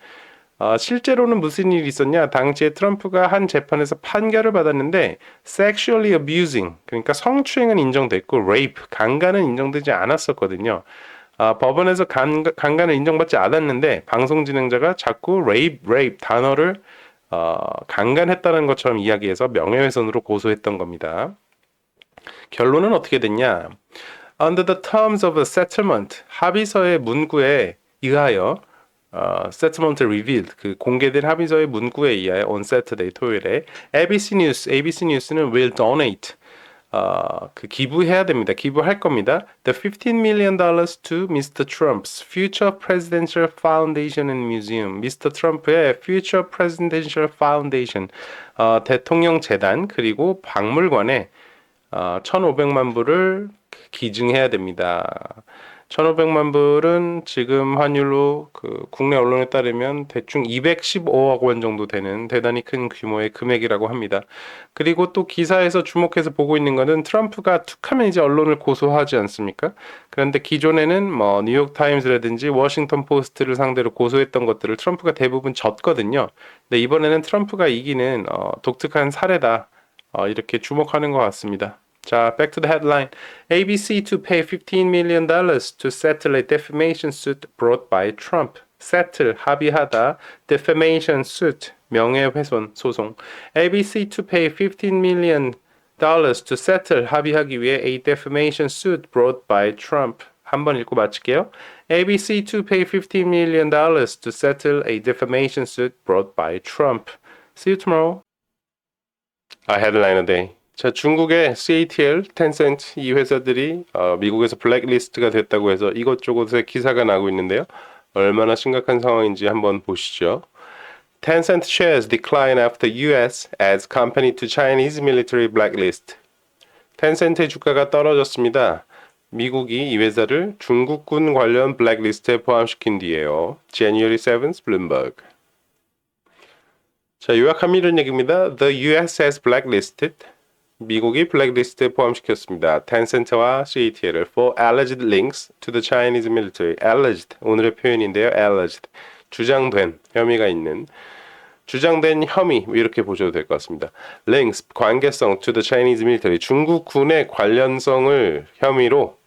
실제로는 무슨 일이 있었냐? 당시에 트럼프가 한 재판에서 판결을 받았는데 sexually abusing, 그러니까 성추행은 인정됐고 rape, 강간은 인정되지 않았었거든요. 법원에서 강간을 인정받지 않았는데 방송 진행자가 자꾸 rape 단어를 강간했다는 것처럼 이야기해서 명예훼손으로 고소했던 겁니다. 결론은 어떻게 됐냐? Under the terms of a settlement, 합의서의 문구에 의하여 settlement revealed, 그 공개된 합의서의 문구에 의하여 on Saturday, 토요일에 ABC News는 will donate, 그 기부해야 됩니다. 기부할 겁니다. The $15 million to Mr. Trump's Future Presidential Foundation and Museum. Mr. 트럼프의 Future Presidential Foundation, 대통령 재단 그리고 박물관에 1,500만 불을 기증해야 됩니다. 1,500만 불은 지금 환율로 그 국내 언론에 따르면 대충 215억 원 정도 되는 대단히 큰 규모의 금액이라고 합니다. 그리고 또 기사에서 주목해서 보고 있는 것은 트럼프가 툭하면 이제 언론을 고소하지 않습니까? 그런데 기존에는 뭐 뉴욕 타임즈라든지 워싱턴 포스트를 상대로 고소했던 것들을 트럼프가 대부분 졌거든요. 근데 이번에는 트럼프가 이기는 독특한 사례다. 이렇게 주목하는 것 같습니다. 자, back to the headline. ABC to pay $15 million to settle a defamation suit brought by Trump. settle, 합의하다. defamation suit, 명예훼손 소송. ABC to pay $15 million to settle, 합의하기 위해 a defamation suit brought by Trump. 한번 읽고 마칠게요. ABC to pay $15 million to settle a defamation suit brought by Trump. See you tomorrow. headline a day. 자, 중국의 CATL, 텐센트 이 회사들이 미국에서 블랙리스트가 됐다고 해서 이것저것에 기사가 나고 있는데요. 얼마나 심각한 상황인지 한번 보시죠. Tencent shares decline after US adds company to Chinese military blacklist. 텐센트의 주가가 떨어졌습니다. 미국이 이 회사를 중국군 관련 블랙리스트에 포함시킨 뒤에요. January 7th, Bloomberg. 자, 요약하면 이런 얘기입니다. The US has blacklisted. 미국이 블랙리스트에 포함시켰습니다. 텐센트와 CATL을 for alleged links to the Chinese military. alleged, 오늘의 표현인데요. alleged, 주장된, 혐의가 있는. 주장된 혐의 이렇게 보셔도 될 것 같습니다. links 관계성 to the Chinese military 중국 군의 관련성을 혐의로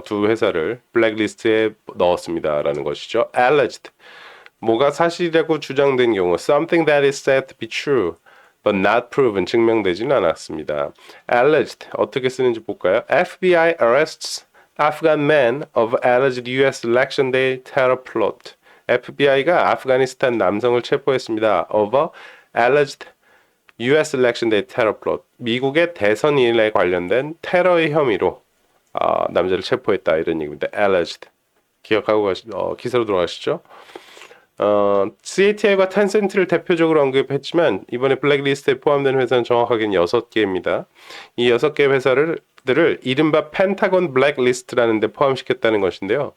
두 회사를 블랙리스트에 넣었습니다라는 것이죠. alleged 뭐가 사실이라고 주장된 경우 something that is said to be true but not proven 증명되지는 않았습니다. alleged 어떻게 쓰는지 볼까요? FBI arrests Afghan men of alleged US election day terror plot. FBI가 아프가니스탄 남성을 체포했습니다. over alleged US election day terror plot. 미국의 대선일에 관련된 테러의 혐의로 남자를 체포했다 이런 얘기입니다. alleged. 기억하고 기사로 돌아가시죠. CATL과 텐센트를 대표적으로 언급했지만 이번에 블랙리스트에 포함된 회사는 정확하게는 6개입니다. 이 6개 회사들을 이른바 펜타곤 블랙리스트라는 데 포함시켰다는 것인데요.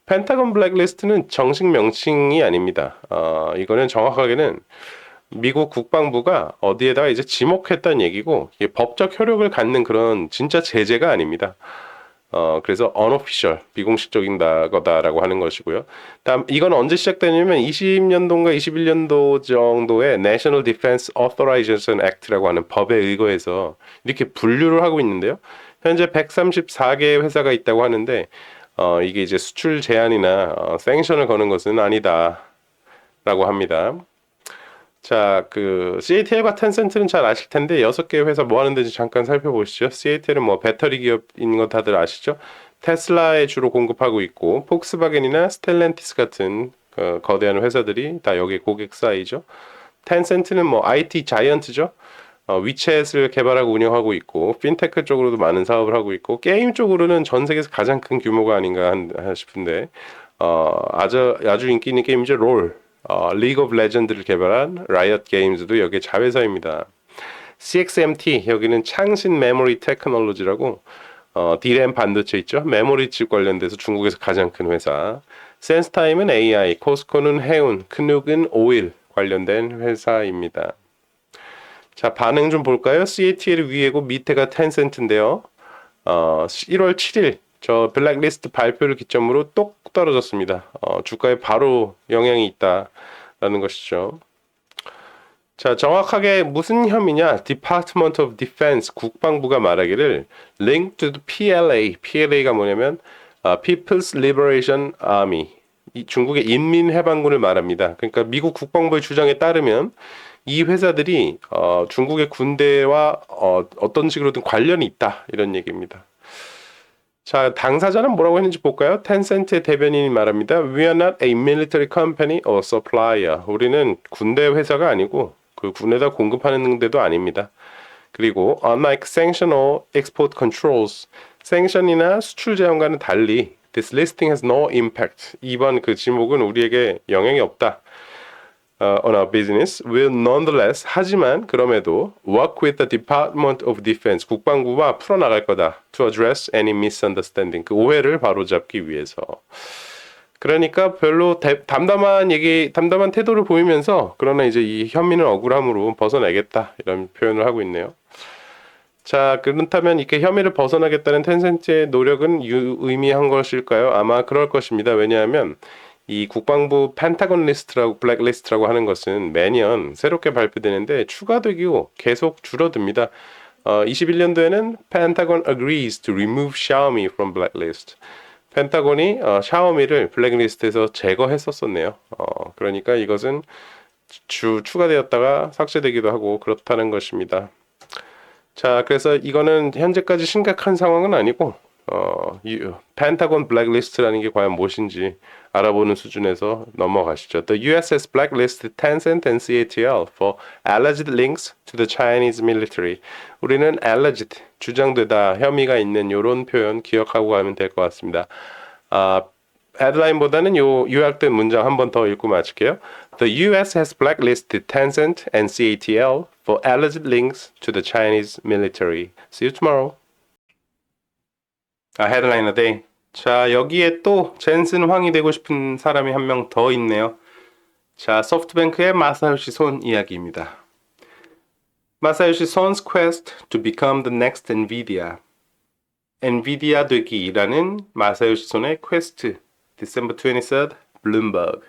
펜타곤 블랙리스트는 정식 명칭이 아닙니다. 이거는 정확하게는 미국 국방부가 어디에다가 이제 지목했다는 얘기고 이게 법적 효력을 갖는 그런 진짜 제재가 아닙니다. 그래서 unofficial, 비공식적인 거다라고 하는 것이고요. 다음 이건 언제 시작되냐면 20년도인가 21년도 정도에 National Defense Authorization Act라고 하는 법에 의거해서 이렇게 분류를 하고 있는데요. 현재 134개의 회사가 있다고 하는데 이게 이제 수출 제한이나 생션을 거는 것은 아니다라고 합니다. 자, 그 CATL과 텐센트는 잘 아실 텐데 6개의 회사 뭐 하는 데인지 잠깐 살펴보시죠. CATL은 뭐 배터리 기업인 거 다들 아시죠? 테슬라에 주로 공급하고 있고 폭스바겐이나 스텔란티스 같은 거대한 회사들이 다 여기 고객사이죠. 텐센트는 뭐 IT 자이언트죠. 위챗을 개발하고 운영하고 있고 핀테크 쪽으로도 많은 사업을 하고 있고 게임 쪽으로는 전 세계에서 가장 큰 규모가 아닌가 싶은데 아주 인기 있는 게임이죠. 롤, 리그 오브 레전드를 개발한 라이엇 게임즈도 여기에 자회사입니다. CXMT 여기는 창신 메모리 테크놀로지라고 D램 반도체 있죠. 메모리 칩 관련돼서 중국에서 가장 큰 회사. 센스타임은 AI, 코스코는 해운, 크눅은 오일 관련된 회사입니다. 자, 반응 좀 볼까요? CATL 위에고 밑에가 텐센트인데요. 1월 7일 저 블랙리스트 발표를 기점으로 똑 떨어졌습니다. 주가에 바로 영향이 있다라는 것이죠. 자, 정확하게 무슨 혐의냐? Department of Defense 국방부가 말하기를 linked to the PLA. PLA가 뭐냐면 People's Liberation Army. 이 중국의 인민해방군을 말합니다. 그러니까 미국 국방부의 주장에 따르면 이 회사들이 중국의 군대와 어떤 식으로든 관련이 있다 이런 얘기입니다. 자, 당사자는 뭐라고 했는지 볼까요? 텐센트의 대변인이 말합니다. We are not a military company or supplier. 우리는 군대 회사가 아니고 그 군에다 공급하는 데도 아닙니다. 그리고 unlike sanction or export controls, sanction이나 수출 제한과는 달리 this listing has no impact. 이번 그 지목은 우리에게 영향이 없다. On our business will nonetheless 하지만 그럼에도 work with the Department of Defense 국방부와 풀어나갈 거다 to address any misunderstanding 그 오해를 바로잡기 위해서. 그러니까 별로 담담한 태도를 보이면서 그러나 이제 이 혐의는 억울함으로 벗어내겠다 이런 표현을 하고 있네요. 자, 그렇다면 이렇게 혐의를 벗어나겠다는 텐센트의 노력은 유의미한 것일까요? 아마 그럴 것입니다. 왜냐하면 이 국방부 펜타곤 리스트라고 블랙리스트라고 하는 것은 매년 새롭게 발표되는데 추가되고 계속 줄어듭니다. 21년도에는 Pentagon agrees to remove Xiaomi from blacklist. 펜타곤이 샤오미를 블랙리스트에서 제거했었었네요. 그러니까 이것은 추가되었다가 삭제되기도 하고 그렇다는 것입니다. 자, 그래서 이거는 현재까지 심각한 상황은 아니고 펜타곤 블랙리스트라는 게 과연 무엇인지 알아보는 수준에서 넘어가시죠. The US has blacklisted Tencent and CATL for alleged links to the Chinese military. 우리는 alleged, 주장되다, 혐의가 있는 이런 표현 기억하고 가면 될 것 같습니다. 헤드라인보다는 요 요약된 문장 한 번 더 읽고 마칠게요. The U.S. has blacklisted Tencent and CATL for alleged links to the Chinese military. See you tomorrow. 헤드라인 a day. 자, 여기에 또 젠슨 황이 되고 싶은 사람이 한 명 더 있네요. 자, 소프트뱅크의 마사요시 손 이야기입니다. 마사요시 손's quest to become the next NVIDIA. 엔비디아 되기라는 마사요시 손의 퀘스트. December 23rd, Bloomberg.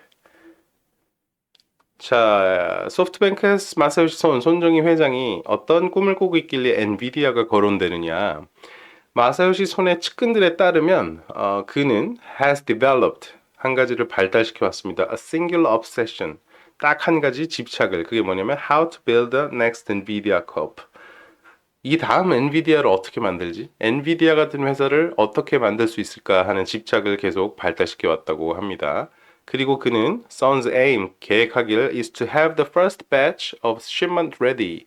자, 소프트뱅크 마사요시 손정희 회장이 어떤 꿈을 꾸고 있길래 엔비디아가 거론되느냐. 마사요시 손의 측근들에 따르면 그는 has developed 한 가지를 발달시켜 왔습니다. A singular obsession. 딱 한 가지 집착을. 그게 뭐냐면 how to build the next NVIDIA Corp. 이 다음 엔비디아를 어떻게 만들지? 엔비디아 같은 회사를 어떻게 만들 수 있을까 하는 집착을 계속 발달시켜 왔다고 합니다. 그리고 그는 Son's aim, 계획하기를 is to have the first batch of shipment ready.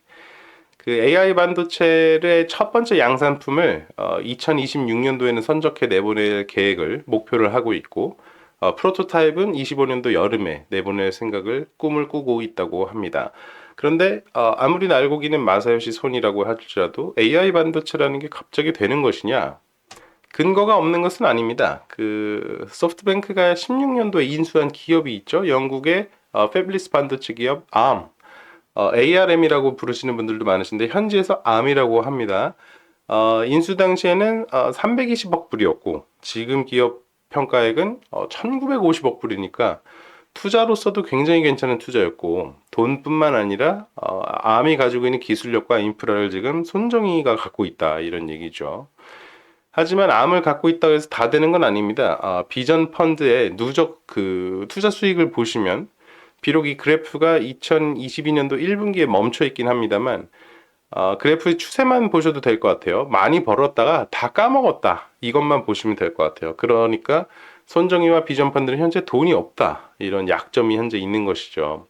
그 AI 반도체의 첫 번째 양산품을 2026년도에는 선적해 내보낼 계획을 목표를 하고 있고 프로토타입은 25년도 여름에 내보낼 생각을 꿈을 꾸고 있다고 합니다. 그런데 아무리 알고기는 마사요시 손이라고 할지라도 AI 반도체라는 게 갑자기 되는 것이냐? 근거가 없는 것은 아닙니다. 그 소프트뱅크가 16년도에 인수한 기업이 있죠. 영국의 패블리스 반도체 기업 ARM, ARM이라고 부르시는 분들도 많으신데 현지에서 ARM이라고 합니다. 인수 당시에는 320억 불이었고 지금 기업 평가액은 1950억 불이니까 투자로서도 굉장히 괜찮은 투자였고 돈뿐만 아니라 암이 가지고 있는 기술력과 인프라를 지금 손정희가 갖고 있다 이런 얘기죠. 하지만 암을 갖고 있다고 해서 다 되는 건 아닙니다. 비전 펀드의 누적 그 투자 수익을 보시면 비록 이 그래프가 2022년도 1분기에 멈춰 있긴 합니다만 그래프의 추세만 보셔도 될 것 같아요. 많이 벌었다가 다 까먹었다 이것만 보시면 될 것 같아요. 그러니까 손정희와 비전펀드는 현재 돈이 없다. 이런 약점이 현재 있는 것이죠.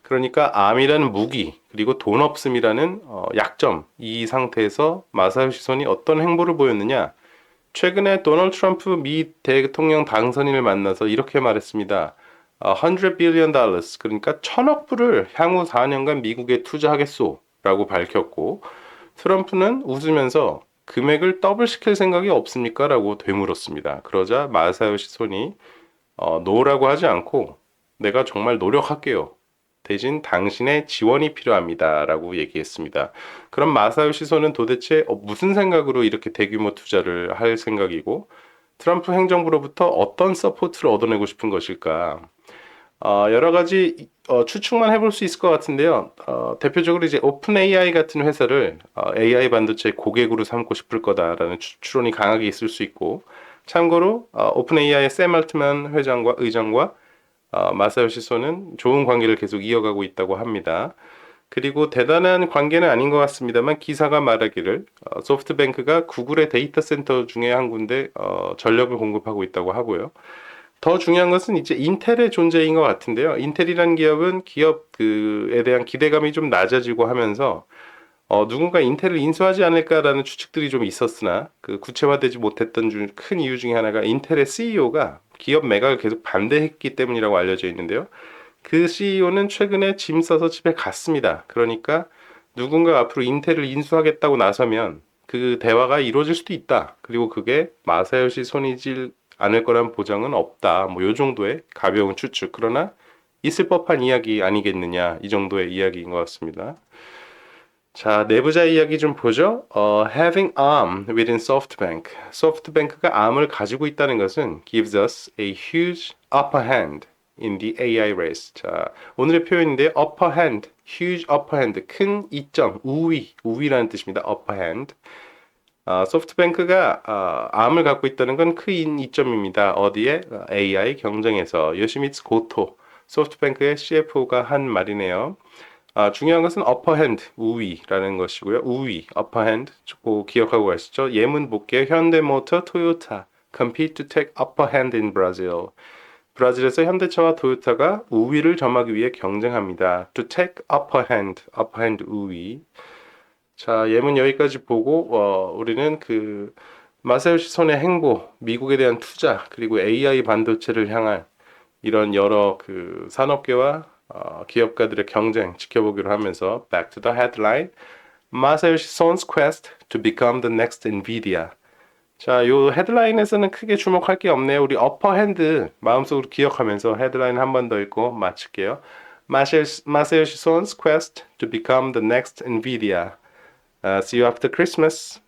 그러니까 암이라는 무기 그리고 돈 없음이라는 약점 이 상태에서 마사요시 손이 어떤 행보를 보였느냐. 최근에 도널드 트럼프 미 대통령 당선인을 만나서 이렇게 말했습니다. 100 billion dollars 그러니까 1000억 불을 향후 4년간 미국에 투자하겠소 라고 밝혔고 트럼프는 웃으면서 금액을 더블 시킬 생각이 없습니까? 라고 되물었습니다. 그러자 마사요시 손이 노라고 하지 않고 내가 정말 노력할게요. 대신 당신의 지원이 필요합니다. 라고 얘기했습니다. 그럼 마사요시 손은 도대체 무슨 생각으로 이렇게 대규모 투자를 할 생각이고 트럼프 행정부로부터 어떤 서포트를 얻어내고 싶은 것일까? 여러 가지 추측만 해볼 수 있을 것 같은데요. 대표적으로 이제 오픈 AI 같은 회사를 AI 반도체 고객으로 삼고 싶을 거다라는 추론이 강하게 있을 수 있고, 참고로 오픈 AI의 샘 알트만 회장과 의장과 마사요시 손은 좋은 관계를 계속 이어가고 있다고 합니다. 그리고 대단한 관계는 아닌 것 같습니다만 기사가 말하기를 소프트뱅크가 구글의 데이터 센터 중에 한 군데 전력을 공급하고 있다고 하고요. 더 중요한 것은 이제 인텔의 존재인 것 같은데요. 인텔이라는 기업은 기업 그에 대한 기대감이 좀 낮아지고 하면서 누군가 인텔을 인수하지 않을까라는 추측들이 좀 있었으나 그 구체화되지 못했던 큰 이유 중에 하나가 인텔의 CEO가 기업 매각을 계속 반대했기 때문이라고 알려져 있는데요. 그 CEO는 최근에 짐 싸서 집에 갔습니다. 그러니까 누군가 앞으로 인텔을 인수하겠다고 나서면 그 대화가 이루어질 수도 있다. 그리고 그게 마사요시 손이질 않을 거란 보장은 없다. 뭐 요 정도의 가벼운 추측. 그러나 있을 법한 이야기 아니겠느냐. 이 정도의 이야기인 것 같습니다. 자, 내부자 이야기 좀 보죠. Having ARM within SoftBank. 소프트뱅크가 ARM을 가지고 있다는 것은 gives us a huge upper hand in the AI race. 자, 오늘의 표현인데 upper hand, huge upper hand, 큰 이점, 우위라는 뜻입니다. upper hand. 소프트뱅크가 암을 갖고 있다는 건 큰 이점입니다. 어디에? AI 경쟁에서. 요시미츠 고토, 소프트뱅크의 CFO가 한 말이네요. 중요한 것은 upper hand, 우위라는 것이고요. 우위, upper hand, 기억하고 가시죠. 예문 볼게요. 현대모터, 토요타, compete to take upper hand in Brazil. 브라질에서 현대차와 토요타가 우위를 점하기 위해 경쟁합니다. To take upper hand 우위. 자, 예문 여기까지 보고 우리는 그 마사요시 손의 행보, 미국에 대한 투자, 그리고 AI 반도체를 향한 이런 여러 그 산업계와 기업가들의 경쟁 지켜보기로 하면서 Back to the headline. 마사요시 손's quest to become the next NVIDIA. 자, 요 헤드라인에서는 크게 주목할 게 없네요. 우리 어퍼핸드 마음속으로 기억하면서 헤드라인 한 번 더 읽고 마칠게요. 마사요시 손's quest to become the next NVIDIA. See you after Christmas.